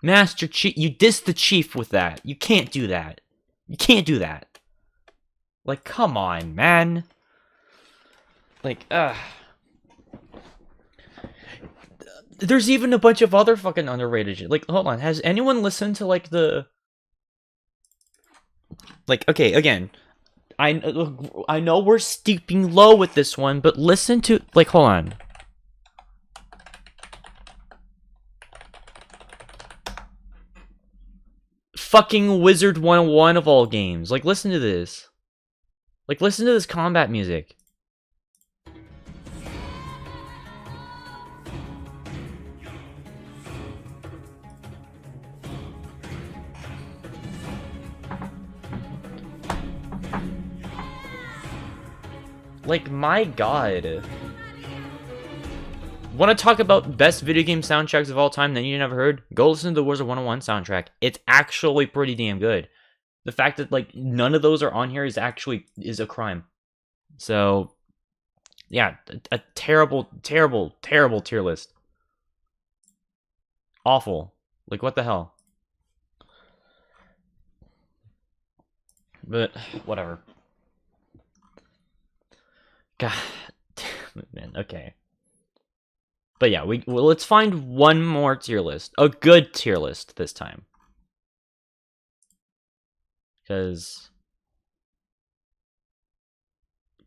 [SPEAKER 2] Master Chief. You dissed the Chief with that. You can't do that. You can't do that. Like, come on, man. Like, there's even a bunch of other fucking underrated shit. Like, hold on. Has anyone listened to, like, the... Like, okay, again. I know we're steeping low with this one, but listen to... Like, hold on. Fucking Wizard 101 of all games. Like, listen to this. Like, listen to this combat music. Like, my god. Want to talk about best video game soundtracks of all time that you never heard? Go listen to the Wizard 101 soundtrack. It's actually pretty damn good. The fact that, like, none of those are on here is a crime. So, yeah, a terrible, terrible, terrible tier list. Awful. Like, what the hell? But, whatever. God damn it, man. Okay. But yeah, let's find one more tier list. A good tier list this time. Because...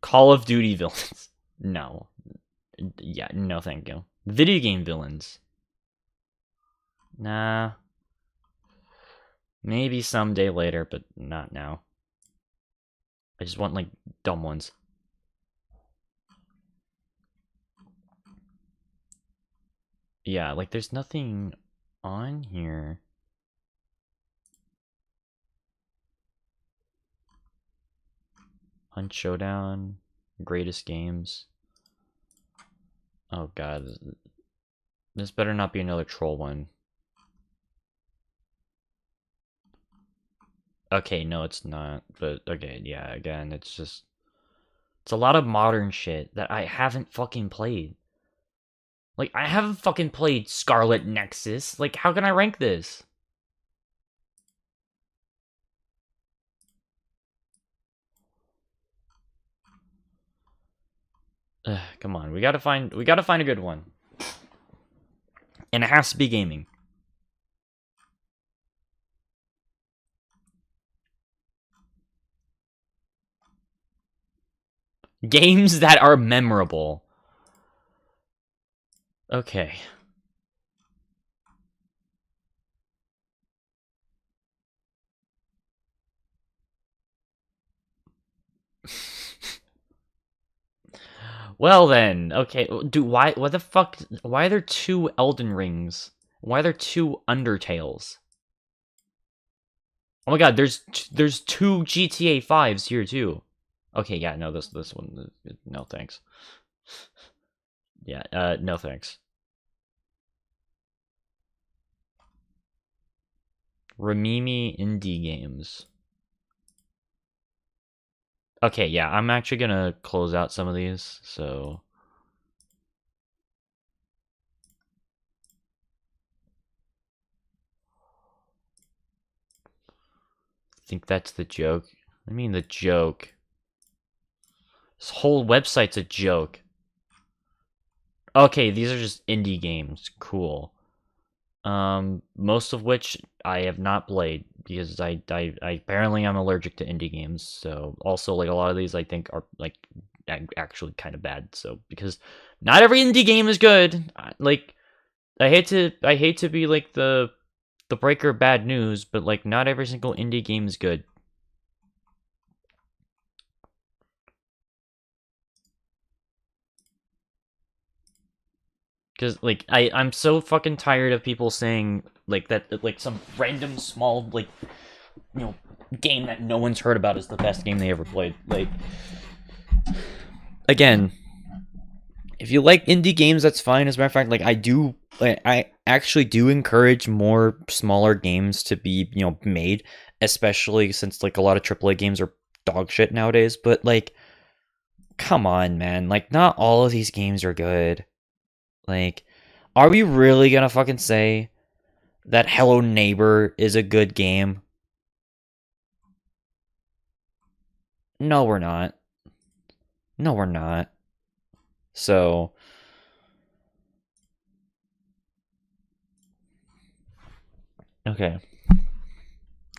[SPEAKER 2] Call of Duty villains. No. Yeah, no thank you. Video game villains. Nah. Maybe someday later, but not now. I just want, like, dumb ones. Yeah, like, there's nothing on here. Hunt Showdown, greatest games. Oh god, this better not be another troll one. Okay, no it's not, but okay, yeah, again, it's a lot of modern shit that I haven't fucking played. Like, I haven't fucking played Scarlet Nexus. Like, how can I rank this? Come on, we gotta find a good one. And it has to be gaming. Games that are memorable. Okay. Well then, okay, dude, what the fuck, why are there 2 Elden Rings? Why are there 2 Undertales? Oh my god, there's 2 GTA 5s here too. Okay, yeah, no, this one, no thanks. Yeah, no thanks. Ramimi indie games. Okay, yeah, I'm actually gonna close out some of these, so... I think that's the joke. I mean the joke. This whole website's a joke. Okay, these are just indie games. Cool. Most of which I have not played because I apparently I'm allergic to indie games. So also, like, a lot of these I think are, like, actually kind of bad. So because not every indie game is good. Like, I hate to be like the breaker of bad news, but, like, not every single indie game is good. Because, like, I'm so fucking tired of people saying, like, that, like, some random small, like, you know,
[SPEAKER 1] game that no one's heard about is the best game they ever played. Like, again, if you like indie games, that's fine. As a matter of fact, like I actually do encourage more smaller games to be, made, especially since like a lot of AAA games are dog shit nowadays. But like, come on, man. Like, not all of these games are good. Like, are we really gonna fucking say that Hello Neighbor is a good game? No, we're not. No, we're not. So, okay.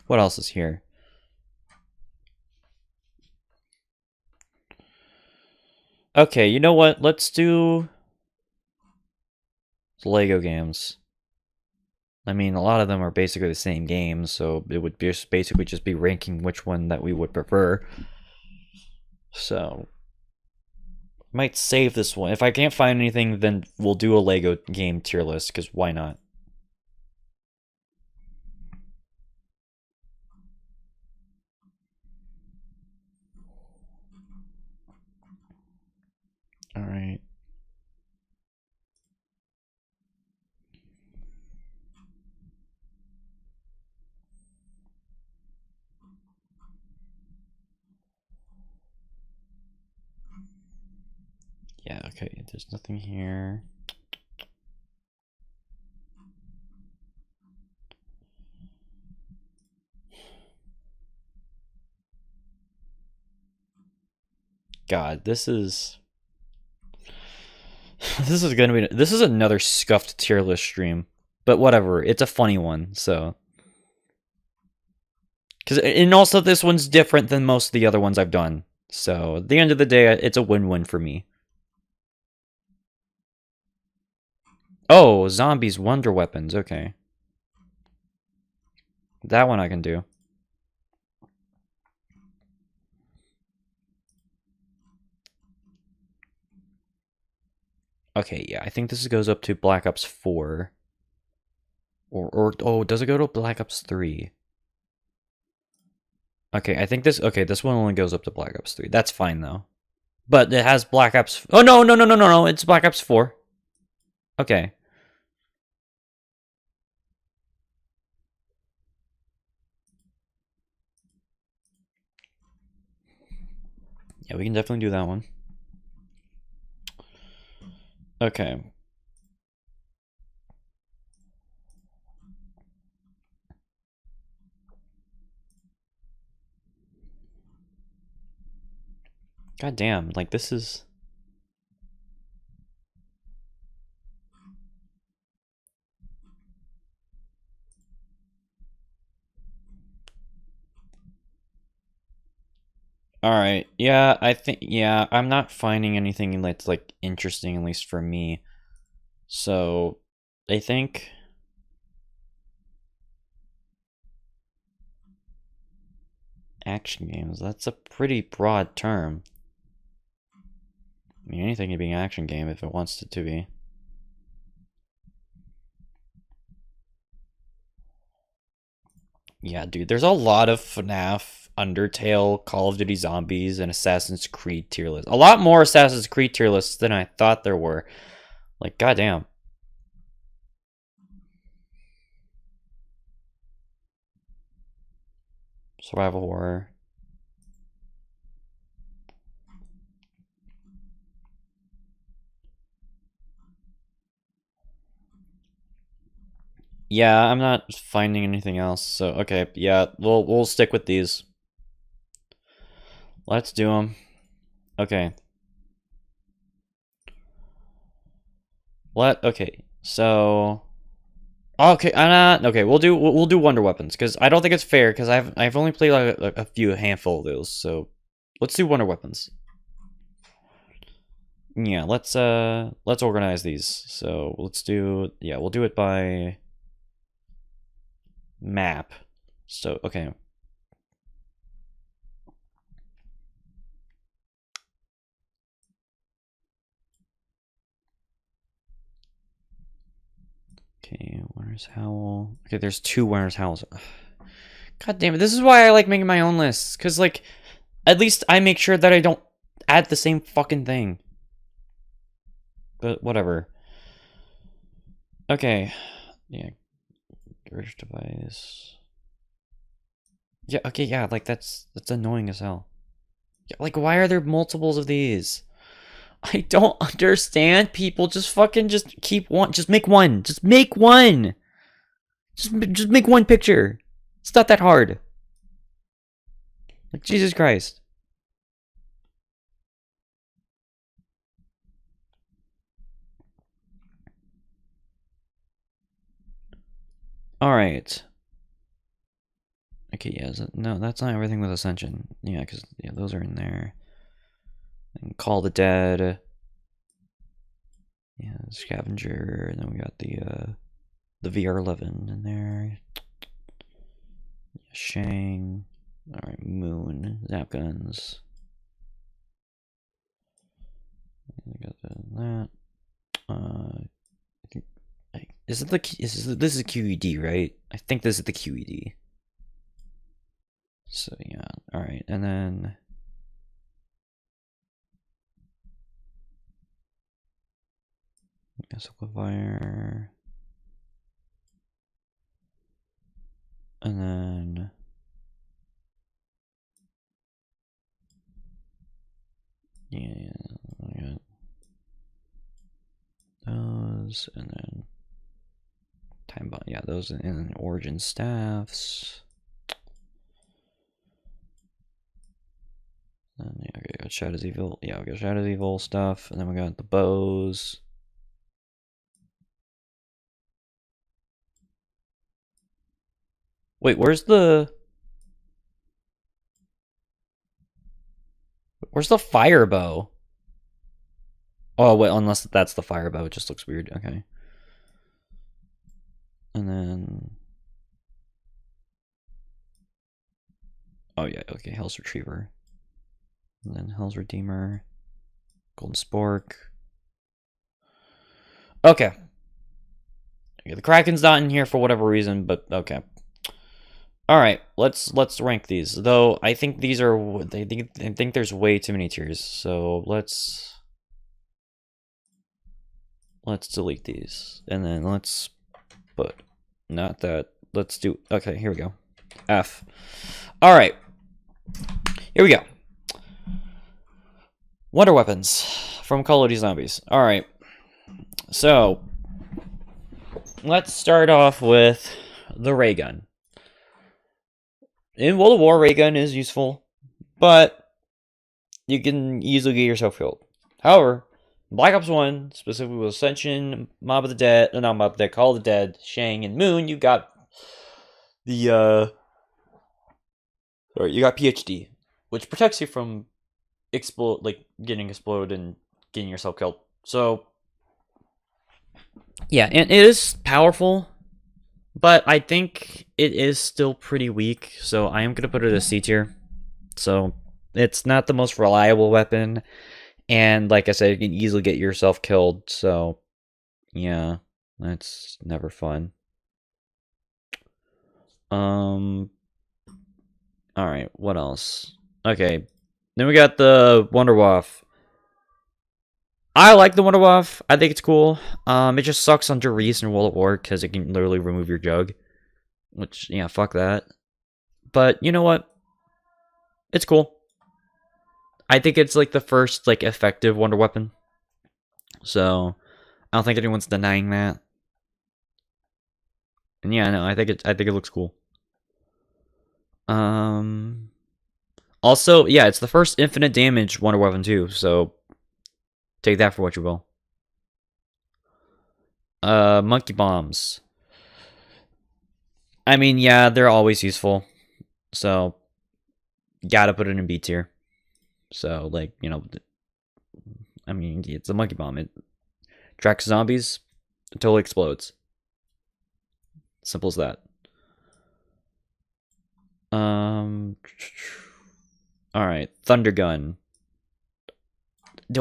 [SPEAKER 1] What else is here? Okay, you know what? Let's do Lego games. I mean, a lot of them are basically the same games, so it would basically just be ranking which one that we would prefer. So, might save this one. If I can't find anything, then we'll do a Lego game tier list, because why not? All right. Yeah, okay, there's nothing here. God, this is this is another scuffed tier list stream. But whatever, it's a funny one, so. And also this one's different than most of the other ones I've done. So, at the end of the day, it's a win-win for me. Oh, zombies, wonder weapons, okay. That one I can do. Okay, yeah, I think this goes up to Black Ops 4. Oh, does it go to Black Ops 3? Okay, I think this one only goes up to Black Ops 3. That's fine, though. But it has Black Ops... Oh, no, it's Black Ops 4. Okay. Yeah, we can definitely do that one. Okay. God damn, like this is... Alright, yeah, I'm not finding anything that's, like, interesting, at least for me. So, I think... Action games, that's a pretty broad term. I mean, anything can be an action game if it wants it to be. Yeah, dude, there's a lot of FNAF, Undertale, Call of Duty Zombies, and Assassin's Creed tier lists. A lot more Assassin's Creed tier lists than I thought there were. Like, goddamn. Survival horror. Yeah, I'm not finding anything else. So, okay, yeah, we'll stick with these. Let's do them. Okay. Okay. So, okay, okay, we'll do Wonder Weapons cuz I don't think it's fair cuz I've only played like a handful of those. So, let's do Wonder Weapons. Yeah, let's organize these. So, we'll do it by map. So, okay. Okay, Winter's Howl. Okay, there's two Winter's Howls.
[SPEAKER 2] God damn it. This is why I like making my own lists. Because, like, at least I make sure that I don't add the same fucking thing. But whatever. Okay. Yeah. Storage device. Yeah, okay, yeah, like, that's annoying as hell. Yeah, like, why are there multiples of these? I don't understand, people. Just keep one. Just make one. Just make one. Just make one picture. It's not that hard. Like, Jesus Christ. Alright. Okay, yeah, no, that's not everything with Ascension. Yeah, because, yeah, those are in there. And Call the Dead. Yeah, Scavenger. And then we got the VR11 in there. Shang. Alright, Moon. Zap Guns. I got that. I think, this is a QED, right? I think this is the QED. So yeah, all right, and then Simplifier, and then yeah, I got those, and then time bomb. Yeah, those, and then origin staffs. And yeah, okay, got Shadow's Evil. Yeah, we got Shadow's Evil stuff, and then we got the bows. Wait, where's the fire bow? Oh wait, unless that's the fire bow, it just looks weird. Okay. And then oh yeah, okay, Hell's Retriever. And then Hell's Redeemer. Golden Spork. Okay. The Kraken's not in here for whatever reason, but okay. Alright, let's rank these. Though I think these are I think there's way too many tiers, so let's delete these. And then let's put not that. Let's do okay, here we go. F. Alright. Here we go. Wonder Weapons from Call of Duty Zombies. Alright. So let's start off with the ray gun. In World of War, ray gun is useful, but you can easily get yourself killed. However, Black Ops 1, specifically with Ascension, Mob of the Dead, not Mob of the Dead, Call of the Dead, Shang, and Moon, you got the you got PhD, which protects you from getting exploded and getting yourself killed. So yeah, and it is powerful, but I think it is still pretty weak, so I am going to put it as C tier. So it's not the most reliable weapon, and like I said, you can easily get yourself killed, so yeah, that's never fun. Alright, what else? Okay, then we got the Wonderwaff. I like the Wonderwaff. I think it's cool. It just sucks on Reese in World of War because it can literally remove your jug. Which, yeah, fuck that. But, you know what? It's cool. I think it's, like, the first, like, effective Wonder Weapon. So, I don't think anyone's denying that. And yeah, no, I think it looks cool. Also, yeah, it's the first infinite damage Wonder Weapon too, so take that for what you will. Monkey bombs. I mean, yeah, they're always useful. So, gotta put it in B tier. So, like, you know, I mean, it's a monkey bomb. It tracks zombies, it totally explodes. Simple as that. Alright, Thunder Gun. I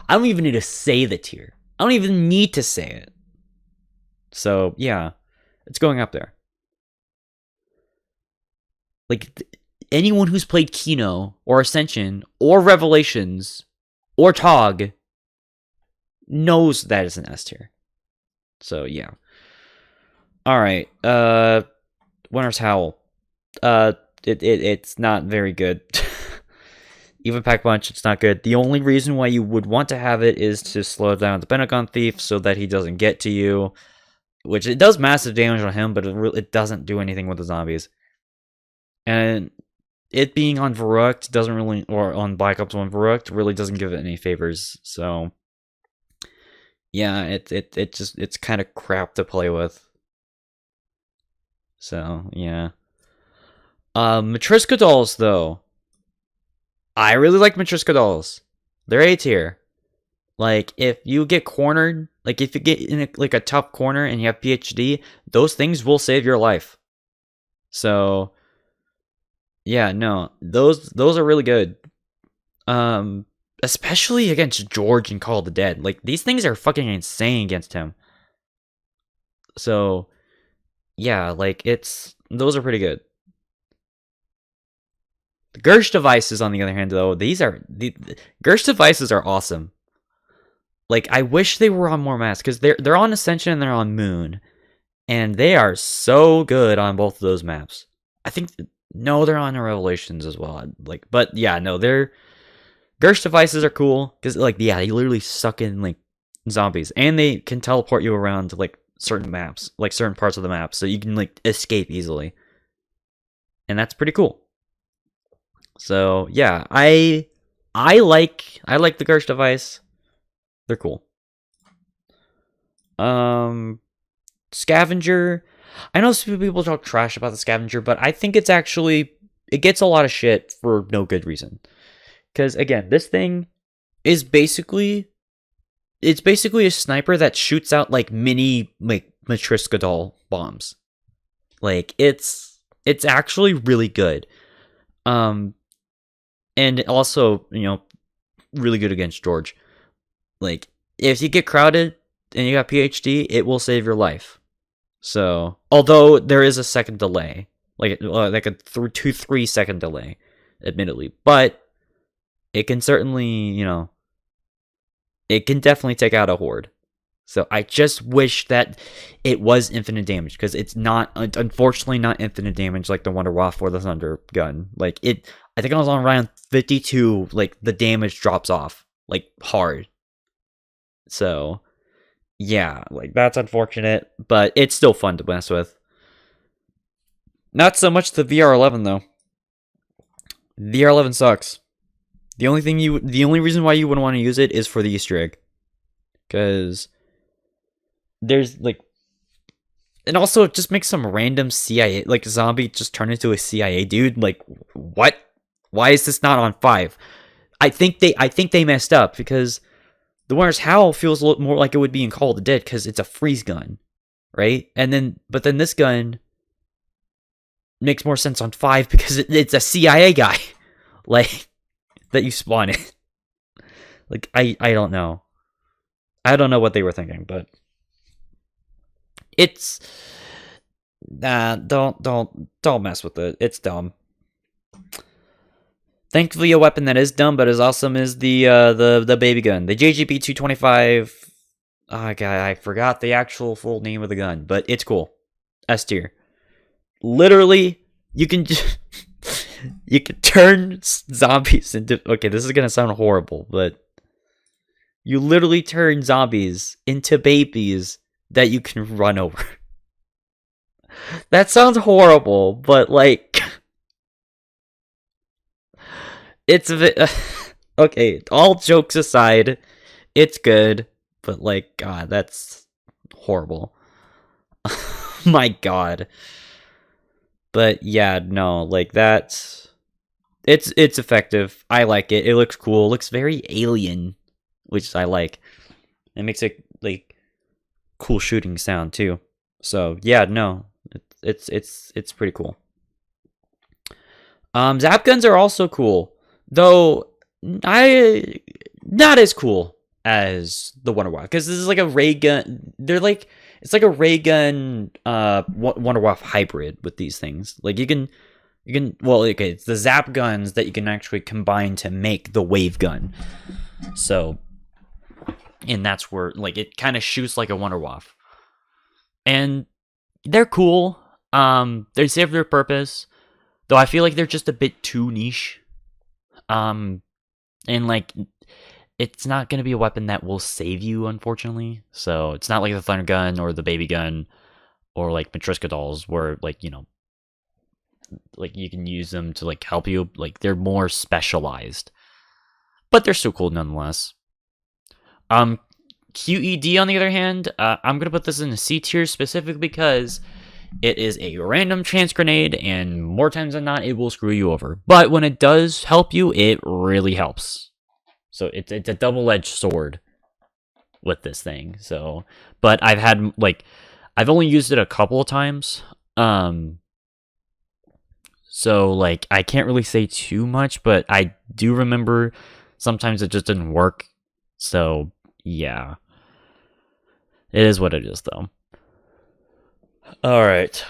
[SPEAKER 2] don't even need to say the tier. I don't even need to say it. So, yeah, it's going up there. Like, anyone who's played Kino, or Ascension, or Revelations, or TOG knows that is an S tier. So, yeah. Alright, Winter's Howl. It's not very good. Even Pack Punch, it's not good. The only reason why you would want to have it is to slow down the Pentagon Thief so that he doesn't get to you. Which, it does massive damage on him, but it doesn't do anything with the zombies. And it being on Verrucht doesn't really, or on Black Ops 1 Verrucht, really doesn't give it any favors. So, yeah, it's kind of crap to play with. So, yeah. Matryoshka dolls, though. I really like Matryoshka dolls. They're A tier. Like, if you get cornered, like, if you get in a tough corner and you have PhD, those things will save your life. So, yeah, no, those are really good. Especially against George in Call of the Dead. Like, these things are fucking insane against him. So, yeah, like, those are pretty good. The Gersh devices, on the other hand, though, the Gersh devices are awesome. Like, I wish they were on more maps, because they're on Ascension and they're on Moon, and they are so good on both of those maps. I think, no, they're on Revelations as well. Like, but yeah, no, Gersh devices are cool, because, like, yeah, they literally suck in, like, zombies, and they can teleport you around to, like, certain maps, like, certain parts of the map, so you can, like, escape easily. And that's pretty cool. So, yeah, I like the Gersh device. They're cool. Scavenger. I know some people talk trash about the Scavenger, but I think it gets a lot of shit for no good reason. Because, again, this thing is basically a sniper that shoots out, like, mini, like, Matryoshka doll bombs. Like, it's actually really good. And also, you know, really good against George. Like, if you get crowded and you got PhD, it will save your life. So, although there is a second delay, like a 2-3 second delay, admittedly, but it can certainly, you know, it can definitely take out a horde. So I just wish that it was infinite damage, because it's not, unfortunately, not infinite damage like the Wonder Waff or the Thunder gun. Like, I think I was on around 52, like, the damage drops off, like, hard. So, yeah, like, that's unfortunate, but it's still fun to mess with. Not so much the VR11, though. VR11 sucks. The only reason why you wouldn't want to use it is for the Easter egg. Because there's, like, and also it just makes some random CIA, like, zombie just turn into a CIA dude. Like, what? Why is this not on 5? I think they messed up, because the Winter's Howl feels a little more like it would be in Call of the Dead, because it's a freeze gun, right? But then this gun makes more sense on 5 because it's a CIA guy, like, that you spawn in. Like, I don't know. I don't know what they were thinking, but it's don't mess with it. It's dumb. Thankfully, a weapon that is dumb but as awesome is the baby gun, the JGB 225. Oh god, I forgot the actual full name of the gun, but it's cool. S tier. Literally, you can you can turn zombies into. Okay, this is gonna sound horrible, but you literally turn zombies into babies that you can run over. That sounds horrible, but, like, it's a bit. Okay, all jokes aside, it's good, but, like, God, that's horrible. My God. But yeah, no, like, it's effective. I like it. It looks cool. It looks very alien, which I like. It makes it, like, cool shooting sound too. So yeah, no, it's pretty cool. Zap guns are also cool, though not as cool as the Wonder Waff, because this is like a ray gun. It's like a ray gun Wonder Waff hybrid with these things. Like, you can
[SPEAKER 1] You can, well, okay, it's the zap guns that you can actually combine to make the wave gun. So, and that's where, like, it kind of shoots like a Wonder Waff. And they're cool. They serve their purpose, though I feel like they're just a bit too niche. And like, it's not going to be a weapon that will save you, unfortunately. So it's not like the thunder gun or the baby gun or like Matryoshka dolls, where, like, you know, like you can use them to like help you. Like, they're more specialized, but they're still cool nonetheless. QED, on the other hand, I'm gonna put this in a C tier specifically because it is a random chance grenade, and more times than not, it will screw you over. But when it does help you, it really helps. So it's a double-edged sword with this thing. So, but I've had, like, I've only used it a couple of times. So, like, I can't really say too much, but I do remember sometimes it just didn't work. So, yeah. It is what it is, though. Alright.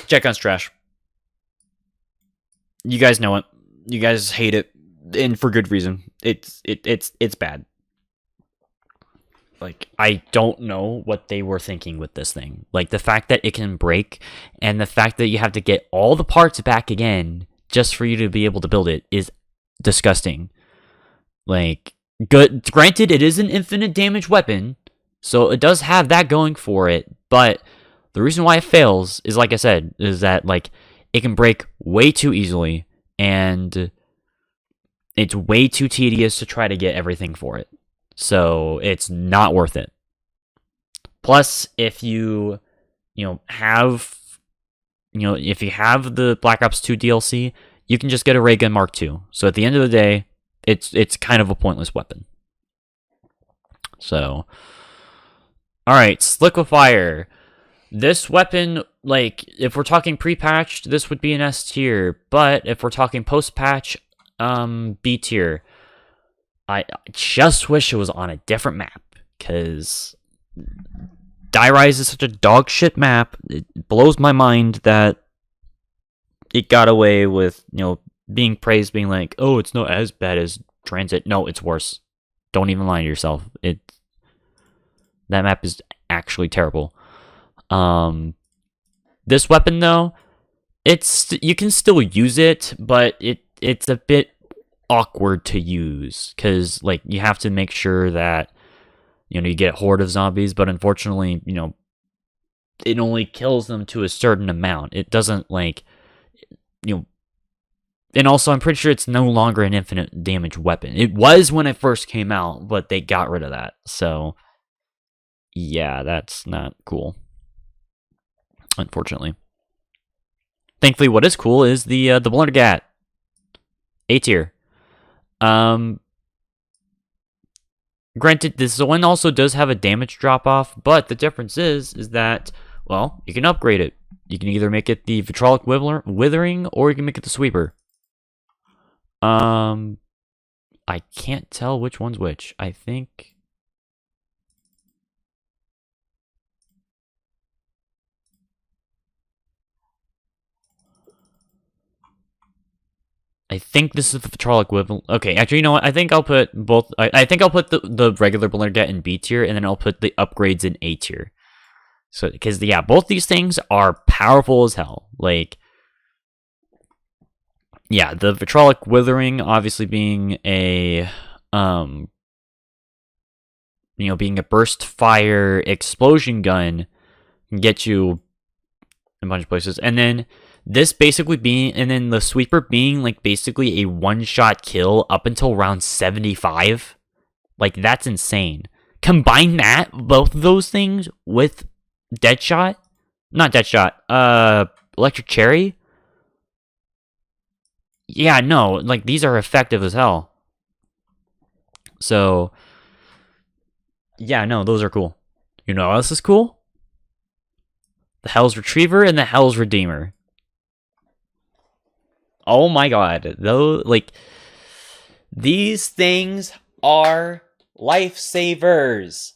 [SPEAKER 1] Jet gun's trash. You guys know it. You guys hate it, and for good reason. It's bad. Like, I don't know what they were thinking with this thing. Like, the fact that it can break, and the fact that you have to get all the parts back again just for you to be able to build it is disgusting. Like, good. Granted, it is an infinite damage weapon, so it does have that going for it, but the reason why it fails is, like I said, is that, like, it can break way too easily, and it's way too tedious to try to get everything for it. So it's not worth it. Plus, if you have the Black Ops 2 DLC, you can just get a ray gun Mark II. So at the end of the day, it's kind of a pointless weapon. So, all right, Sliquifier. This weapon, like, if we're talking pre-patched, this would be an S tier. But if we're talking post-patch, B tier. I just wish it was on a different map, because Die Rise is such a dog shit map. It blows my mind that it got away with, being praised, being like, oh, it's not as bad as Transit. No, it's worse. Don't even lie to yourself. That map is actually terrible. This weapon, though, you can still use it, but it's a bit awkward to use, because, like, you have to make sure that you get a horde of zombies, but unfortunately, it only kills them to a certain amount. It doesn't, like, and also I'm pretty sure it's no longer an infinite damage weapon. It was when it first came out, but they got rid of that. So yeah, that's not cool, unfortunately. Thankfully, what is cool is the Blundergat, A tier. Granted, this one also does have a damage drop-off, but the difference is that, well, you can upgrade it. You can either make it the Vitrolic Withering, or you can make it the Sweeper. I can't tell which one's which. I think this is the Vitrolic Withering. Okay, actually, you know what? I think I'll put both. I think I'll put the regular Blundergat in B tier, and then I'll put the upgrades in A tier. So, because, yeah, both these things are powerful as hell. Like, yeah, the Vitrolic Withering obviously being a, being a burst fire explosion gun, can get you a bunch of places. And then this basically being, and then the Sweeper being, like, basically a one-shot kill up until round 75. Like, that's insane. Combine that, both of those things, with Deadshot? Not Deadshot, Electric Cherry? Yeah, no, like, these are effective as hell. So, yeah, no, those are cool. You know what else is cool? The Hell's Retriever and the Hell's Redeemer. Oh my god, though, like, these things are lifesavers.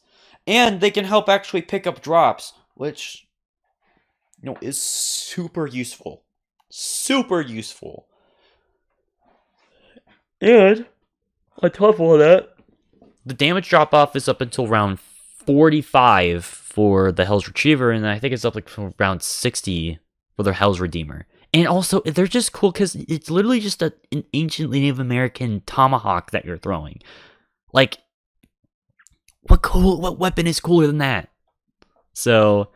[SPEAKER 1] And they can help actually pick up drops, which is super useful. Super useful. And on top of all that, the damage drop off is up until round 45 for the Hell's Retriever, and I think it's up like from round 60 for the Hell's Redeemer. And also, they're just cool because it's literally just an ancient Native American tomahawk that you're throwing. Like, what weapon is cooler than that? So,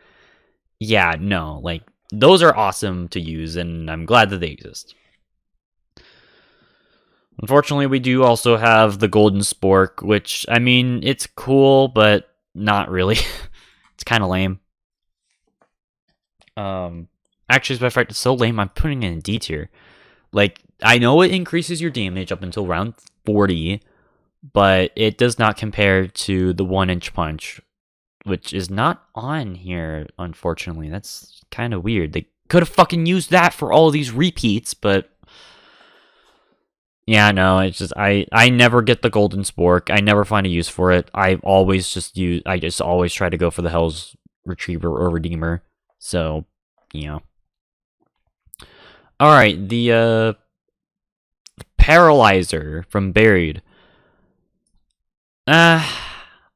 [SPEAKER 1] yeah, no, like, those are awesome to use, and I'm glad that they exist. Unfortunately, we do also have the Golden Spork, which, I mean, it's cool, but not really. It's kind of lame. Actually, as a matter of fact, it's so lame, I'm putting it in D tier. Like, I know it increases your damage up until round 40, but it does not compare to the 1-inch punch, which is not on here, unfortunately. That's kind of weird. They could have fucking used that for all of these repeats, but yeah, no, it's just I never get the Golden Spork. I never find a use for it. I just always try to go for the Hell's Retriever or Redeemer. So, you know. Alright, the Paralyzer from Buried. I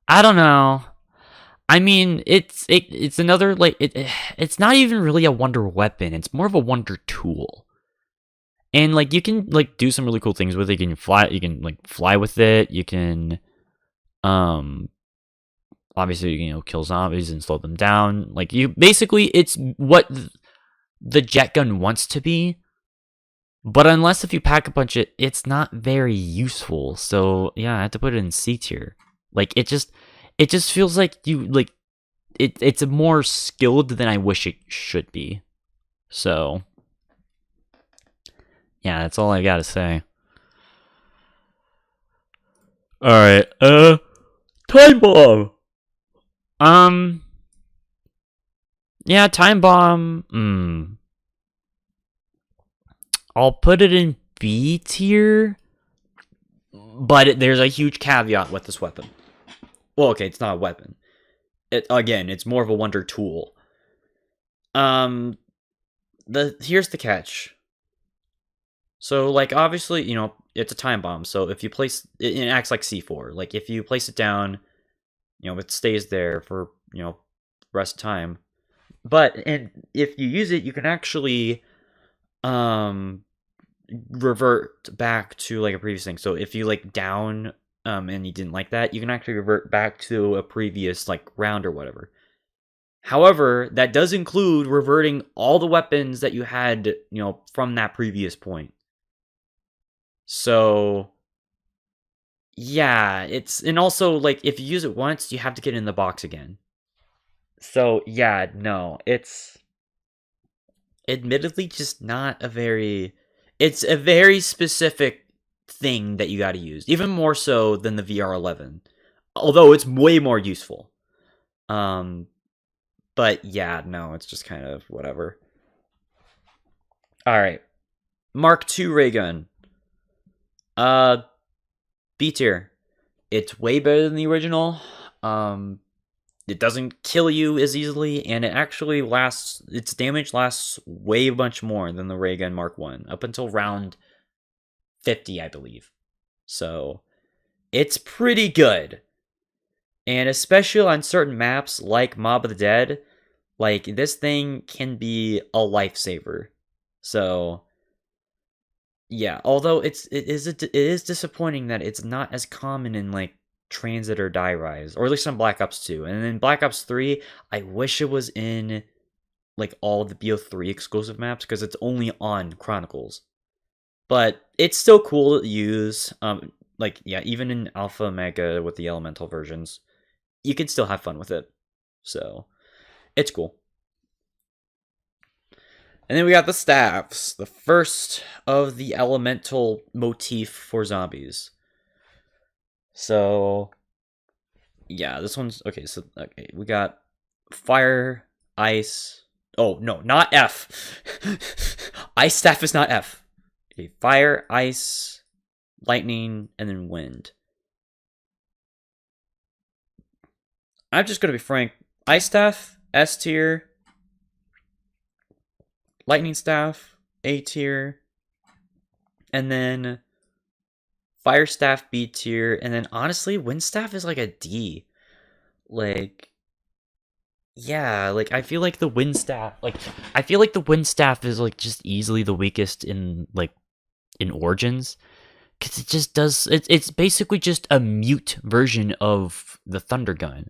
[SPEAKER 1] don't know. I mean, it's another, like, it's not even really a wonder weapon. It's more of a wonder tool. And, like, you can, like, do some really cool things with it. You can, like, fly with it. You can, obviously, you know, kill zombies and slow them down. Like, basically, it's what the jet gun wants to be. But unless if you pack a bunch of it, it's not very useful. So, yeah, I have to put it in C tier. Like, it just feels like it's more skilled than I wish it should be. So, yeah, that's all I gotta say. Alright, Time Bomb! Yeah, Time Bomb, I'll put it in B tier, but there's a huge caveat with this weapon. Well, okay, it's not a weapon. It's more of a wonder tool. Here's the catch. So, like, obviously, you know, it's a time bomb. So if you place it acts like C4. Like, if you place it down, you know, it stays there for, you know, rest of time. And if you use it, you can actually revert back to like a previous thing. So if you like down and you didn't like that, you can actually revert back to a previous like round or whatever. However, that does include reverting all the weapons that you had, you know, from that previous point. So yeah, and also like if you use it once, you have to get in the box again. So yeah, no, it's admittedly just not a very, it's a very specific thing that you got to use, even more so than the VR11, although it's way more useful. But yeah, no, it's just kind of whatever. All right, Mark II ray gun. B tier. It's way better than the original. It doesn't kill you as easily, and it actually lasts, its damage lasts way much more than the ray gun Mark 1, up until round 50, I believe. So, it's pretty good. And especially on certain maps, like Mob of the Dead, like, this thing can be a lifesaver. So, yeah, although it is disappointing that it's not as common in, like, Transit or Die Rise, or at least on Black Ops 2. And then Black Ops 3, I wish it was in like all the BO3 exclusive maps because it's only on Chronicles. But it's still cool to use. Like yeah, even in Alpha Omega with the Elemental versions, you can still have fun with it. So it's cool. And then we got the staffs, the first of the elemental motif for zombies. So, yeah, this one's okay. So, okay, we got fire, ice. Oh no, not F. Ice staff is not F. Okay, fire, ice, lightning, and then wind. I'm just gonna be frank. Ice staff, S tier. lightning staff A tier, and then fire staff B tier, and then honestly, wind staff is like a D. Like, yeah, like I feel like the wind staff, is like just easily the weakest in Origins, because it just does. It's basically just a mute version of the thunder gun.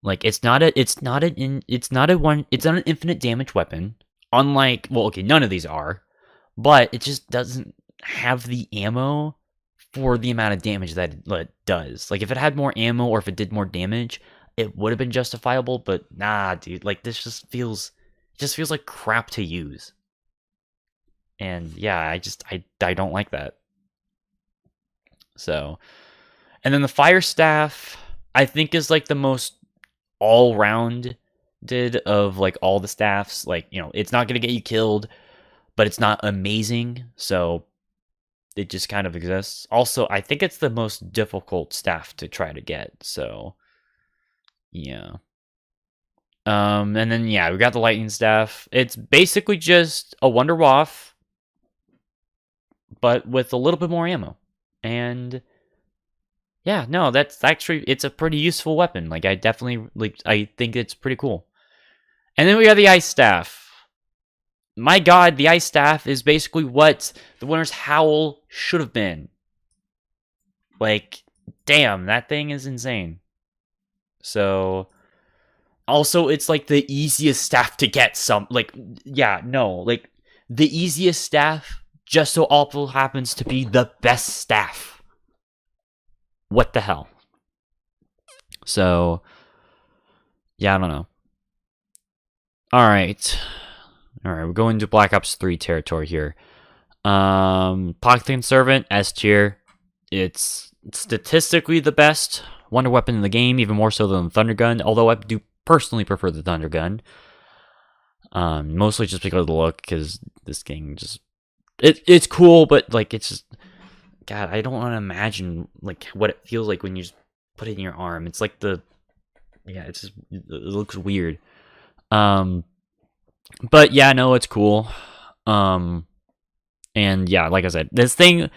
[SPEAKER 1] Like it's not an infinite damage weapon. Unlike, well, okay, none of these are, but it just doesn't have the ammo for the amount of damage that it does. Like if it had more ammo or if it did more damage, it would have been justifiable. But nah, dude, like this just feels like crap to use. And yeah, I don't like that. So, and then the fire staff, I think, is like the most all-rounded of like all the staffs. Like, you know, it's not going to get you killed, but it's not amazing, so it just kind of exists. Also, I think it's the most difficult staff to try to get, so yeah. And then yeah, we got the lightning staff. It's basically just a Wonder Waff, but with a little bit more ammo. And yeah, no, that's actually, it's a pretty useful weapon. Like I definitely I think it's pretty cool. And then we got the ice staff. My god, the ice staff is basically what the Winter's Howl should have been. Like, damn, that thing is insane. So, also, it's like the easiest staff to get the easiest staff just so awful happens to be the best staff. What the hell? So, yeah, I don't know. Alright, we're going to Black Ops 3 territory here. Pocket Servant, S tier. It's statistically the best wonder weapon in the game, even more so than the Thunder Gun, although I do personally prefer the Thunder Gun. Mostly just because of the look, because this game just... It's cool, but, like, it's just... God, I don't want to imagine, like, what it feels like when you just put it in your arm. It's like the... Yeah, it's just... It looks weird. But yeah, no, it's cool. And yeah, like I said, this thing,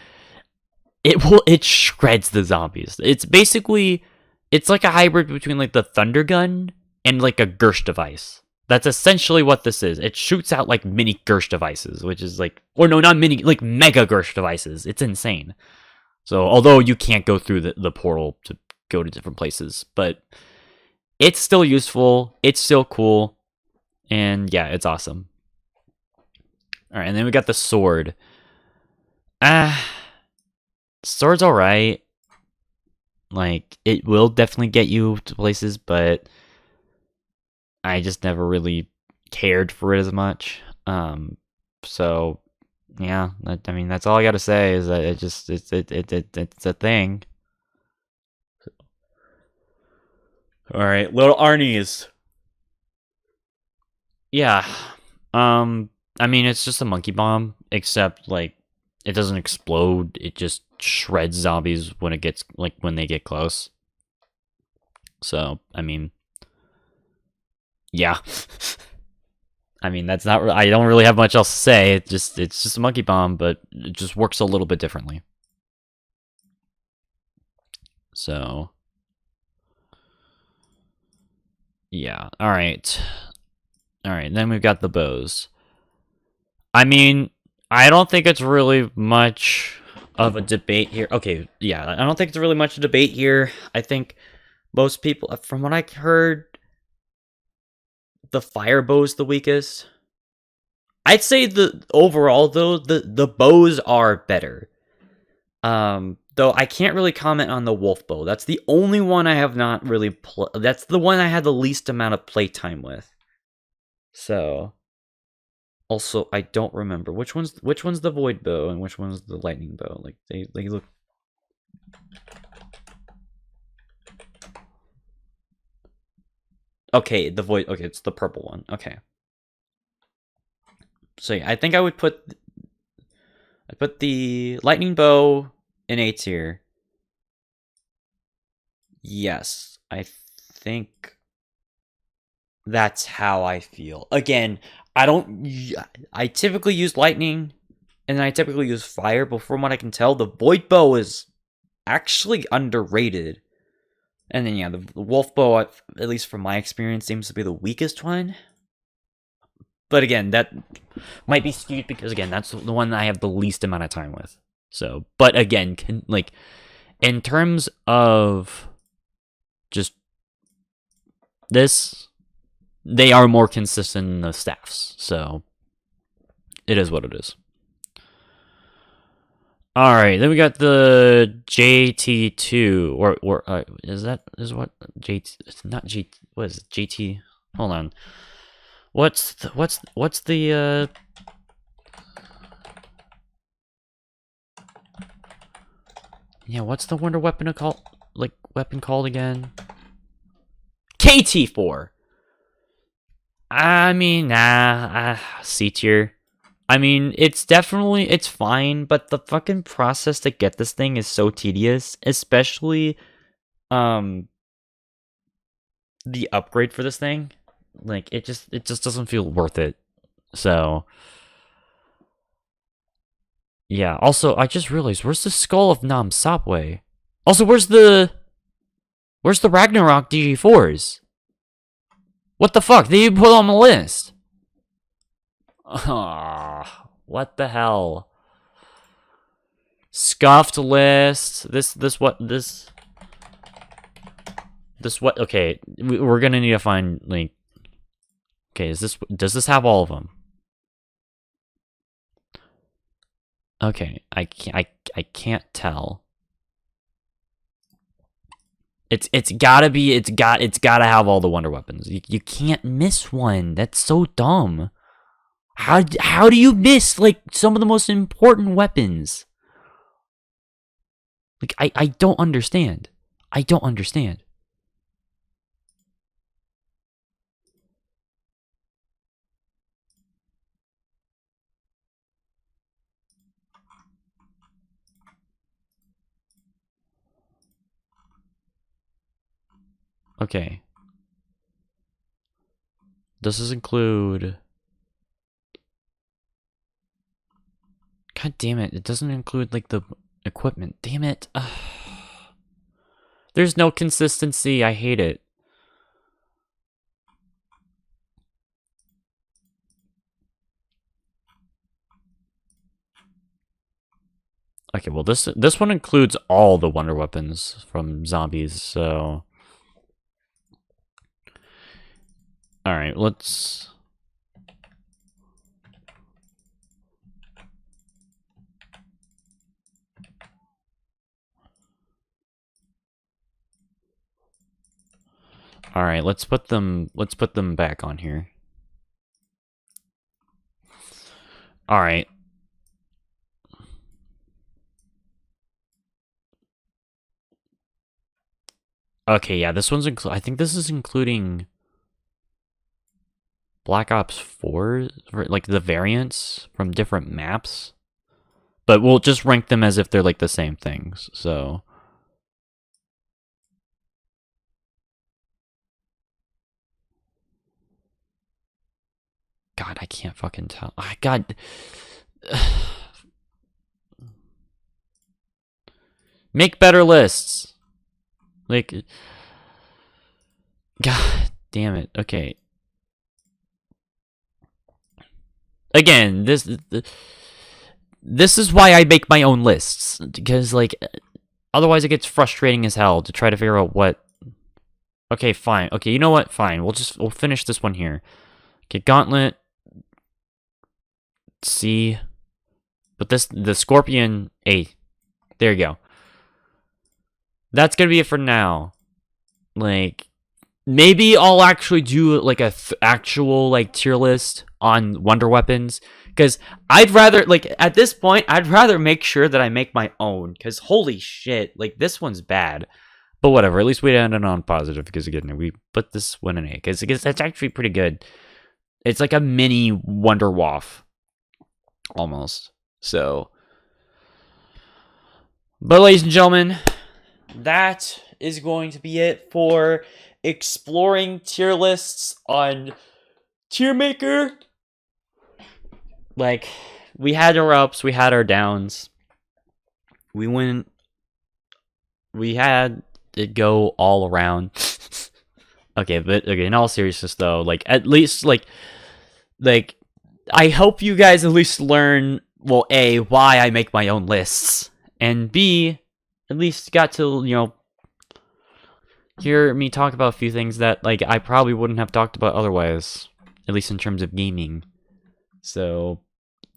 [SPEAKER 1] it shreds the zombies. It's basically, it's like a hybrid between like the Thunder Gun and like a Gersh device. That's essentially what this is. It shoots out like mini Gersh devices, which is like, or no, not mini, like mega Gersh devices. It's insane. So although you can't go through the portal to go to different places, but it's still useful. It's still cool. And yeah, it's awesome. Alright, and then we got the sword. Sword's alright. Like, it will definitely get you to places, but I just never really cared for it as much. So yeah, I mean, that's all I gotta say is that it's a thing. Alright, little Arnie's. Yeah. I mean, it's just a monkey bomb, except like it doesn't explode. It just shreds zombies when it gets when they get close. So, I mean, yeah. I mean, that's not. I don't really have much else to say. It's just a monkey bomb, but it just works a little bit differently. So, yeah. All right. Then we've got the bows. I mean, I don't think it's really much of a debate here. Okay, yeah, I don't think it's really much of a debate here. I think most people, from what I heard, the fire bow's the weakest. I'd say overall though, the bows are better. Though I can't really comment on the wolf bow. That's the only one I have not really that's the one I had the least amount of playtime with. So, also, I don't remember which one's the void bow and which one's the lightning bow. Like they look. Okay, the void. Okay, it's the purple one. Okay. So yeah, I think I put the lightning bow in A tier. Yes, I think that's how I feel. Again,
[SPEAKER 2] I typically use lightning, and then I typically use fire, but from what I can tell, the void bow is actually underrated. And then, yeah, the wolf bow, at least from my experience, seems to be the weakest one. But again, that might be skewed because, again, that's the one that I have the least amount of time with. So, but again, like, in terms of just this, they are more consistent in the staffs. So, it is what it is. All right, then we got the JT2, or is what JT? It's not G. What is it? JT? Hold on. What's the yeah? What's the wonder weapon called? Like weapon called again? KT4. I mean, nah, C tier. I mean, it's fine, but the fucking process to get this thing is so tedious, especially, the upgrade for this thing. Like, it just doesn't feel worth it. So, yeah. Also, I just realized, where's the Skull of Nam Sapwe? Also, where's the Ragnarok DG4s? What the fuck? They put on the list. What the hell? Scuffed list. This what? Okay, we're gonna need to find, like, okay, does this have all of them? Okay, I can't tell. It's gotta have all the wonder weapons. You can't miss one. That's so dumb. How do you miss, like, some of the most important weapons? Like, I don't understand. I don't understand. Okay. Does this include... God damn it, it doesn't include, like, the equipment. Damn it. Ugh. There's no consistency. I hate it. Okay, well, this one includes all the wonder weapons from zombies, so... Alright, let's... Alright, let's put them back on here. Alright. Okay, yeah, this one's I think this is including Black Ops 4, like the variants from different maps. But we'll just rank them as if they're like the same things, so... God, I can't fucking tell. God. Make better lists. Like... God damn it. Okay. Again, this is why I make my own lists, because, like, otherwise it gets frustrating as hell to try to figure out what... Okay, fine. Okay, you know what? Fine. We'll finish this one here. Okay, Gauntlet. C. But the Scorpion A. There you go. That's gonna be it for now. Like, maybe I'll actually do, like, a actual, like, tier list on wonder weapons, because I'd rather, like, at this point, I'd rather make sure that I make my own, because holy shit, like, this one's bad. But whatever, at least we ended on positive, because again, we put this one in A, because it's actually pretty good. It's like a mini Wonder Waff, almost. So, but ladies and gentlemen, that is going to be it for exploring tier lists on Tier Maker. like, we had our ups, we had our downs. We had it go all around. Okay, but okay, in all seriousness though, like at least like I hope you guys at least learn, well, A, why I make my own lists, and B, at least got to, hear me talk about a few things that like I probably wouldn't have talked about otherwise, at least in terms of gaming. So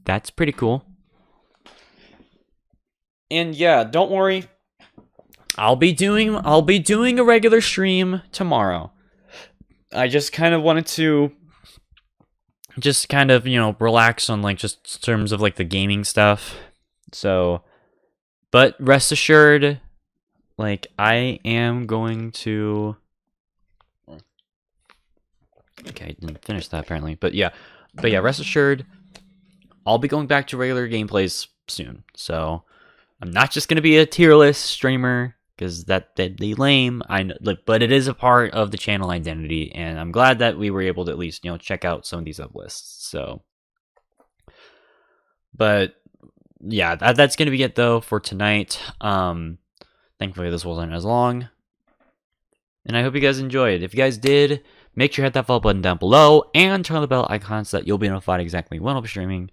[SPEAKER 2] that's pretty cool. And yeah, don't worry. I'll be doing a regular stream tomorrow. I just kind of wanted to just kind of, relax on like just in terms of like the gaming stuff. So, but rest assured, like I am going to. Okay, I didn't finish that apparently, but yeah, rest assured, I'll be going back to regular gameplays soon. So I'm not just gonna be a tier list streamer because that'd be lame. I know, like, but it is a part of the channel identity, and I'm glad that we were able to at least check out some of these up lists. So, but yeah, that's gonna be it though for tonight. Thankfully this wasn't as long, and I hope you guys enjoyed. If you guys did, make sure to hit that follow button down below and turn on the bell icon so that you'll be notified exactly when I'll be streaming.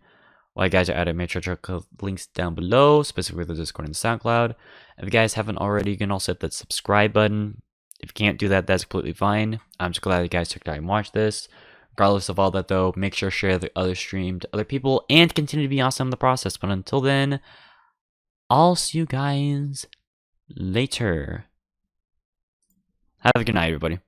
[SPEAKER 2] While you guys are at it, make sure to check the links down below, specifically the Discord and SoundCloud. If you guys haven't already, you can also hit that subscribe button. If you can't do that, that's completely fine. I'm just glad you guys took time and watched this. Regardless of all that, though, make sure to share the other stream to other people and continue to be awesome in the process. But until then, I'll see you guys later. Have a good night, everybody.